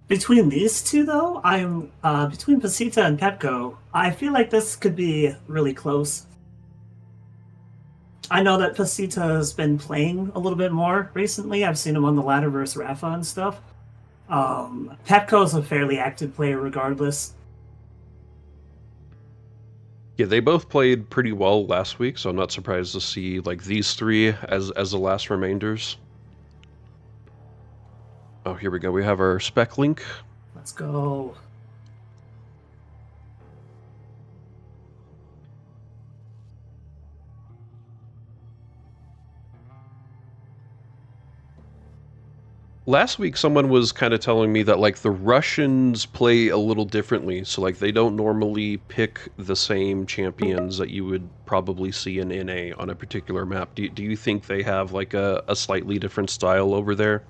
S5: Between these two, though, I'm between PASITA and PepCo. I feel like this could be really close. I know that PASITA has been playing a little bit more recently. I've seen him on the ladder versus Rafa and stuff. PepCo is a fairly active player regardless.
S2: Yeah, they both played pretty well last week, so I'm not surprised to see like these three as the last remainders. Oh, here we go. We have our spec link.
S5: Let's go.
S2: Last week, someone was kind of telling me that like the Russians play a little differently, so like they don't normally pick the same champions that you would probably see in NA on a particular map. Do you think they have like a slightly different style over there?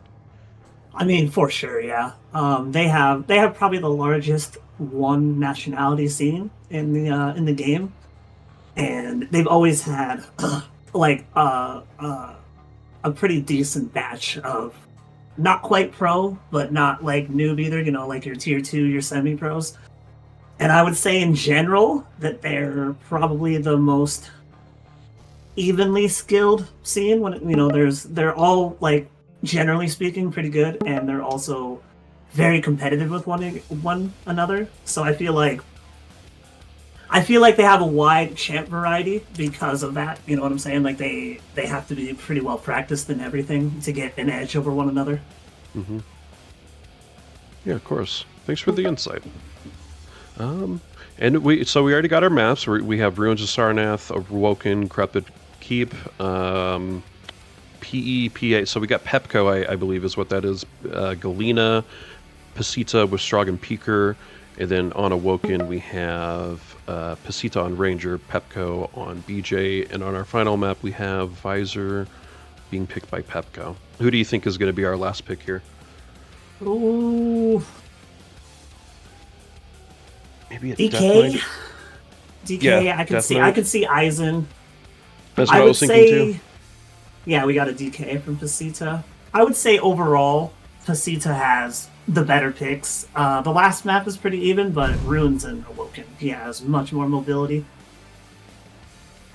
S5: I mean, for sure, yeah. They have probably the largest one nationality scene in the game, and they've always had like a pretty decent batch of not quite pro, but not like noob either. You know, like your tier 2, your semi pros. And I would say in general that they're probably the most evenly skilled scene. When they're all like generally speaking pretty good, and they're also very competitive with one another. So I feel like they have a wide champ variety because of that. You know what I'm saying? Like they have to be pretty well practiced in everything to get an edge over one another.
S2: Mm-hmm. Yeah, of course. Thanks for the insight. And we already got our maps. We have Ruins of Sarnath, Awoken, Corrupted Keep, PEPA. So we got PepCo, I believe is what that is. Galena, PASITA with Strogg and Peaker, and then on Awoken we have PASITA on Ranger, PepCo on BJ, and on our final map we have Visor being picked by PepCo. Who do you think is going to be our last pick here?
S5: Ooh.
S2: Maybe a
S5: DK. DK,
S2: yeah,
S5: I could see Eisen.
S2: That's what I was thinking too.
S5: Yeah, we got a DK from PASITA. I would say overall, PASITA has the better picks. The last map is pretty even, but Ruins and Awoken, he has much more mobility.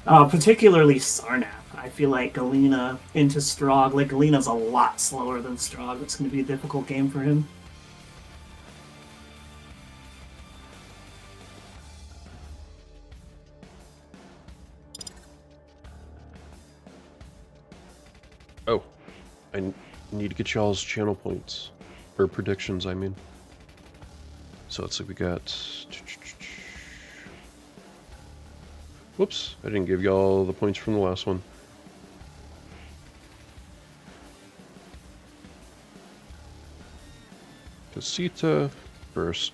S5: Particularly Sarnath. I feel like Galena into Strogg. Like, Galena's a lot slower than Strogg. It's going to be a difficult game for him.
S2: Oh, I need to get y'all's channel points. Or predictions, I mean. So let's see, we got... Whoops, I didn't give y'all the points from the last one. PASITA versus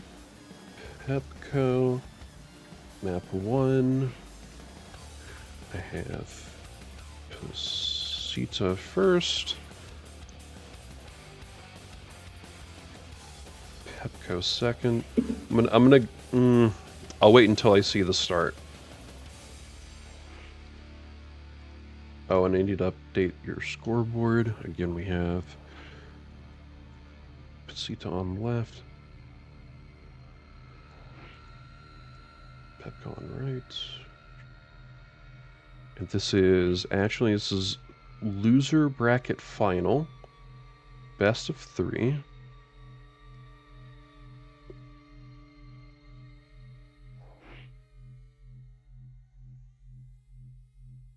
S2: PepCo. Map 1. I have PASITA first. PepCo second. I'll wait until I see the start. Oh, and I need to update your scoreboard. Again, we have PASITA on the left, PepCo on the right. And this is loser bracket final, best of 3.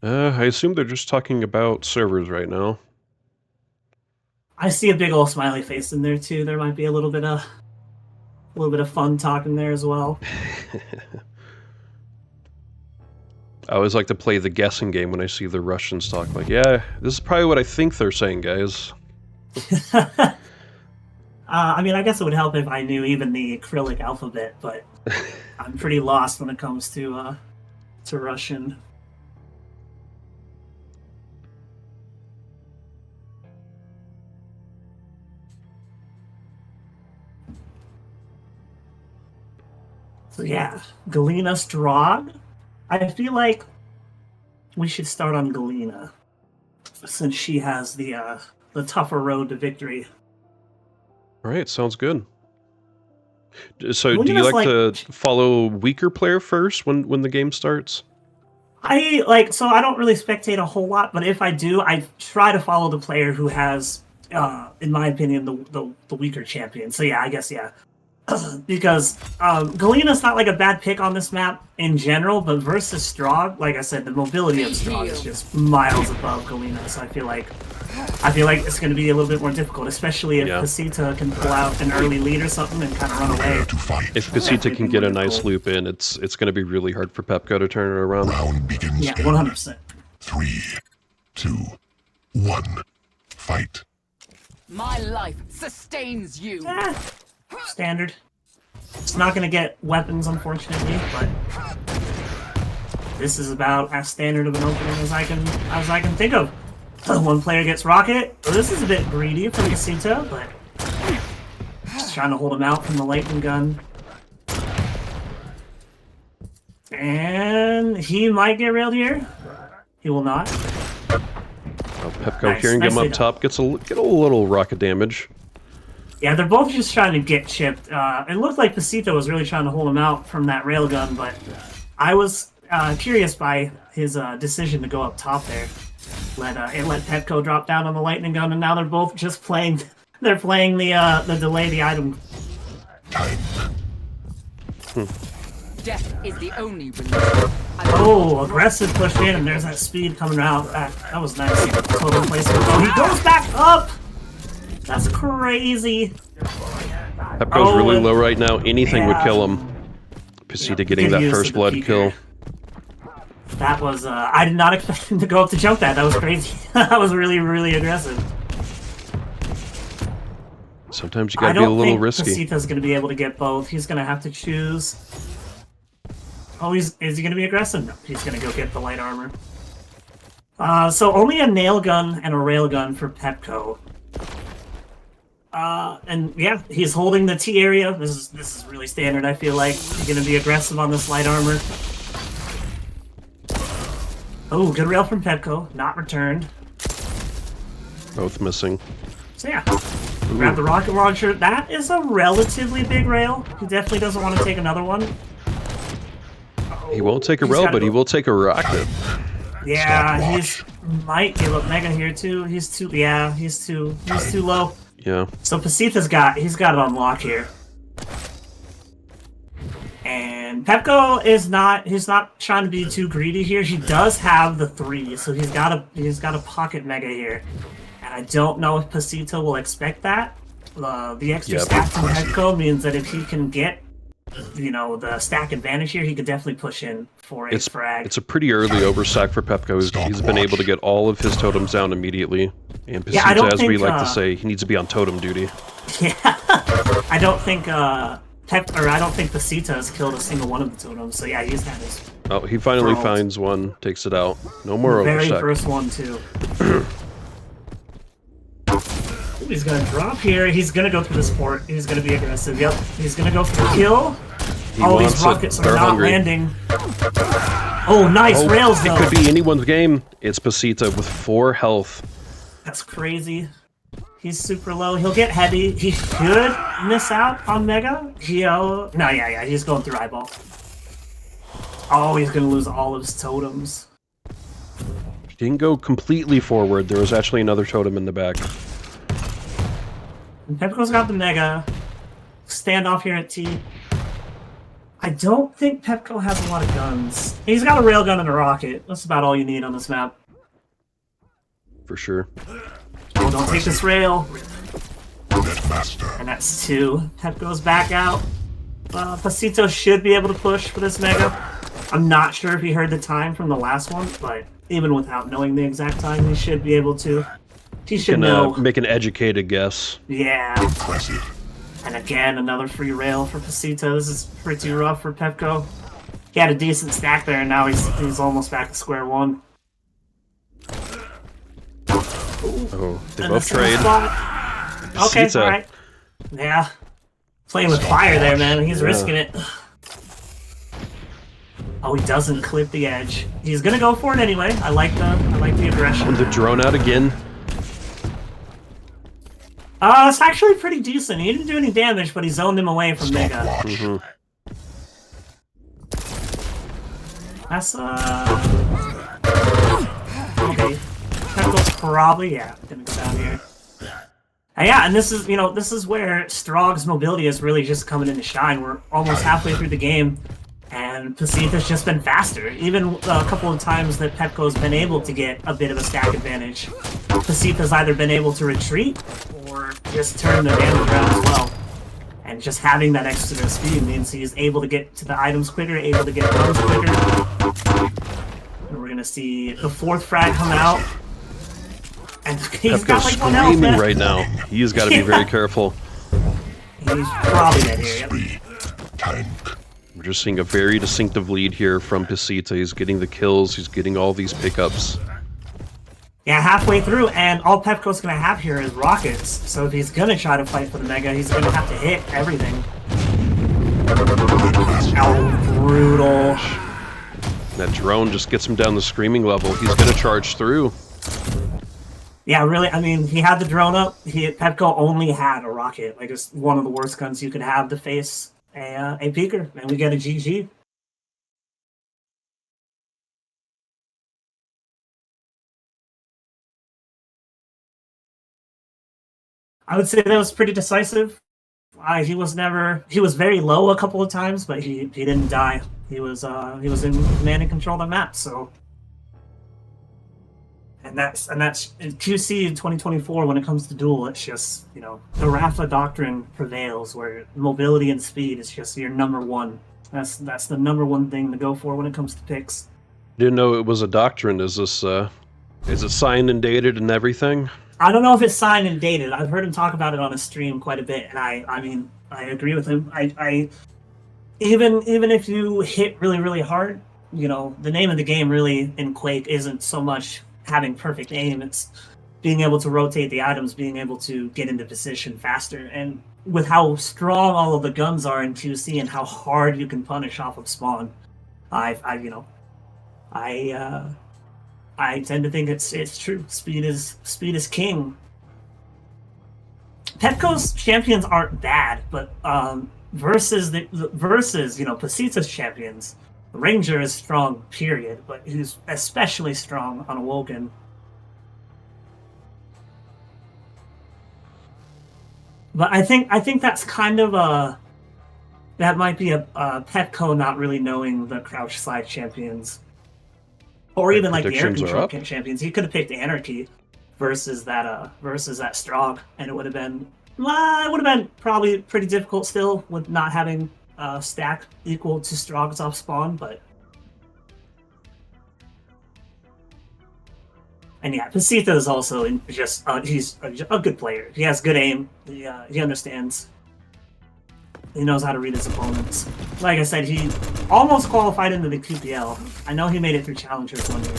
S2: I assume they're just talking about servers right now.
S5: I see a big old smiley face in there too. There might be a little bit of fun talking there as well.
S2: I always like to play the guessing game when I see the Russians talk. Like, yeah, this is probably what I think they're saying, guys.
S5: I mean, I guess it would help if I knew even the Cyrillic alphabet, but I'm pretty lost when it comes to Russian. So yeah, Galena Strogg. I feel like we should start on Galena, since she has the tougher road to victory.
S2: All right, sounds good. So
S5: Galena's
S2: do you like to follow weaker player first when the game starts?
S5: I don't really spectate a whole lot, but if I do, I try to follow the player who has, in my opinion, the weaker champion. So yeah, I guess yeah. Because Galena's not like a bad pick on this map in general, but versus Strogg, like I said, the mobility of Strogg is just miles above Galena. So I feel like it's going to be a little bit more difficult, especially if PASITA can pull out an early lead or something and kind of run away.
S2: If PASITA can get a nice loop in, it's going to be really hard for PepCo to turn it around.
S1: Round begins.
S5: Yeah, 100%.
S1: 3, 2, 1, fight.
S6: My life sustains you.
S5: Standard. It's not going to get weapons, unfortunately, but this is about as standard of an opening as I can think of. One player gets rocket. Well, this is a bit greedy from PASITA, but He's trying to hold him out from the lightning gun. And he might get railed here. He will not.
S2: PepCo hearing him up top get a little rocket damage.
S5: Yeah, they're both just trying to get chipped. It looked like PASITA was really trying to hold him out from that railgun, but I was curious by his decision to go up top there. It let PepCo drop down on the lightning gun, and now they're both just playing. They're playing the delay the item.
S6: Death is the only release.
S5: Oh, aggressive push in, and there's that speed coming out. That was nice. Total placement. Oh, he goes back up! That's crazy.
S2: PepCo's really low right now. Anything would kill him. PASITA getting that first blood kill.
S5: That was, I did not expect him to go up to jump that. That was crazy. That was really, really aggressive.
S2: Sometimes you gotta be a little risky.
S5: PASITA's gonna be able to get both. He's gonna have to choose. Oh, is he gonna be aggressive? No, he's gonna go get the light armor. So only a nail gun and a rail gun for PepCo. And yeah, he's holding the T area. This is really standard, I feel like. He's gonna be aggressive on this light armor. Oh, good rail from PepCo, not returned.
S2: Both missing.
S5: So yeah, grab the rocket launcher. That is a relatively big rail. He definitely doesn't want to take another one.
S2: He won't take a rail, but he will take a rocket.
S5: Yeah, he's might give up Mega here too. He's too low.
S2: Yeah.
S5: So PASITA's got it on lock here. And PepCo he's not trying to be too greedy here. He does have the 3, so he's got a pocket Mega here. And I don't know if PASITA will expect that. The extra stack from PepCo means that if he can get the stack advantage here, he could definitely push in for a frag.
S2: It's a pretty early overstack for PepCo. He's been able to get all of his totems down immediately. And PASITA, as we like to say, he needs to be on totem duty.
S5: Yeah. I don't think PASITA has killed a single one of the totems, so yeah, he's had his...
S2: Oh, he finally finds one, takes it out. No more overstack.
S5: Very first one, too. He's gonna drop here. He's gonna go through the support. He's gonna be aggressive. Yep. He's gonna go for the kill. All these rockets are not landing. Oh, nice rails though.
S2: It could be anyone's game. It's PASITA with 4 health.
S5: That's crazy. He's super low. He'll get heavy. He should miss out on Mega. Yeah. He's going through eyeball. Oh, he's gonna lose all of his totems.
S2: He didn't go completely forward. There was actually another totem in the back.
S5: And PepCo's got the Mega. Standoff here at T. I don't think PepCo has a lot of guns. He's got a railgun and a rocket. That's about all you need on this map.
S2: For sure.
S5: Oh, don't take this rail. And that's 2. PepCo's back out. PASITA should be able to push for this Mega. I'm not sure if he heard the time from the last one, but even without knowing the exact time, he should be able to. He should know.
S2: Make an educated guess.
S5: Yeah. And again, another free rail for PASITA. This is pretty rough for PepCo. He had a decent stack there, and now he's almost back to square one.
S2: Oh, they both trade.
S5: Okay, alright. Yeah. Playing with fire there, man. He's risking it. Oh, he doesn't clip the edge. He's gonna go for it anyway. I like the aggression.
S2: Oh, the drone out again.
S5: It's actually pretty decent. He didn't do any damage, but he zoned him away from Mega. That's okay. PepCo's probably gonna go down here. And yeah, and this is where Strogg's mobility is really just coming into shine. We're almost halfway through the game, and PASITA's just been faster. Even a couple of times that PepCo's been able to get a bit of a stack advantage, PASITA's either been able to retreat or just turn the damage around as well. And just having that extra speed means he's able to get to the items quicker, able to get guns quicker. And we're gonna see the 4th frag come out. And he's got like 1 health left.
S2: Right now. He's got to be very careful.
S5: He's probably dead here. Yep.
S2: We're just seeing a very distinctive lead here from PASITA. He's getting the kills. He's getting all these pickups.
S5: Yeah, halfway through, and all PepCo's gonna have here is rockets. So if he's gonna try to fight for the Mega, he's gonna have to hit everything. Oh, brutal.
S2: That drone just gets him down the screaming level. He's gonna charge through.
S5: Yeah, really, I mean, he had the drone up. PepCo only had a rocket. Like, it's one of the worst guns you could have to face a peeker. And we get a GG. I would say that was pretty decisive. He was very low a couple of times, but he didn't die. He was in command and control of the map, so. And that's in QC in 2024 when it comes to Duel, it's just, you know, the Rafa doctrine prevails where mobility and speed is just your number one. That's the number one thing to go for when it comes to picks.
S2: Didn't know it was a doctrine. Is it signed and dated and everything?
S5: I don't know if it's signed and dated. I've heard him talk about it on his stream quite a bit, and I mean, I agree with him. I even if you hit really, really hard, you know, the name of the game really in Quake isn't so much having perfect aim. It's being able to rotate the items, being able to get into position faster, and with how strong all of the guns are in QC and how hard you can punish off of spawn, I tend to think it's true. Speed is king. PepCo's champions aren't bad, but versus you know, PASITA's champions, Ranger is strong, period, but he's especially strong on Awoken. But I think that's kind of that might be a PepCo not really knowing the crouch slide champions. Or even like the air control champions. He could have picked Anarki versus that Strogg, and it would have been probably pretty difficult still with not having stack equal to Strogg's off spawn, but. And yeah, PASITA is also he's a good player. He has good aim. He understands. He knows how to read his opponents. Like I said, he almost qualified into the QPL. I know he made it through Challengers one year.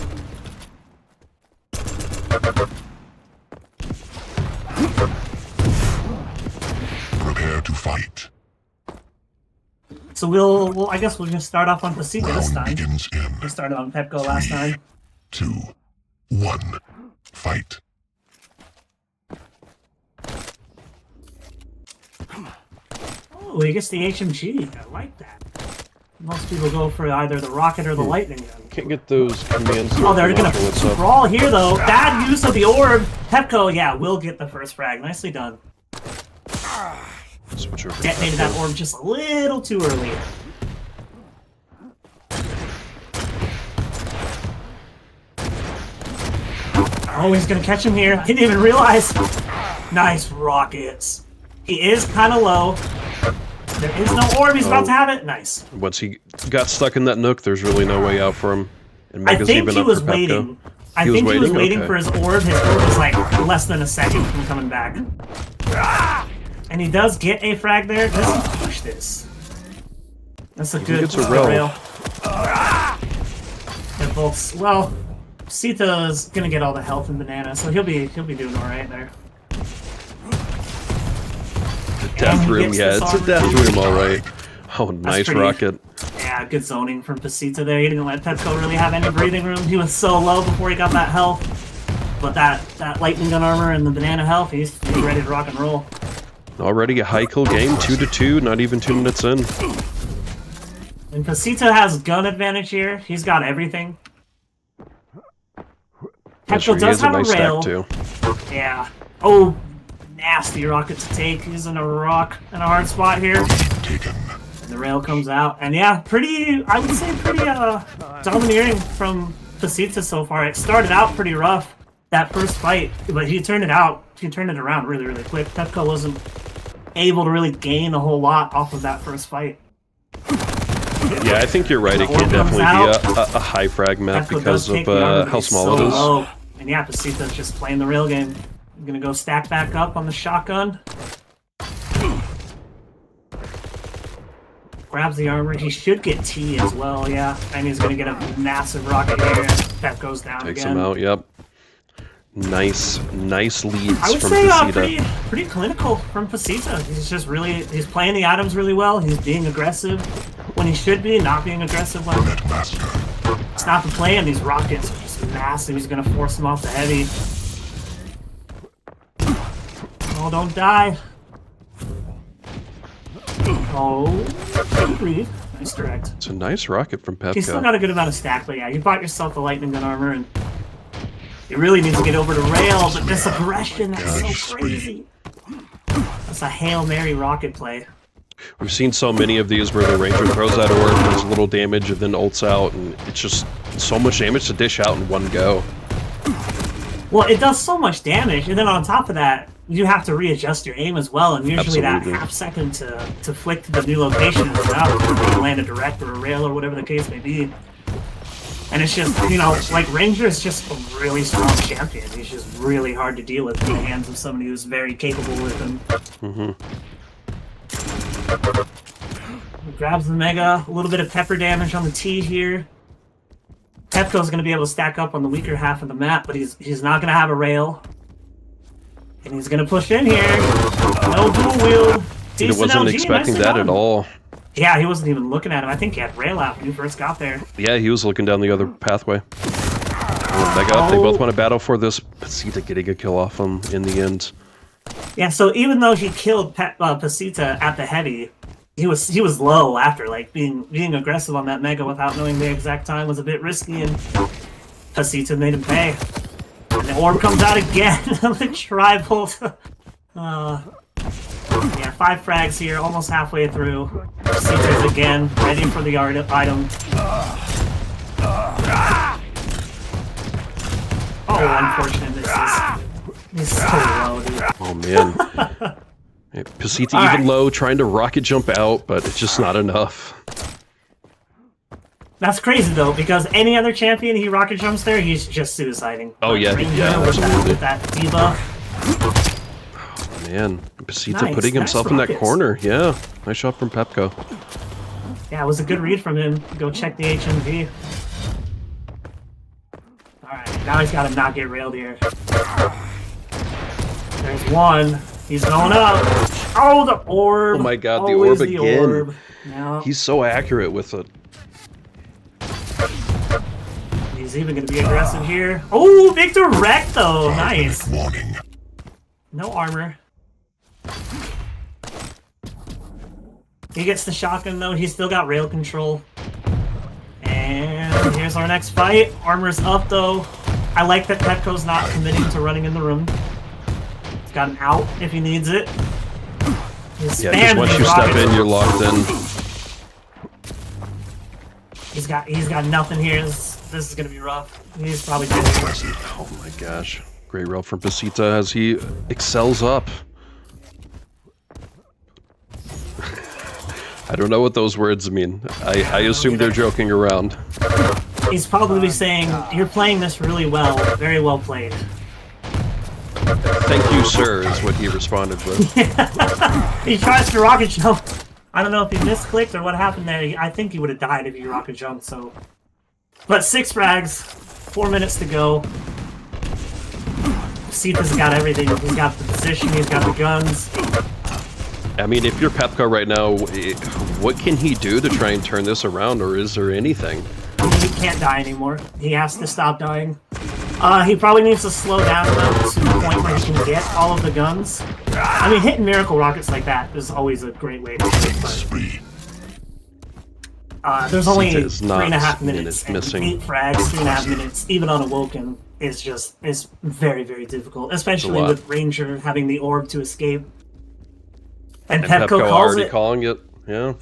S1: Prepare to fight.
S5: So I guess we'll just start off on PASITA this time.
S1: Begins in
S5: We started on PepCo last time.
S1: 2, 1, fight.
S5: Oh, he gets the HMG. I like that. Most people go for either the rocket or the lightning gun.
S2: Can't get those commands.
S5: Oh, they're gonna sprawl here though. Bad use of the orb. PepCo, yeah, will get the first frag. Nicely done.
S2: Switch over.
S5: Detonated that orb just a little too early. Oh, he's gonna catch him here. Didn't even realize. Nice rockets. He is kind of low. There is no orb. He's about to have it. Nice.
S2: Once he got stuck in that nook, there's really no way out for him. And
S5: I
S2: Mega's
S5: think
S2: even
S5: he
S2: up
S5: was
S2: for PepCo.
S5: waiting. I think he was waiting
S2: Okay.
S5: for his orb. His orb was like less than a second from coming back. And he does get a frag there. Does he push this? That's a good
S2: gets a rail.
S5: They're both, well, Sita's gonna get all the health in Banana, so he'll be doing alright there.
S2: Death room, yeah, it's a death room, alright. Oh, nice rocket.
S5: Yeah, good zoning from PASITA there. He didn't let PepCo really have any breathing room. He was so low before he got that health. But that lightning gun armor and the banana health, he's ready to rock and roll.
S2: Already a high kill game, 2-2, not even 2 minutes in.
S5: And PASITA has gun advantage here. He's got everything. PepCo does have a rail.
S2: Too.
S5: Yeah. Oh, nasty rocket to take. He's in a rock in a hard spot here.
S1: Taken.
S5: And the rail comes out. And yeah, I would say pretty domineering from PASITA so far. It started out pretty rough, that first fight, but he turned it around really, really quick. PepCo wasn't able to really gain a whole lot off of that first fight.
S2: Yeah, I think you're right. It can definitely be a high frag map
S5: PepCo
S2: because of how small
S5: so
S2: it is.
S5: low. And yeah, PASITA's just playing the rail game. I'm gonna go stack back up on the shotgun. Grabs the armor. He should get T as well, yeah. And he's gonna get a massive rocket here. PepCo's down
S2: Takes
S5: again.
S2: him out, yep. Nice leads
S5: I would
S2: from
S5: say
S2: PASITA.
S5: pretty clinical from PASITA. He's just really, he's playing the items really well. He's being aggressive when he should be, not being aggressive when it's not the play, and these rockets are just massive. He's gonna force him off the heavy. Oh, don't die. Oh, breathe. Nice direct.
S2: It's a nice rocket from PepCo.
S5: He's still got a good amount of stack, but yeah, you bought yourself the lightning gun armor, and you really need to get over to rail, but this aggression, that's so crazy. That's a Hail Mary rocket play.
S2: We've seen so many of these where the Ranger throws that orb, does a little damage, and then ults out, and it's just so much damage to dish out in one go.
S5: Well, it does so much damage, and then on top of that, you have to readjust your aim as well, and usually
S2: Absolutely.
S5: that half second to flick to the new location is enough to land a direct or a rail or whatever the case may be. And it's just, you know, like Ranger is just a really strong champion. He's just really hard to deal with in the hands of somebody who's very capable with him. Grabs the Mega, a little bit of pepper damage on the T here. PepCo's going to be able to stack up on the weaker half of the map, but he's not going to have a rail. And he's going to push in here. No dual wield.
S2: He wasn't expecting that at all.
S5: Yeah, he wasn't even looking at him. I think he had rail out when he first got there.
S2: Yeah, he was looking down the other pathway. Mega up. They both want to battle for this. PASITA getting a kill off him in the end.
S5: Yeah, so even though he killed PASITA at the heavy, he was low after. Like being aggressive on that Mega without knowing the exact time was a bit risky, and PASITA made him pay. And the orb comes out again on the tri-bolt. Yeah, 5 frags here, almost halfway through. PASITA's again, ready for the item. Oh, unfortunate misses. He's so low, dude.
S2: Oh, man. PASITA even low, trying to rocket jump out, but it's just not enough.
S5: That's crazy, though, because any other champion, he rocket jumps there, he's just suiciding.
S2: Oh, yeah,
S5: Ranger
S2: yeah, absolutely.
S5: with that debuff.
S2: Oh, man. PASITA
S5: Nice,
S2: putting himself in that
S5: rockets.
S2: corner. Yeah, nice shot from PepCo.
S5: Yeah, it was a good read from him. Go check the HMV. Alright, now he's got to not get railed here. There's one. He's going up. Oh, the orb.
S2: Oh my god, the
S5: Always
S2: orb
S5: the
S2: again.
S5: orb. No.
S2: He's so accurate with it.
S5: He's even going to be aggressive here. Oh, big direct, though. Nice.
S1: Warning.
S5: No armor. He gets the shotgun, though. He's still got rail control. And here's our next fight. Armor's up, though. I like that PepCo's not committing to running in the room. He's got an out if he needs it. He's
S2: Yeah, just once you step in, you're locked in.
S5: He's got nothing here. This is gonna be rough. He's probably dead.
S2: Oh my gosh. Great rail from PASITA as he excels up. I don't know what those words mean. I assume they're joking around.
S5: He's probably saying, "You're playing this really well. Very well played."
S2: Thank you, sir, is what he responded with.
S5: He tries to rocket jump. I don't know if he misclicked or what happened there. I think he would have died if he rocket jumped, so. But 6 frags, 4 minutes to go. PASITA's got everything. He's got the position, he's got the guns.
S2: I mean, if you're PepCo right now, what can he do to try and turn this around, or is there anything?
S5: He can't die anymore. He has to stop dying. He probably needs to slow down enough to the point where he can get all of the guns. I mean, hitting miracle rockets like that is always a great way to do it, but there's only
S2: It is not
S5: 3.5 minutes. And
S2: missing.
S5: 8 frags, 3.5 minutes, even on Awoken, is very, very difficult. Especially
S2: lot.
S5: with Ranger having the orb to escape. And
S2: And
S5: PepCo
S2: PepCo
S5: calls
S2: already
S5: it.
S2: calling it. Yeah.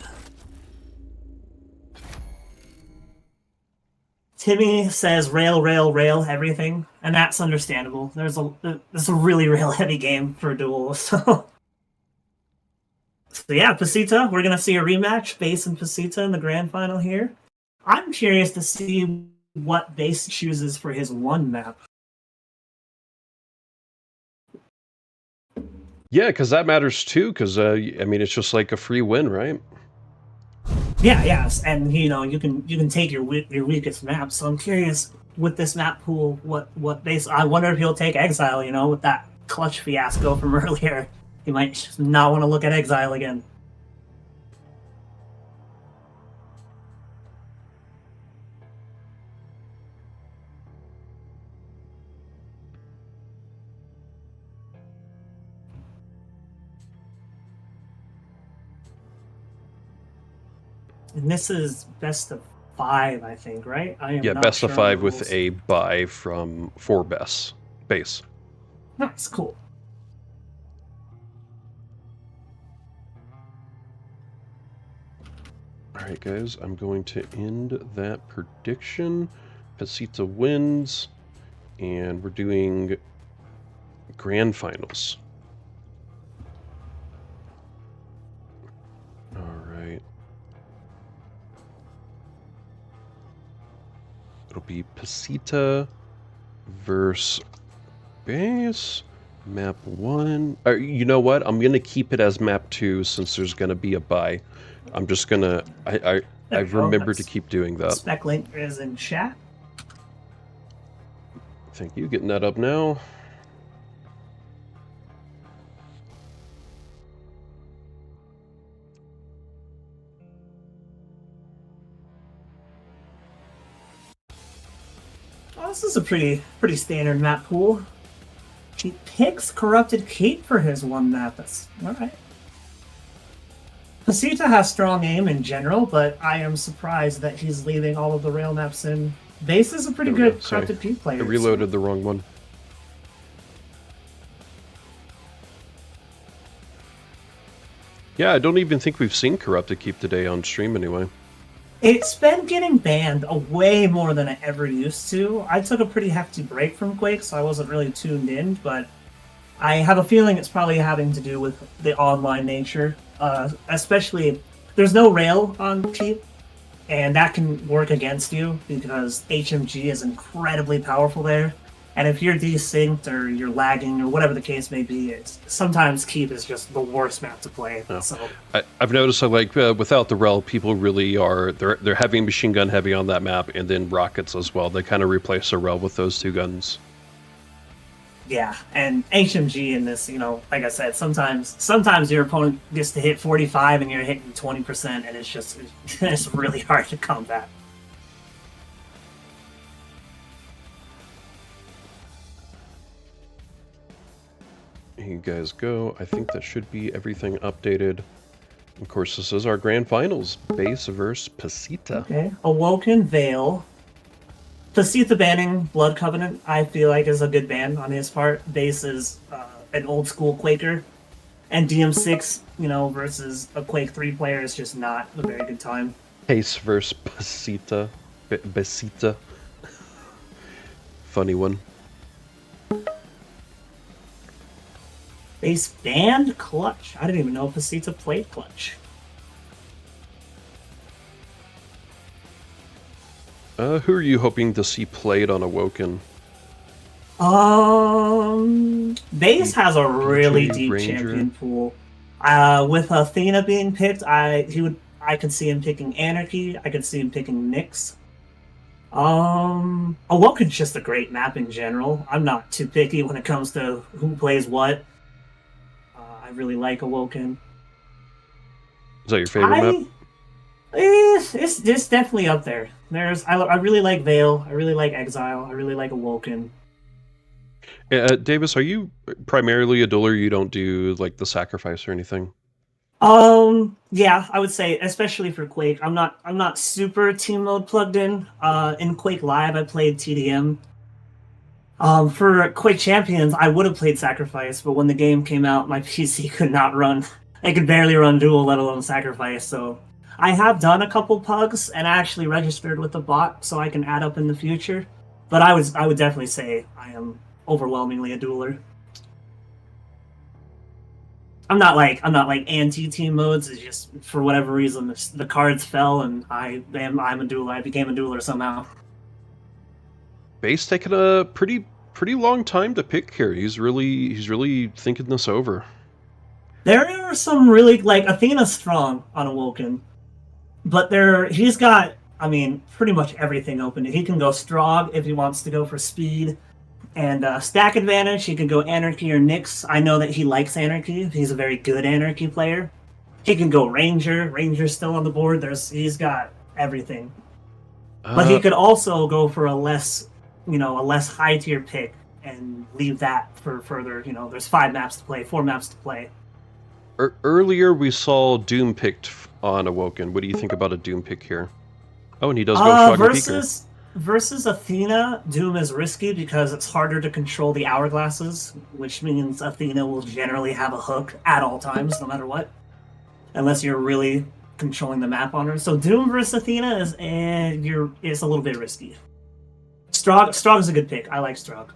S5: Timmy says rail, rail, rail, everything, and that's understandable. It's a really rail heavy game for Duel, so yeah, PASITA, we're gonna see a rematch, Base and PASITA in the grand final here. I'm curious to see what Base chooses for his 1 map.
S2: Yeah, because that matters too, because, I mean, it's just like a free win, right?
S5: Yeah, yes, and you know you can take your weakest map. So I'm curious with this map pool, what base? I wonder if he'll take Exile. You know, with that clutch fiasco from earlier, he might just not want to look at Exile again. And this is best of 5, I think, right? I am
S2: Yeah,
S5: not
S2: best
S5: sure
S2: of
S5: on the
S2: 5 with
S5: rules.
S2: a bye from 4 base.
S5: Nice, cool.
S2: Alright guys, I'm going to end that prediction. PASITA wins, and we're doing grand finals. Alright. It'll be PASITA versus base. Map 1. You know what? I'm going to keep it as map 2 since there's going to be a bye. I'm just going to... I've remembered to keep doing that.
S5: Spec link is in chat.
S2: Thank you. Getting that up now.
S5: Oh, this is a pretty standard map pool. He picks Corrupted Cape for his one map. That's alright. PASITA has strong aim in general, but I am surprised that he's leaving all of the rail maps in. Base is a pretty
S2: There we
S5: good
S2: go. Sorry.
S5: Corrupted Cape player.
S2: I reloaded the wrong one. Yeah, I don't even think we've seen Corrupted Keep today on stream anyway.
S5: It's been getting banned way more than I ever used to. I took a pretty hefty break from Quake, so I wasn't really tuned in, but I have a feeling it's probably having to do with the online nature. Especially, there's no rail on Keep, and that can work against you because HMG is incredibly powerful there. And if you're desynced or you're lagging or whatever the case may be, sometimes Keep is just the worst map to play.
S2: Oh.
S5: So
S2: I've noticed that without the rel, people really are they're heavy machine gun heavy on that map, and then rockets as well. They kind of replace the rel with those 2 guns.
S5: yeah, and HMG in this, you know, like I said, sometimes your opponent gets to hit 45 and you're hitting 20%, and it's really hard to combat.
S2: Here you guys go. I think that should be everything updated. Of course, this is our grand finals. Base versus PASITA.
S5: Okay, Awoken, Vale. PASITA banning Blood Covenant, I feel like, is a good ban on his part. Base is an old school Quaker. And DM6, you know, versus a Quake 3 player is just not a very good time.
S2: Base versus PASITA. PASITA. Funny one.
S5: Base banned Clutch. I didn't even know PASITA played Clutch.
S2: Who are you hoping to see played on Awoken?
S5: Base has a really
S2: DJ
S5: deep
S2: Ranger.
S5: champion pool. With Athena being picked, I could see him picking Anarki. I could see him picking Nyx. Awoken's just a great map in general. I'm not too picky when it comes to who plays what. I really like Awoken.
S2: Is that your favorite map?
S5: It's definitely up there. I really like Vale. I really like Exile. I really like Awoken.
S2: Davis, are you primarily a dueler? You don't do like the sacrifice or anything?
S5: Yeah, I would say, especially for Quake, I'm not super team mode plugged in. In Quake Live, I played TDM. For Quake Champions, I would have played Sacrifice, but when the game came out, my PC could not run. I could barely run Duel, let alone Sacrifice, so I have done a couple pugs, and I actually registered with the bot, so I can add up in the future. But I would definitely say I am overwhelmingly a dueler. I'm not like anti-team modes. It's just for whatever reason the cards fell, and I'm a dueler. I became a dueler somehow.
S2: Base taking a pretty long time to pick here. He's really thinking this over.
S5: There are some really, like, Athena's strong on Awoken, But he's got, I mean, pretty much everything open. He can go Strogg if he wants to go for speed and stack advantage. He can go Anarki or Nyx. I know that he likes Anarki. He's a very good Anarki player. He can go Ranger. Ranger's still on the board. He's got everything. But he could also go for a less high tier pick and leave that for further. There's 5 maps to play, 4 maps to play.
S2: Earlier we saw Doom picked on Awoken. What do you think about a Doom pick here? Oh, and he does go Strogg
S5: versus Athena, Doom is risky because it's harder to control the hourglasses, which means Athena will generally have a hook at all times, no matter what, unless you're really controlling the map on her. So Doom versus Athena is a little bit risky. Strogg is a good pick. I like Strogg.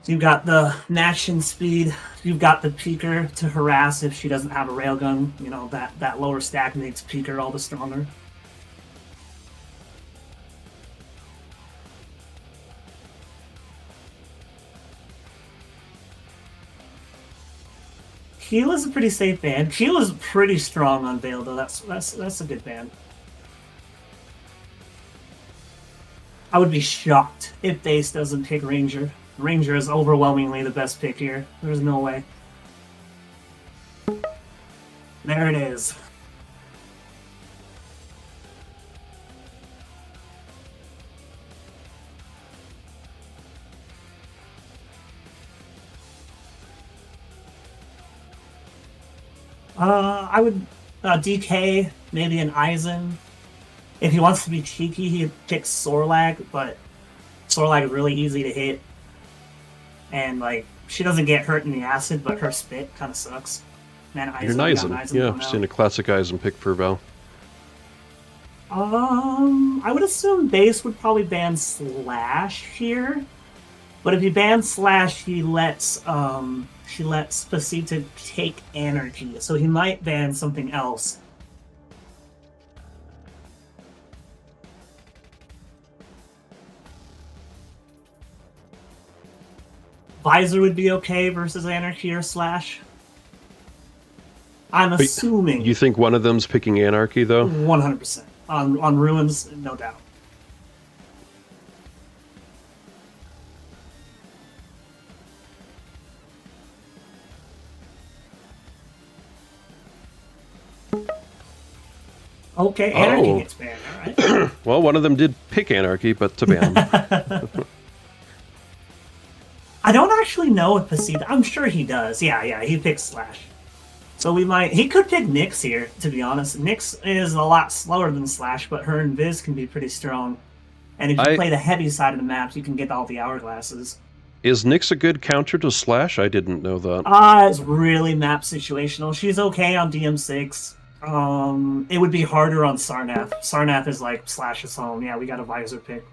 S5: So you've got the match in speed. You've got the Peeker to harass if she doesn't have a railgun. That lower stack makes Peeker all the stronger. Keel is a pretty safe ban. Keel is pretty strong on Vale, though. That's a good ban. I would be shocked if Base doesn't pick Ranger. Ranger is overwhelmingly the best pick here. There's no way. There it is. I would DK, maybe an Eisen. If he wants to be cheeky, he picks Sorlag, but Sorlag is really easy to hit. And, she doesn't get hurt in the acid, but her spit kind of sucks. Man, Eisen,
S2: you're an Eisen. Yeah, I've seen a classic Eisen pick for Vale.
S5: I would assume Base would probably ban Slash here. But if you ban Slash, he lets PASITA take Anarki, so he might ban something else. Visor would be okay versus Anarki or Slash. I'm assuming.
S2: You think one of them's picking Anarki, though?
S5: 100%. On Ruins, no doubt. Okay, Anarki gets banned, alright.
S2: Well, one of them did pick Anarki, but to ban.
S5: I don't actually know if PASITA... I'm sure he does. Yeah, he picks Slash. So he could pick Nyx here, to be honest. Nyx is a lot slower than Slash, but her Invis can be pretty strong. And if you play the heavy side of the map, you can get all the hourglasses.
S2: Is Nyx a good counter to Slash? I didn't know that.
S5: It's really map situational. She's okay on DM6. It would be harder on Sarnath. Sarnath is like Slash's home. Yeah, we got a Visor pick.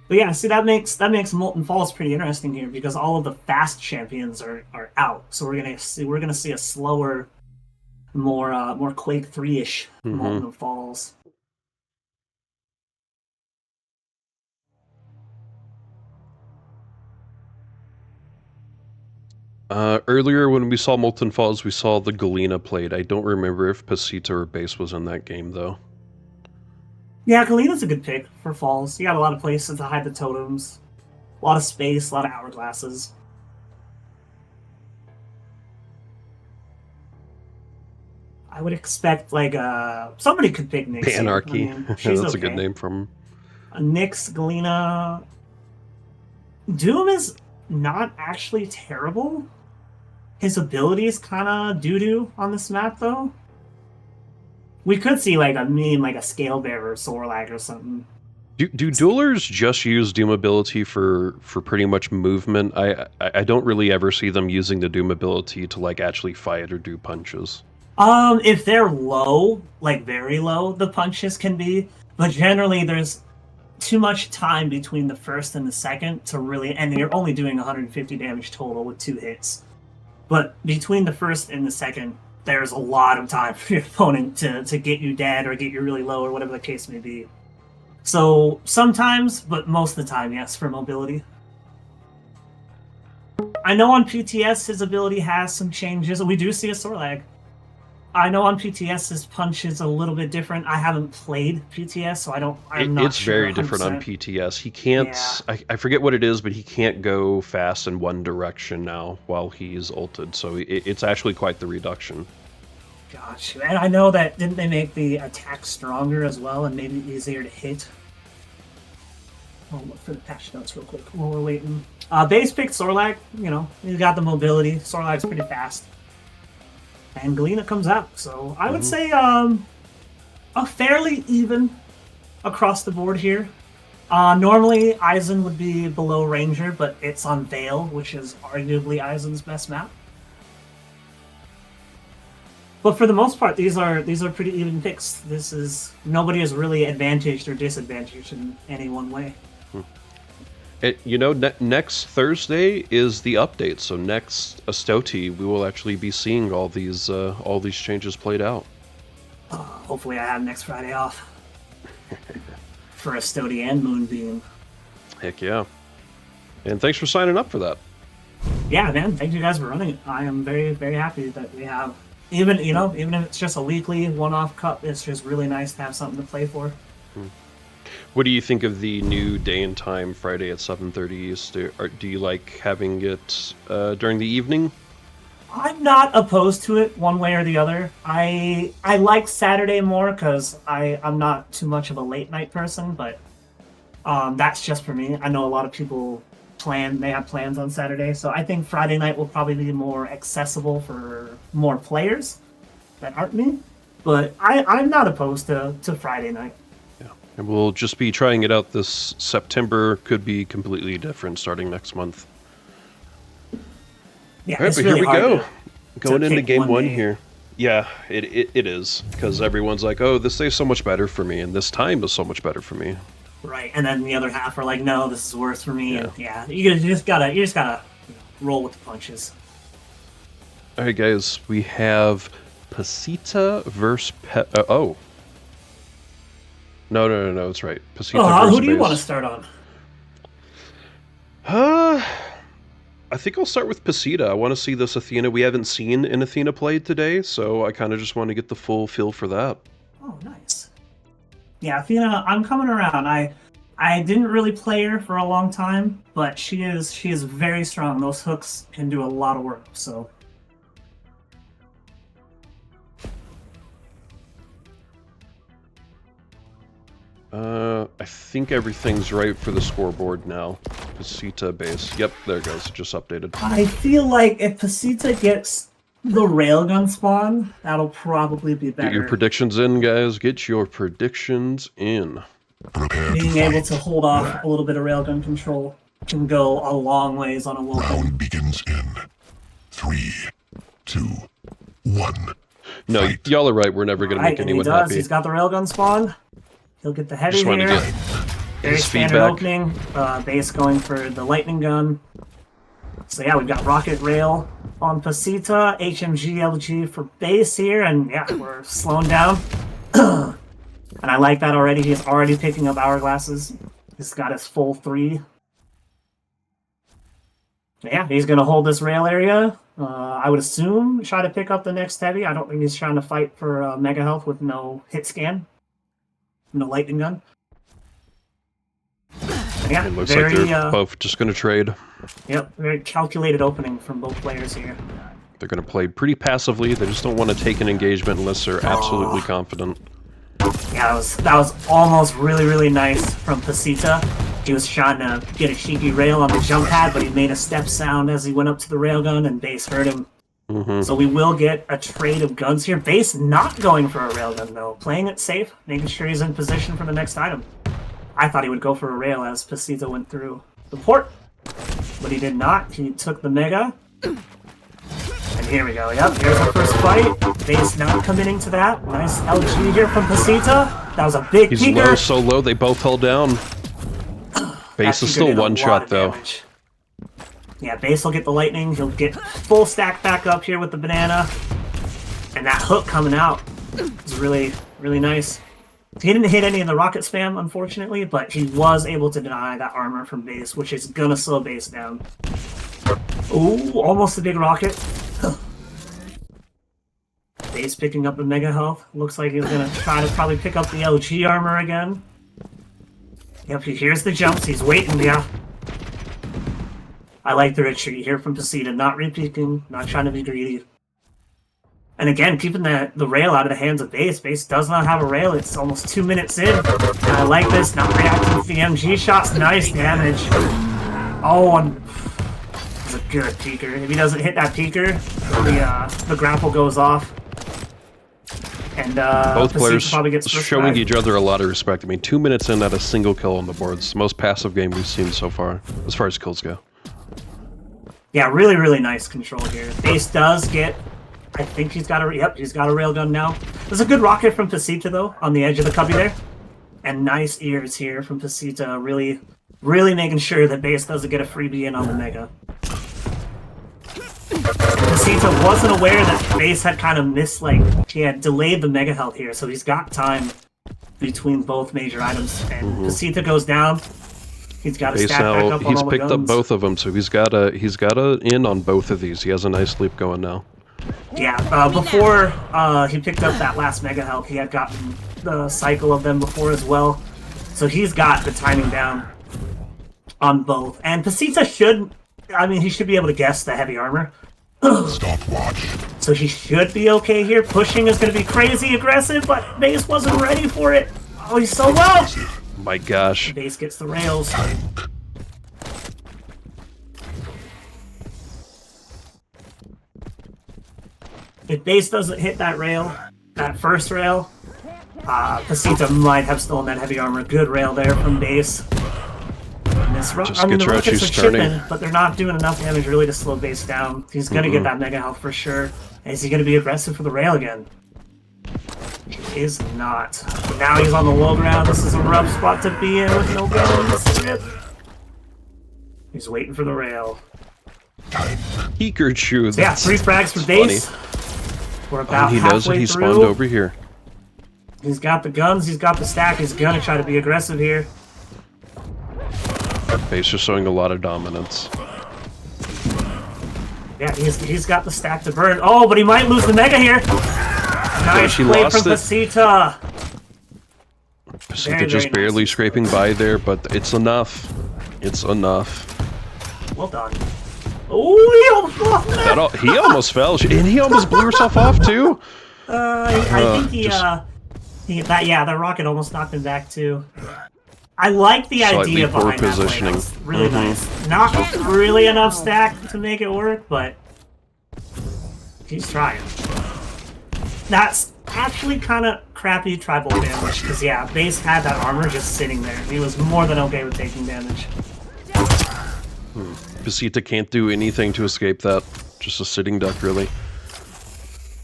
S5: But yeah, see, that makes Molten Falls pretty interesting here because all of the fast champions are out. So we're gonna see a slower, more Quake 3-ish Molten Falls.
S2: Earlier when we saw Molten Falls, we saw the Galena played. I don't remember if PASITA or Base was in that game, though.
S5: Yeah, Galena's a good pick for Falls. You got a lot of places to hide the totems. A lot of space, a lot of hourglasses. I would expect, somebody could pick Nyx.
S2: Anarki.
S5: I mean,
S2: that's okay. A good name from him.
S5: Nyx, Galena... Doom is not actually terrible. His ability is kind of doo-doo on this map, though. We could see, a meme, a Scale Bearer or Sorlag or something.
S2: Do duelers just use Doom ability for pretty much movement? I don't really ever see them using the Doom ability to, actually fight or do punches.
S5: If they're low, very low, the punches can be. But generally, there's too much time between the first and the second to really... And you're only doing 150 damage total with 2 hits. But between the first and the second, there's a lot of time for your opponent to get you dead or get you really low or whatever the case may be. So sometimes, but most of the time, yes, for mobility. I know on PTS his ability has some changes. We do see a Sorlag. I know on PTS his punch is a little bit different. I haven't played PTS, so I'm not
S2: It's
S5: sure
S2: very different on
S5: 100%.
S2: PTS. He can't.
S5: Yeah.
S2: I forget what it is, but he can't go fast in one direction now while he's ulted. So it's actually quite the reduction.
S5: Gotcha. And I know that didn't they make the attack stronger as well and maybe easier to hit? I'll look for the patch notes real quick while we're waiting. Base picked Sorlag. You know, he's got the mobility. Sorlag's pretty fast. And Galena comes out, so I would say a fairly even across the board here. Normally, Eisen would be below Ranger, but it's on Vale, which is arguably Eisen's best map. But for the most part, these are pretty even picks. Nobody is really advantaged or disadvantaged in any one way.
S2: Next Thursday is the update, so next Estoty we will actually be seeing all these changes played out.
S5: Hopefully I have next Friday off for Estoty and Moonbeam.
S2: Heck yeah. And thanks for signing up for that.
S5: Yeah, man, thank you guys for running it. I am very, very happy that we have, even if it's just a weekly one-off cup, it's just really nice to have something to play for.
S2: What do you think of the new day and time, Friday at 7:30 East? Do you like having it during the evening?
S5: I'm not opposed to it one way or the other. I like Saturday more because I'm not too much of a late night person, but that's just for me. I know a lot of people they have plans on Saturday, so I think Friday night will probably be more accessible for more players that aren't me. But I'm not opposed to Friday night.
S2: And we'll just be trying it out this September. Could be completely different starting next month.
S5: Yeah,
S2: All right,
S5: it's
S2: but
S5: really
S2: here we
S5: hard
S2: go.
S5: to
S2: Going into
S5: pick
S2: game one
S5: day.
S2: here. Yeah, it is. Because everyone's like, oh, this day's so much better for me, and this time is so much better for me.
S5: Right, and then the other half are like, no, this is worse for me.
S2: Yeah.
S5: And yeah, you just gotta roll with the punches.
S2: All right, guys, we have PASITA versus oh. No, it's right. PASITA versus
S5: Who do you
S2: Base.
S5: want to start on?
S2: I think I'll start with PASITA. I want to see this Athena. We haven't seen an Athena played today, so I kind of just want to get the full feel for that.
S5: Oh, nice. Yeah, Athena, I'm coming around. I didn't really play her for a long time, but she is very strong. Those hooks can do a lot of work, so.
S2: I think everything's right for the scoreboard now. PASITA base. Yep, there it goes. It just updated.
S5: I feel like if PASITA gets the railgun spawn, that'll probably be better.
S2: Get your predictions in, guys. Get your predictions in.
S1: Prepare
S5: Being
S1: to
S5: able
S1: fight.
S5: to hold off a little bit of railgun control can go a long ways on a Awoken.
S1: Round begins in 3, 2, 1.
S2: No,
S1: Fight.
S2: y'all are right. We're never going to
S5: Right,
S2: make
S5: and he
S2: anyone
S5: does.
S2: happy.
S5: He's got the railgun spawn. He'll get the heavy
S2: Just want to
S5: here.
S2: get
S5: Very
S2: his
S5: standard
S2: feedback.
S5: opening. Base going for the lightning gun. So yeah, we've got rocket rail on PASITA, HMG, LG for base here, and yeah, we're slowing down. And I like that already. He's already picking up hourglasses. He's got his full 3. Yeah, he's gonna hold this rail area. I would assume try to pick up the next heavy. I don't think he's trying to fight for mega health with no hit scan. No lightning gun. Yeah,
S2: It looks
S5: very,
S2: like they're both just going to trade.
S5: Yep, very calculated opening from both players here.
S2: They're going to play pretty passively. They just don't want to take an engagement unless they're absolutely confident.
S5: Yeah, that was almost really, really nice from PASITA. He was trying to get a cheeky rail on the jump pad, but he made a step sound as he went up to the railgun, and Base heard him. So we will get a trade of guns here. Base not going for a railgun, though. Playing it safe, making sure he's in position for the next item. I thought he would go for a rail as PASITA went through the port, but he did not. He took the mega. And here we go. Yep, here's our first fight. Base not committing to that. Nice LG here from PASITA. That was a big
S2: He's
S5: peeker.
S2: low, so low, they both held down. Base
S5: That
S2: is
S5: peeker
S2: still
S5: did a
S2: one
S5: lot
S2: shot,
S5: of
S2: though.
S5: damage. Yeah, Base will get the lightning. He'll get full stack back up here with the banana. And that hook coming out is really, really nice. He didn't hit any of the rocket spam, unfortunately, but he was able to deny that armor from Base, which is gonna slow Base down. Ooh, almost a big rocket. Base picking up the mega health. Looks like he's gonna try to probably pick up the LG armor again. Yep, he hears the jumps. He's waiting, yeah. I like the retreat here from PASITA. Not repeating, not trying to be greedy. And again, keeping the rail out of the hands of Base. Base does not have a rail. It's almost 2 minutes in. And I like this. Not reacting to the MG shots. Nice damage. Oh, and it's a good peeker. If he doesn't hit that peeker, the grapple goes off. And
S2: both players
S5: probably gets
S2: showing each other a lot of respect. I mean, 2 minutes in, at a single kill on the board. It's the most passive game we've seen so far, as kills go.
S5: Yeah, really, really nice control here. Base does get... I think he's got a... Yep, he's got a railgun now. There's a good rocket from PASITA, though, on the edge of the cubby there. And nice ears here from PASITA. Really, really making sure that Base doesn't get a freebie in on the Mega. PASITA wasn't aware that Base had kind of missed, like... He had delayed the Mega health here, so he's got time between both major items. And PASITA goes down. He's got a stack back up on
S2: he's
S5: all the
S2: picked
S5: guns.
S2: up both of them, so he's got a in on both of these. He has a nice leap going now.
S5: Yeah, before he picked up that last mega health, he had gotten the cycle of them before as well. So he's got the timing down on both. And PASITA should, I mean, he should be able to guess the heavy armor.
S1: Stopwatch.
S5: So he should be okay here. Pushing is going to be crazy aggressive, but Base wasn't ready for it. Oh, he's so low!
S2: My gosh.
S5: Base gets the rails. If Base doesn't hit that rail, that first rail, PASITA might have stolen that heavy armor. Good rail there from Base.
S2: Just
S5: I mean,
S2: get
S5: the
S2: your
S5: rockets
S2: Archie
S5: are
S2: starting.
S5: chipping, but they're not doing enough damage really to slow Base down. He's going to get that mega health for sure. Is he going to be aggressive for the rail again? He is not. But now he's on the low ground. This is a rough spot to be in with no guns. Rip. He's waiting for the rail.
S2: Pikachu.
S5: So yeah, 3 frags for Base. We're about
S2: he knows that
S5: halfway
S2: he
S5: through.
S2: spawned over here.
S5: He's got the guns, he's got the stack, he's gonna try to be aggressive here.
S2: Base just showing a lot of dominance.
S5: Yeah, he's got the stack to burn. Oh, but he might lose the mega here. Nice
S2: she
S5: play
S2: lost
S5: from
S2: it.
S5: PASITA.
S2: PASITA just
S5: very
S2: barely
S5: nice.
S2: scraping by there, but it's enough. It's enough.
S5: Well done. Oh, he almost lost that.
S2: He almost fell, and he almost blew herself off too.
S5: I think the rocket almost knocked him back too. I like the
S2: Slightly
S5: idea
S2: poor
S5: behind that play.
S2: positioning.
S5: That was really nice. Not really enough stack to make it work, but he's trying. That's actually kind of crappy tribal damage, because yeah, Base had that armor just sitting there. He was more than okay with taking damage.
S2: PASITA can't do anything to escape that. Just a sitting duck, really.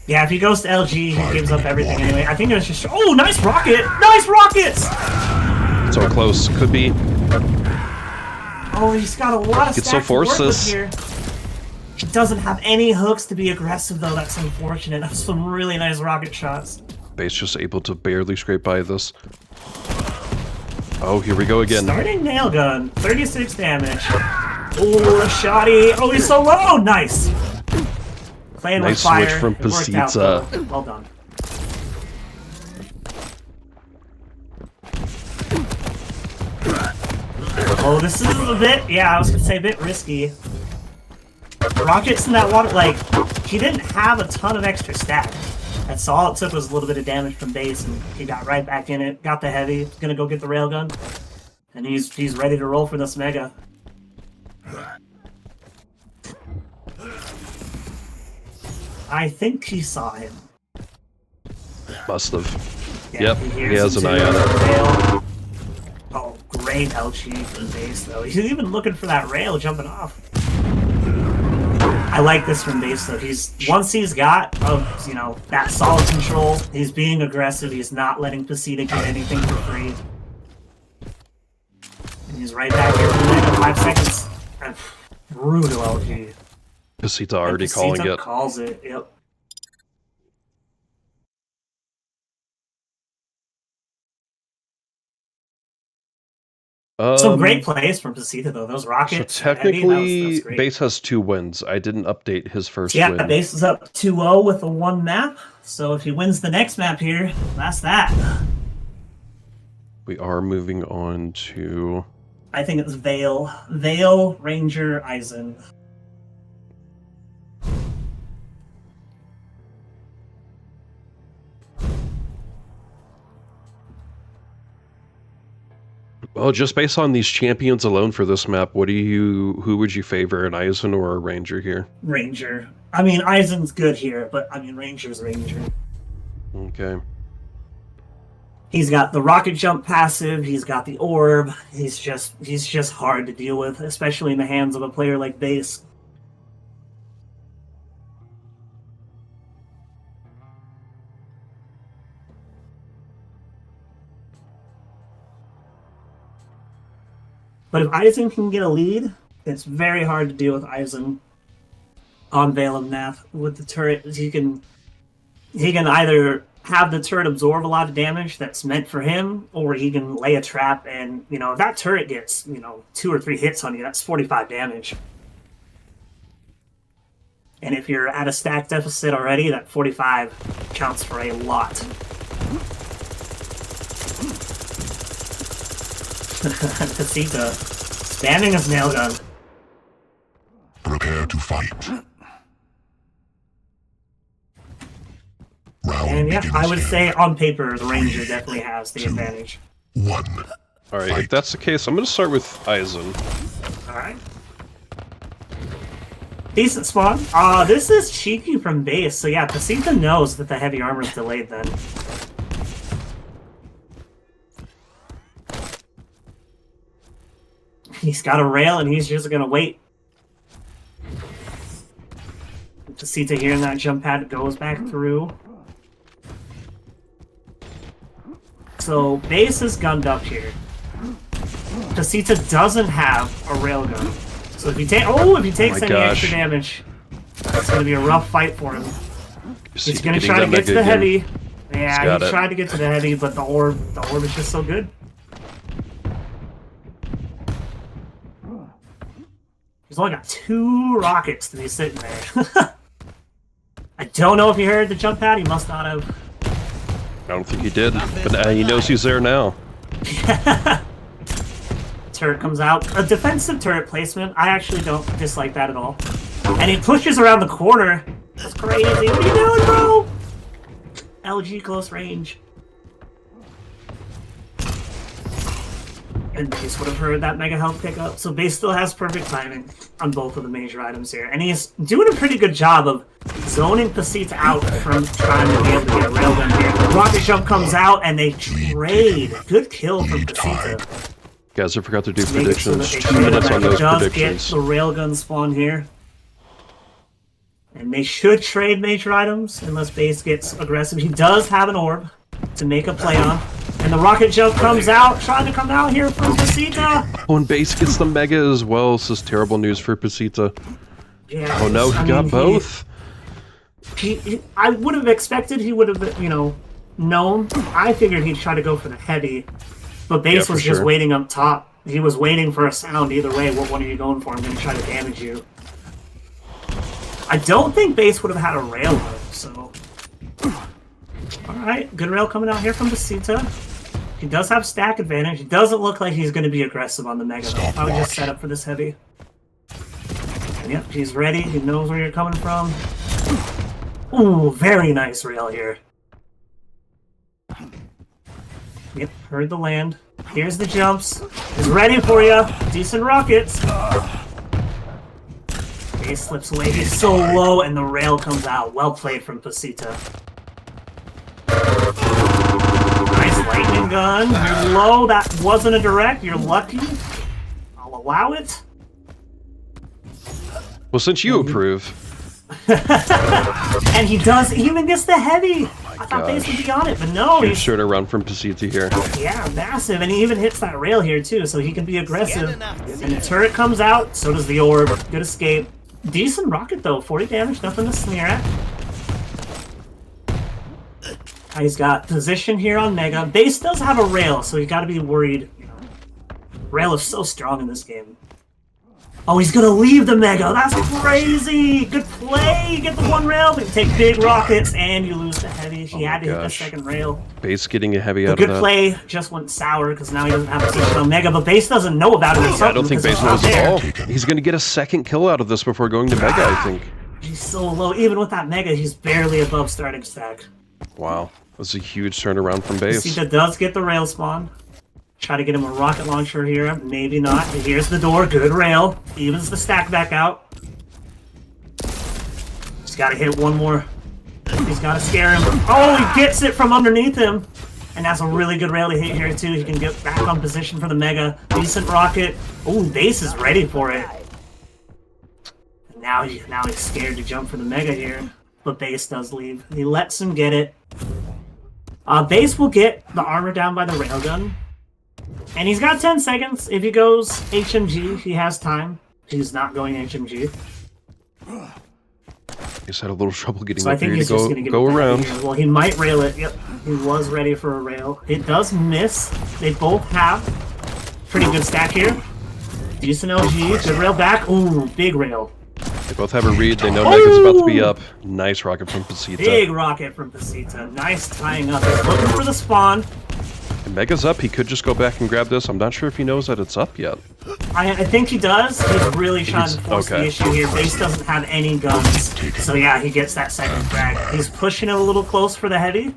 S5: Yeah, if he goes to LG, he gives up everything anyway. I think it was just... Oh, nice rocket! Nice rockets!
S2: So close. Could be.
S5: Oh, he's got a lot of
S2: Could
S5: stacks
S2: still
S5: to
S2: force
S5: work with
S2: this.
S5: here. He doesn't have any hooks to be aggressive, though. That's unfortunate. That's some really nice rocket shots.
S2: Base just able to barely scrape by this. Oh, here we go again.
S5: Starting nail gun. 36 damage. Oh, a shoddy. Oh, he's so low! Nice! Playing
S2: Nice
S5: with fire.
S2: switch from
S5: It worked out,
S2: PASITA.
S5: though. Well done. Oh, this is a bit... Yeah, I was gonna say a bit risky. Rockets in that water... Like, he didn't have a ton of extra stack. That's all it took was a little bit of damage from Base, and he got right back in it. Got the heavy. Gonna go get the railgun. And he's ready to roll for this mega. I think he saw him.
S2: Must have.
S5: Yeah,
S2: Yep, he has an eye on it.
S5: Oh, great LG from Base, though. He's even looking for that rail jumping off. I like this from Base, though. Once he's got, that solid control, he's being aggressive. He's not letting PASITA get anything for free. And he's right back here for the end of 5 seconds. Brutal LG.
S2: PASITA already calling
S5: PASITA
S2: it.
S5: calls it, yep. Some great plays from Pasita, though. Those rockets.
S2: So technically,
S5: that was great.
S2: Base has 2 wins. I didn't update his first
S5: Yeah,
S2: win.
S5: Base is up 2-0 with a 1 map. So if he wins the next map here, that's that.
S2: We are moving on to...
S5: I think it's Vale. Vale, Ranger, Eisen.
S2: Well, just based on these champions alone for this map, who would you favor, an Eisen or a Ranger here?
S5: Ranger. I mean, Eisen's good here, but I mean, Ranger's Ranger.
S2: Okay.
S5: He's got the rocket jump passive, he's got the orb, he's just hard to deal with, especially in the hands of a player like Base. But if Eisen can get a lead, it's very hard to deal with Eisen on Vale of Pnath. With the turret, he can either have the turret absorb a lot of damage that's meant for him, or he can lay a trap and, if that turret gets, 2 or 3 hits on you, that's 45 damage. And if you're at a stack deficit already, that 45 counts for a lot. Pasita spamming his nail gun.
S1: Prepare to fight. Round
S5: And yeah,
S1: begins
S5: I would
S1: in
S5: say on paper, the Ranger definitely has the
S1: 2,
S5: advantage.
S1: 1.
S2: Alright, if that's the case, I'm going to start with Eisen.
S5: Alright. Decent spawn. This is cheeky from Base, so yeah, Pasita knows that the heavy armor is delayed then. He's got a rail and he's just gonna wait. Pasita here in that jump pad goes back through. So Base is gunned up here. Pasita doesn't have a railgun. So if he takes any extra damage, it's gonna be a rough fight for him. He's gonna try to get to the heavy. Yeah, he tried to get to the heavy, but the orb is just so good. He's only got 2 rockets to be sitting there. I don't know if he heard the jump pad. He must not have.
S2: I don't think he did, but he knows he's there now.
S5: Turret comes out. A defensive turret placement. I actually don't dislike that at all. And he pushes around the corner. That's crazy. What are you doing, bro? LG close range. And Base would have heard that mega health pickup. So Base still has perfect timing on both of the major items here. And he's doing a pretty good job of zoning Pasita out from trying to be able to get a railgun here. Rocket jump comes out and they trade. Good kill from Pasita.
S2: Guys, I forgot to do predictions. 2 minutes on those predictions.
S5: Get the railgun spawn here. And they should trade major items unless Base gets aggressive. He does have an orb to make a play on. And the rocket jump comes out, trying to come out here from Pasita.
S2: Oh, and Base gets the mega as well. This is terrible news for Pasita.
S5: Yeah,
S2: Oh no, he got both.
S5: I would have expected he would have, known. I figured he'd try to go for the heavy. But Base was just waiting up top. He was waiting for a sound either way. What one are you going for? I'm going to try to damage you. I don't think Base would have had a rail though, so... Alright, good rail coming out here from Pasita. He does have stack advantage. It doesn't look like he's going to be aggressive on the mega though. I would just set up for this heavy. And yep, he's ready. He knows where you're coming from. Ooh, very nice rail here. Yep, heard the land. Here's the jumps. He's ready for you. Decent rockets. He slips away. He's so low, and the rail comes out. Well played from Pasita. Nice lightning gun. You're low. That wasn't a direct. You're lucky. I'll allow it.
S2: Well, since you approve.
S5: And he does even gets the heavy. I thought Base would be on it, but no.
S2: He's sure to run from Pasita here.
S5: Yeah, massive. And he even hits that rail here, too, so he can be aggressive. And the turret comes out, so does the orb. Good escape. Decent rocket, though. 40 damage, nothing to sneer at. He's got position here on Mega. Base does have a rail, so you got to be worried, Rail is so strong in this game. Oh, he's gonna leave the Mega. That's crazy. Good play. You get the one rail, but you take big rockets and you lose the heavy. He had to hit the second rail.
S2: Base getting a heavy out of
S5: Good
S2: that.
S5: play just went sour because now he doesn't have position on Mega, but Base doesn't know about it himself.
S2: I don't think Base knows at all. He's going to get a second kill out of this before going to Mega, I think.
S5: He's so low. Even with that Mega, he's barely above starting stack.
S2: Wow. That's a huge turnaround from Base.
S5: PASITA does get the rail spawn. Try to get him a rocket launcher here. Maybe not. Here's the door. Good rail. Evens the stack back out. Just gotta hit one more. He's gotta scare him. Oh, he gets it from underneath him. And that's a really good rail to hit here, too. He can get back on position for the Mega. Decent rocket. Oh, Base is ready for it. Now he's scared to jump for the Mega here. But Base does leave. He lets him get it. Base will get the armor down by the railgun. And he's got 10 seconds. If he goes HMG, he has time. He's not going HMG.
S2: He's had a little trouble getting
S5: So I
S2: up
S5: think
S2: here
S5: he's
S2: to
S5: just going to
S2: go
S5: get
S2: around.
S5: Here. Well, he might rail it. Yep, he was ready for a rail. It does miss. They both have pretty good stack here. Decent LG. Good rail back. Ooh, big rail.
S2: They both have a read. They know Mega's about to be up. Nice rocket from PASITA.
S5: Big rocket from PASITA. Nice tying up. He's looking for the spawn.
S2: And Mega's up. He could just go back and grab this. I'm not sure if he knows that it's up yet.
S5: I think he does. He's really trying to force the
S2: okay.
S5: issue here. Base doesn't have any guns. So yeah, he gets that second frag. He's pushing it a little close for the heavy.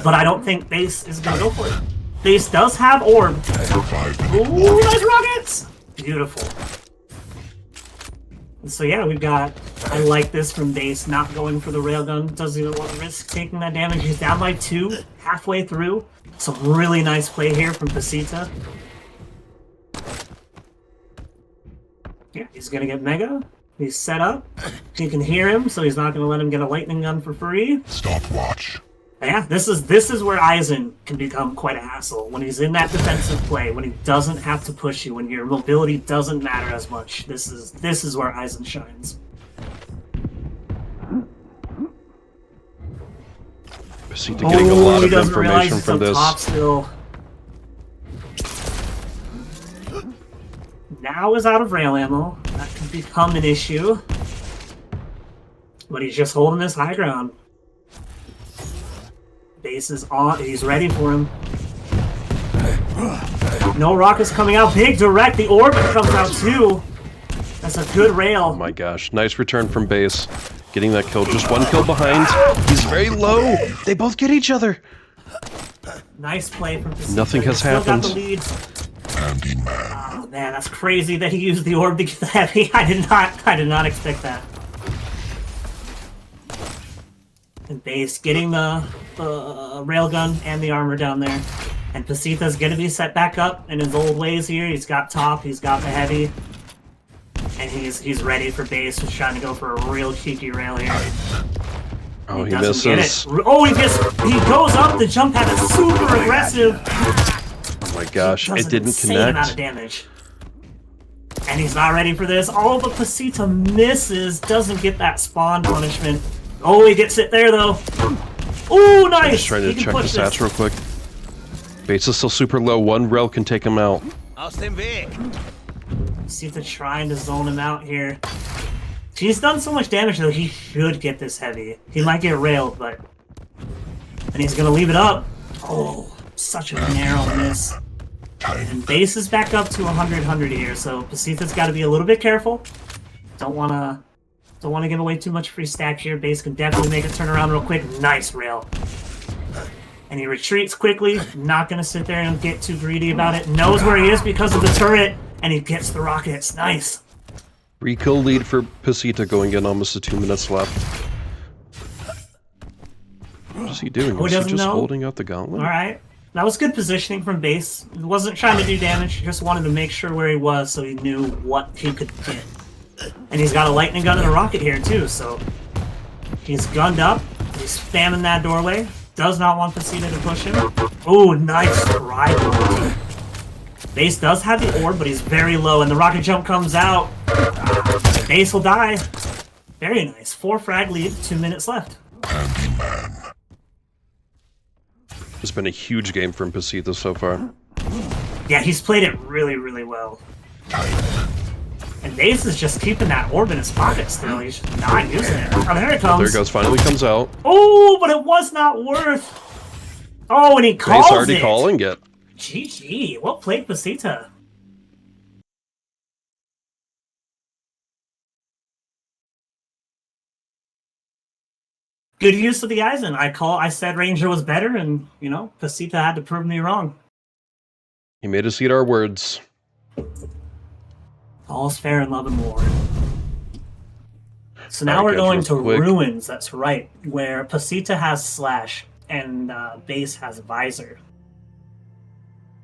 S5: But I don't think Base is going to go for it. Base does have orb. Ooh, nice rockets! Beautiful. So yeah, we've got... I like this from Base, not going for the railgun. Doesn't even want to risk taking that damage. He's down by 2, halfway through. Some really nice play here from PASITA. Yeah, he's gonna get Mega. He's set up. He can hear him, so he's not gonna let him get a lightning gun for free.
S1: Stopwatch.
S5: Yeah, this is where Eisen can become quite a hassle. When he's in that defensive play, when he doesn't have to push you, when your mobility doesn't matter as much. This is where Eisen shines.
S2: PASITA getting a lot of information from this.
S5: Top still. Now is out of rail ammo. That could become an issue. But he's just holding this high ground. Base is on. He's ready for him. No rockets coming out. Big direct. The orbit comes out too. That's a good rail.
S2: Oh my gosh. Nice return from Base. Getting that kill. Just one kill behind. He's very low. They both get each other.
S5: Nice play from PASITA.
S2: Nothing has
S5: Still
S2: happened.
S5: Got the lead.
S1: Handyman.
S5: Oh man, that's crazy that he used the orb to get the heavy. I did not expect that. And Base getting the railgun and the armor down there. And PASITA's gonna be set back up in his old ways here. He's got top, he's got the heavy. And he's ready for Base. He's trying to go for a real cheeky rail here.
S2: Oh, he
S5: doesn't
S2: misses.
S5: get it. Oh, he goes up. The jump pad is super aggressive.
S2: Oh my gosh,
S5: Does
S2: it
S5: an
S2: didn't
S5: insane amount of
S2: connect.
S5: damage. And he's not ready for this. Oh, but PASITA misses. Doesn't get that spawn punishment. Oh, he gets it there, though. Oh, nice!
S2: Just trying to check the stats real quick. Base is still super low. One rail can take him out.
S5: PASITA trying to zone him out here. He's done so much damage, though. He should get this heavy. He might get railed, but... And he's gonna leave it up. Oh, such a narrow miss. And Base is back up to 100 here, so PASITA's got to be a little bit careful. Don't want to give away too much free stack here. Base can definitely make a turn around real quick. Nice rail. And he retreats quickly. Not going to sit there and get too greedy about it. Knows where he is because of the turret, and he gets the rockets. Nice.
S2: 3-kill lead for PASITA going in almost to 2 minutes left. What is he doing?
S5: Who
S2: Is he
S5: doesn't
S2: just
S5: know?
S2: holding out the gauntlet?
S5: All right. That was good positioning from Base. He wasn't trying to do damage. He just wanted to make sure where he was so he knew what he could get. And he's got a lightning gun and a rocket here, too, so... He's gunned up. He's spamming that doorway. Does not want PASITA to push him. Oh, nice ride. Base does have the orb, but he's very low, and the rocket jump comes out. Base will die. Very nice. 4 frag lead, 2 minutes left.
S2: It's been a huge game from PASITA so far.
S5: Yeah, he's played it really, really well. And Daze is just keeping that orb in his pocket still. He's not using it. Oh, there it comes.
S2: There it goes. Finally comes out.
S5: Oh, but it was not worth. Oh, and he calls
S2: Daze already
S5: it.
S2: calling it.
S5: GG. Well played, PASITA. Good use of the Eisen. I said Ranger was better, and you know, PASITA had to prove me wrong.
S2: He made us eat our words.
S5: All's fair in love and war. So now
S2: Alright,
S5: we're
S2: guys,
S5: going
S2: real
S5: to
S2: quick.
S5: Ruins, that's right, where PASITA has Slash and Base has Visor.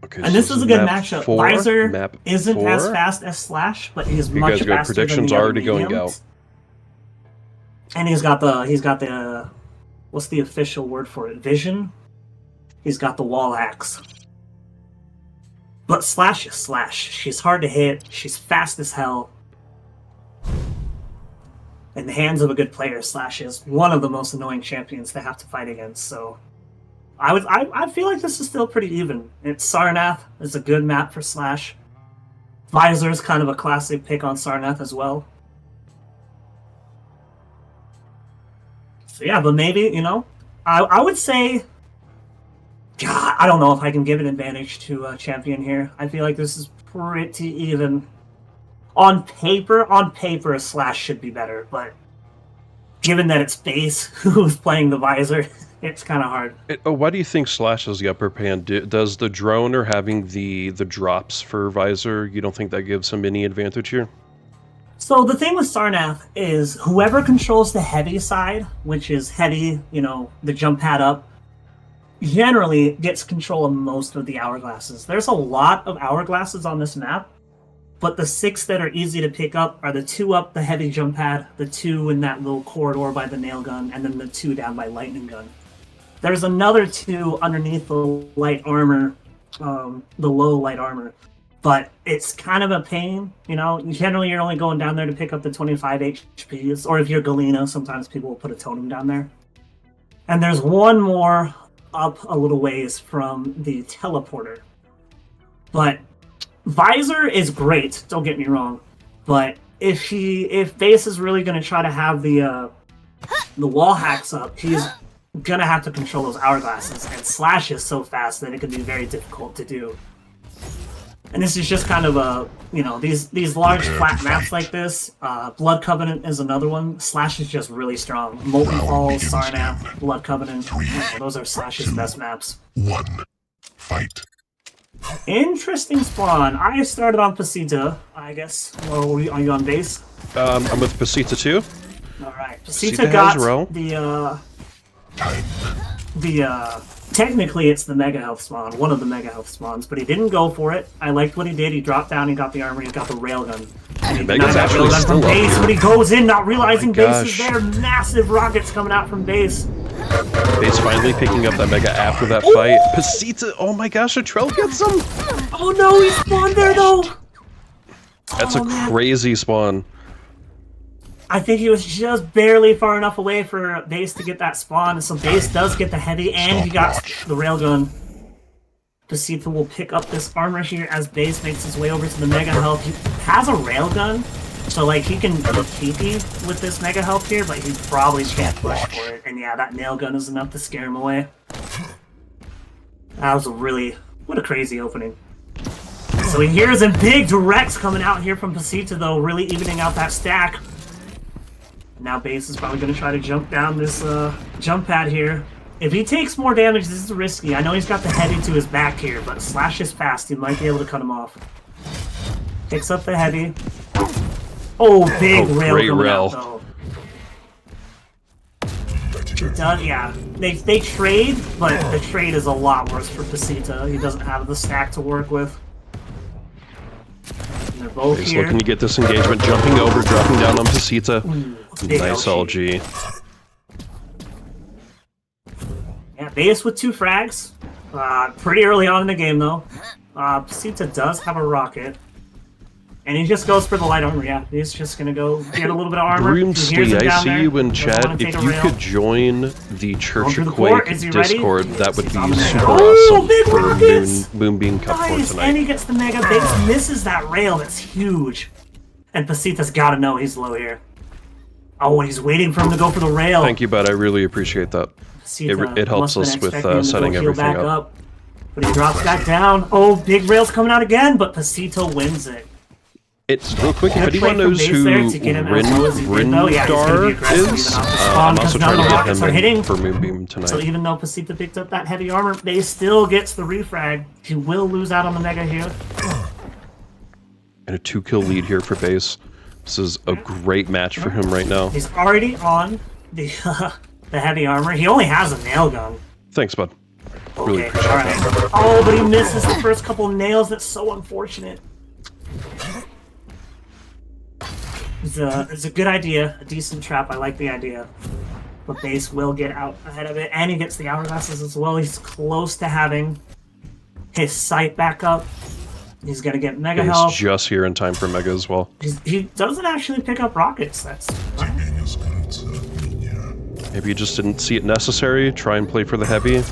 S2: Okay,
S5: And this is a good
S2: map
S5: matchup.
S2: 4,
S5: Visor
S2: map
S5: isn't
S2: 4.
S5: as fast as Slash, but he's
S2: You
S5: much
S2: guys got
S5: faster
S2: predictions
S5: than the
S2: already
S5: other
S2: going
S5: mediums.
S2: out.
S5: And he's got the what's the official word for it? Vision. He's got the wall axe. But Slash is Slash. She's hard to hit. She's fast as hell. In the hands of a good player, Slash is one of the most annoying champions to have to fight against. So, I feel like this is still pretty even. It's Sarnath is a good map for Slash. Visor is kind of a classic pick on Sarnath as well. So yeah, but maybe, you know, I would say, God, I don't know if I can give an advantage to a champion here. I feel like this is pretty even. On paper, Slash should be better, but given that it's Base who's playing the Visor, it's kind of hard.
S2: Why do you think Slash has the upper hand? Does the drone or having the drops for Visor, you don't think that gives him any advantage here?
S5: So the thing with Sarnath is whoever controls the heavy side, which is heavy, you know, the jump pad up, generally gets control of most of the hourglasses. There's a lot of hourglasses on this map, but the 6 that are easy to pick up are the 2 up the heavy jump pad, the 2 in that little corridor by the nail gun, and then the 2 down by lightning gun. There's another 2 underneath the light armor, the low light armor. But it's kind of a pain, you know. Generally, you're only going down there to pick up the 25 HPs, or if you're Galena, sometimes people will put a totem down there. And there's one more up a little ways from the teleporter. But Visor is great, don't get me wrong. But if Base is really going to try to have the wall hacks up, he's going to have to control those hourglasses. And Slash is so fast that it can be very difficult to do. And this is just kind of a, you know, these large flat maps like this. Blood Covenant is another one. Slash is just really strong. Molten Falls, Sarnath, Blood Covenant. Those are Slash's best maps.
S1: 1. Fight.
S5: Interesting spawn. I started on PASITA, I guess. Or are you on Base?
S2: I'm with PASITA too.
S5: Alright.
S2: PASITA
S5: PASITA got
S2: has Row.
S5: Technically, it's the Mega Health spawn, one of the Mega Health spawns, but he didn't go for it. I liked what he did. He dropped down, he got the armor, he got the railgun.
S2: Mega's actually still
S5: from
S2: up
S5: Base,
S2: here.
S5: but he goes in, not realizing Base is
S2: gosh.
S5: there. Massive rockets coming out from Base.
S2: Base finally picking up that Mega after that fight. PASITA, oh my gosh, a Trail gets him!
S5: Oh no, he spawned there though!
S2: That's a crazy spawn.
S5: I think he was just barely far enough away for Base to get that spawn, so Base does get the heavy, and he got the railgun. PASITA will pick up this armor here as Base makes his way over to the Mega Health. He has a railgun, so like he can be TP with this Mega Health here, but he probably can't push for it. And yeah, that nail gun is enough to scare him away. That was what a crazy opening. So he hears a big directs coming out here from PASITA though, really evening out that stack. Now Base is probably going to try to jump down this jump pad here. If he takes more damage, this is risky. I know he's got the heavy to his back here, but Slash is fast. He might be able to cut him off. Picks up the heavy. Oh, big rail
S2: great
S5: coming
S2: rail.
S5: out, though. Yeah, they trade, but the trade is a lot worse for PASITA. He doesn't have the stack to work with. And they're both
S2: He's
S5: here.
S2: looking to get this engagement, jumping over, dropping down on PASITA.
S5: Big
S2: Nice
S5: LG.
S2: LG.
S5: Yeah, Base with 2 frags. Pretty early on in the game, though. PASITA does have a rocket. And he just goes for the light armor, yeah. He's just gonna go get a little bit of armor.
S2: Broomsley, I see you in chat. If you could join the Church of Quake Discord, that would be super awesome
S5: big
S2: for
S5: rockets!
S2: Moonbeam Cup for
S5: Nice,
S2: tonight.
S5: and he gets the mega base, misses that rail, that's huge. And PASITA's gotta know he's low here. Oh, and he's waiting for him to go for the rail.
S2: Thank you, bud. I really appreciate that. It helps us with setting everything up.
S5: But he drops that down. Oh, big rail's coming out again, but PASITA wins it.
S2: It's real quick. If anyone knows who Rindar is, I'm also trying to get him in for Moonbeam tonight.
S5: So even though PASITA picked up that heavy armor, they still gets the refrag. He will lose out on the mega here.
S2: And a 2-kill lead here for base. This is a great match for him right now.
S5: He's already on the the heavy armor. He only has a nail gun.
S2: Thanks, bud. Really
S5: Okay,
S2: appreciate that.
S5: Oh, but he misses the first couple nails. That's so unfortunate. It's a good idea, a decent trap. I like the idea. But base will get out ahead of it, and he gets the hourglasses as well. He's close to having his sight back up. He's gonna get mega health.
S2: He's just here in time for mega as well.
S5: He doesn't actually pick up rockets. That's
S2: maybe you just didn't see it necessary. Try and play for the heavy.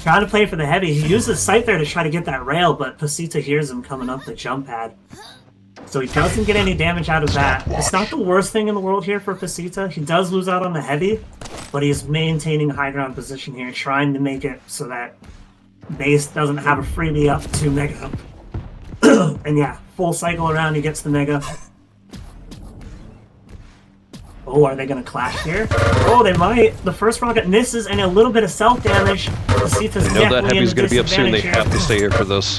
S5: trying to play for the heavy. He uses sight there to try to get that rail, but PASITA hears him coming up the jump pad. So he doesn't get any damage out of that. It's not the worst thing in the world here for PASITA. He does lose out on the heavy, but he's maintaining high ground position here, trying to make it so that base doesn't have a freebie up to mega. And yeah, full cycle around, he gets the mega. Oh, are they going to clash here? Oh, they might. The first rocket misses, and a little bit of self-damage. PASITA's
S2: I know that heavy's going to be up soon. They have to stay here for this.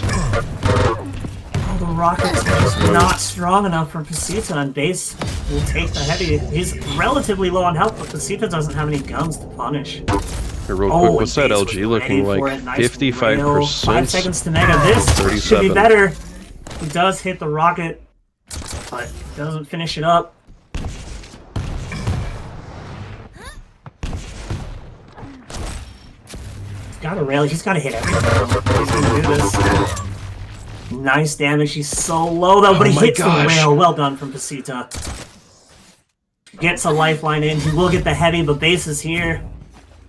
S5: The rockets are just not strong enough for PASITA, and base will take the heavy. He's relatively low on health, but PASITA doesn't have any guns to punish.
S2: Here, real quick, what's that LG looking like? 55%.
S5: 5 seconds to mega. This should be better. He does hit the rocket, but doesn't finish it up. He's got a rail. He's got to hit everything. He's going to do this. Nice damage. He's so low though, but he hits the rail. Well done from PASITA. Gets a lifeline in. He will get the heavy, but base is here.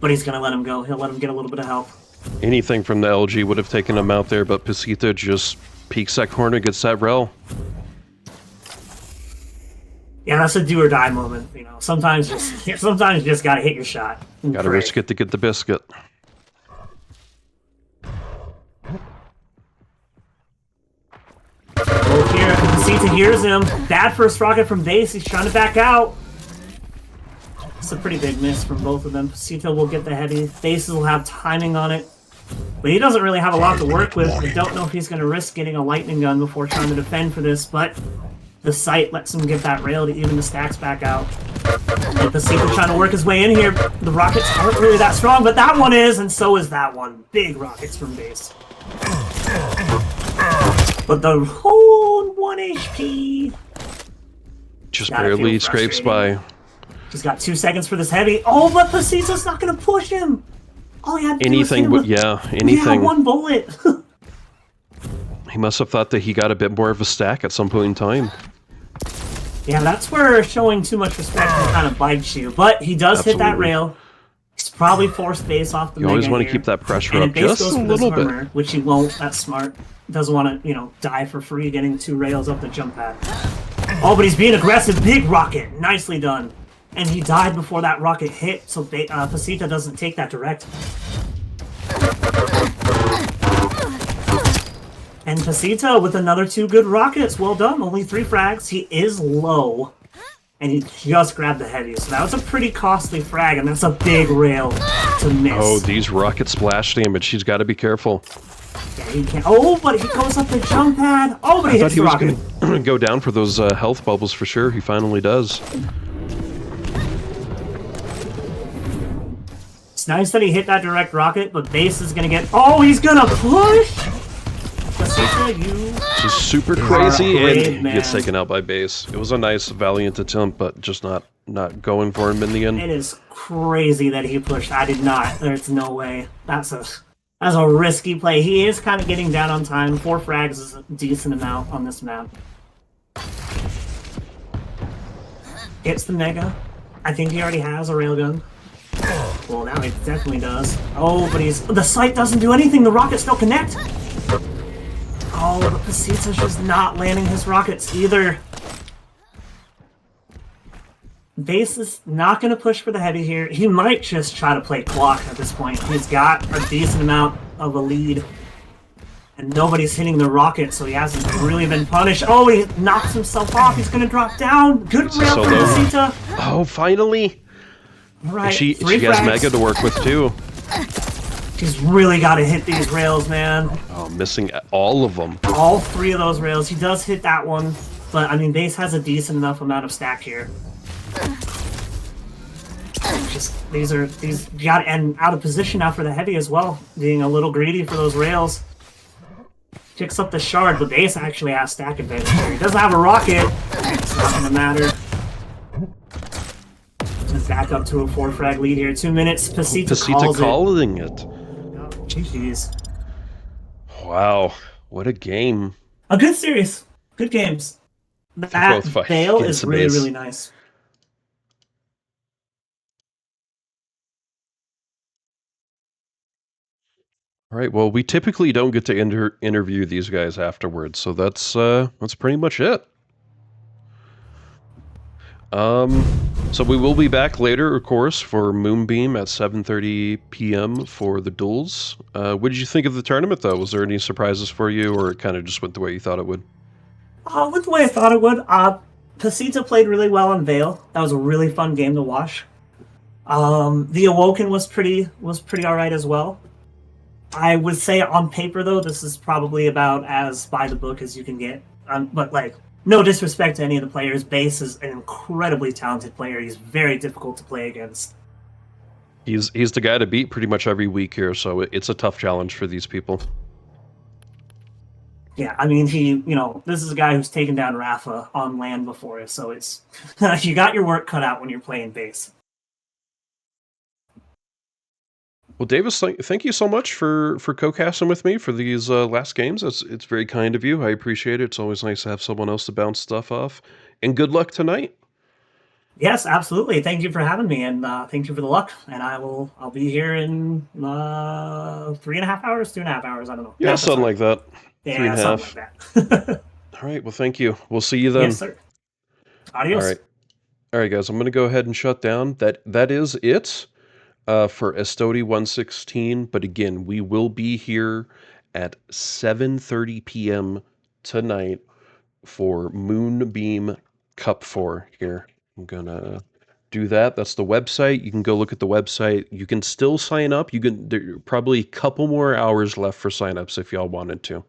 S5: But he's gonna let him go. He'll let him get a little bit of health.
S2: Anything from the LG would have taken him out there, but PASITA just peeks that corner, gets that rail.
S5: Yeah, that's a do or die moment. You know, sometimes you just gotta hit your shot.
S2: Gotta risk it to get the biscuit.
S5: Oh, here, PASITA hears him. Bad first rocket from base. He's trying to back out. It's a pretty big miss from both of them. PASITA will get the heavy. Base will have timing on it. But he doesn't really have a lot to work with. I don't know if he's going to risk getting a lightning gun before trying to defend for this, but the sight lets him get that rail to even the stacks back out. And PASITA trying to work his way in here. The rockets aren't really that strong, but that one is, and so is that one. Big rockets from base. But the whole 1 HP.
S2: Just barely scrapes by.
S5: He's got 2 seconds for this heavy. Oh, but PASITA's not going to push him. All he had to
S2: anything,
S5: do was
S2: anything.
S5: Yeah, 1 bullet.
S2: He must have thought that he got a bit more of a stack at some point in time.
S5: Yeah, that's where showing too much respect can kind of bite you. But he does hit that rail. He's probably forced base off the mega.
S2: You always want to
S5: here.
S2: keep that pressure
S5: And
S2: up just a little bit.
S5: Which he won't. That's smart. Doesn't want to, you know, die for free getting 2 rails up the jump pad. Oh, but he's being aggressive. Big rocket. Nicely done. And he died before that rocket hit, so PASITA doesn't take that direct. And PASITA with another 2 good rockets. Well done. Only 3 frags. He is low. And he just grabbed the heavy. So that was a pretty costly frag, and that's a big rail to miss.
S2: Oh, these rocket splash damage. He's got to be careful.
S5: Yeah, he can't. Oh, but he goes up the jump pad. Oh, but he hits the rocket.
S2: I thought he was going to go down for those health bubbles for sure. He finally does.
S5: It's nice that he hit that direct rocket, but base is going to get... Oh, he's going to push! PASITA,
S2: this is super crazy, and he gets taken out by base. It was a nice, valiant attempt, but just not going for him in the end.
S5: It is crazy that he pushed. I did not. There's no way. That's a risky play. He is kind of getting down on time. 4 frags is a decent amount on this map. Hits the Mega. I think he already has a railgun. Well, now he definitely does. Oh, but the sight doesn't do anything. The rockets still connect. Oh, but PASITA's just not landing his rockets either. Base is not going to push for the heavy here. He might just try to play clock at this point. He's got a decent amount of a lead. And nobody's hitting the rocket, so he hasn't really been punished. Oh, he knocks himself off. He's going to drop down. Good rail from PASITA.
S2: Oh, finally.
S5: All right,
S2: She
S5: three
S2: has
S5: frags.
S2: Mega to work with, too.
S5: He's really got to hit these rails, man.
S2: Oh, missing all of them.
S5: All three of those rails. He does hit that one, but I mean, base has a decent enough amount of stack here. Just these got and out of position now for the heavy as well, being a little greedy for those rails. Picks up the shard, but base actually has stack advantage here. He doesn't have a rocket. It's not gonna matter. Just back up to a 4 frag lead here. 2 minutes. PASITA
S2: calling it.
S5: GG's.
S2: Wow, what a game.
S5: A good series. Good games. That Vale is really, really nice.
S2: All right, well, we typically don't get to interview these guys afterwards, so that's pretty much it. So we will be back later, of course, for Moonbeam at 7:30 p.m. for the duels. What did you think of the tournament, though? Was there any surprises for you, or it kind of just went the way you thought it would?
S5: Went the way I thought it would. PASITA played really well on Vale. That was a really fun game to watch. The Awoken was pretty alright as well. I would say on paper, though, this is probably about as by the book as you can get. But, like, no disrespect to any of the players. Base is an incredibly talented player. He's very difficult to play against.
S2: He's the guy to beat pretty much every week here, so it's a tough challenge for these people.
S5: Yeah, I mean, this is a guy who's taken down Rafa on land before, so it's you got your work cut out when you're playing base.
S2: Well, Davis, thank you so much for co-casting with me for these last games. It's very kind of you. I appreciate it. It's always nice to have someone else to bounce stuff off. And good luck tonight.
S5: Yes, absolutely. Thank you for having me, and thank you for the luck. And I'll be here in 3.5 hours, 2.5 hours. I don't know.
S2: Yeah, something like that.
S5: Yeah,
S2: 3.5.
S5: something like that.
S2: All right. Well, thank you. We'll see you then.
S5: Yes, sir. Adios.
S2: All right, guys. I'm going to go ahead and shut down. That is it. For Estoty 116, but again, we will be here at 7:30 p.m. tonight for Moonbeam Cup 4 here. I'm gonna do that. That's the website. You can go look at the website. You can still sign up. There are probably a couple more hours left for signups if y'all wanted to.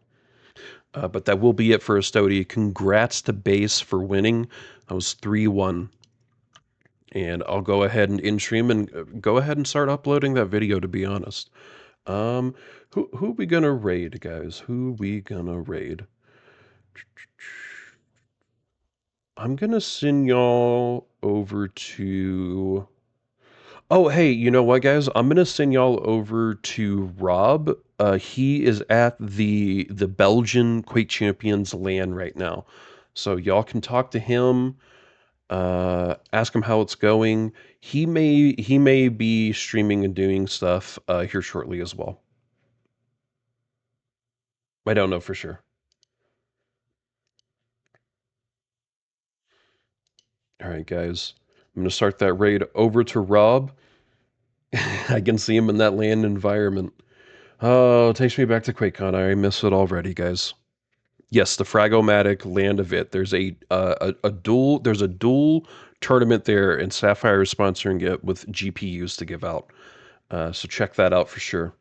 S2: But that will be it for Estoty. Congrats to Base for winning. That was 3-1. And I'll go ahead and in-stream and go ahead and start uploading that video, to be honest. Who we gonna raid, guys? Who we gonna raid? I'm gonna send y'all over to... Oh, hey, you know what, guys? I'm gonna send y'all over to Rob. He is at the Belgian Quake Champions LAN right now. So y'all can talk to him. Ask him how it's going. He may be streaming and doing stuff here shortly as well. I don't know for sure. All right, guys. I'm going to start that raid over to Rob. I can see him in that land environment. Oh, it takes me back to QuakeCon. I miss it already, guys. Yes, the Fragomatic Land of It. There's a duel tournament there, and Sapphire is sponsoring it with GPUs to give out. So check that out for sure.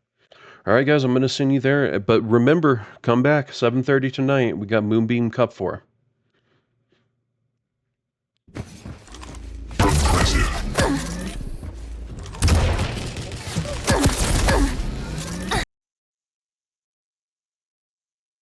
S2: All right, guys, I'm going to send you there. But remember, come back 7:30 tonight. We got Moonbeam Cup 4.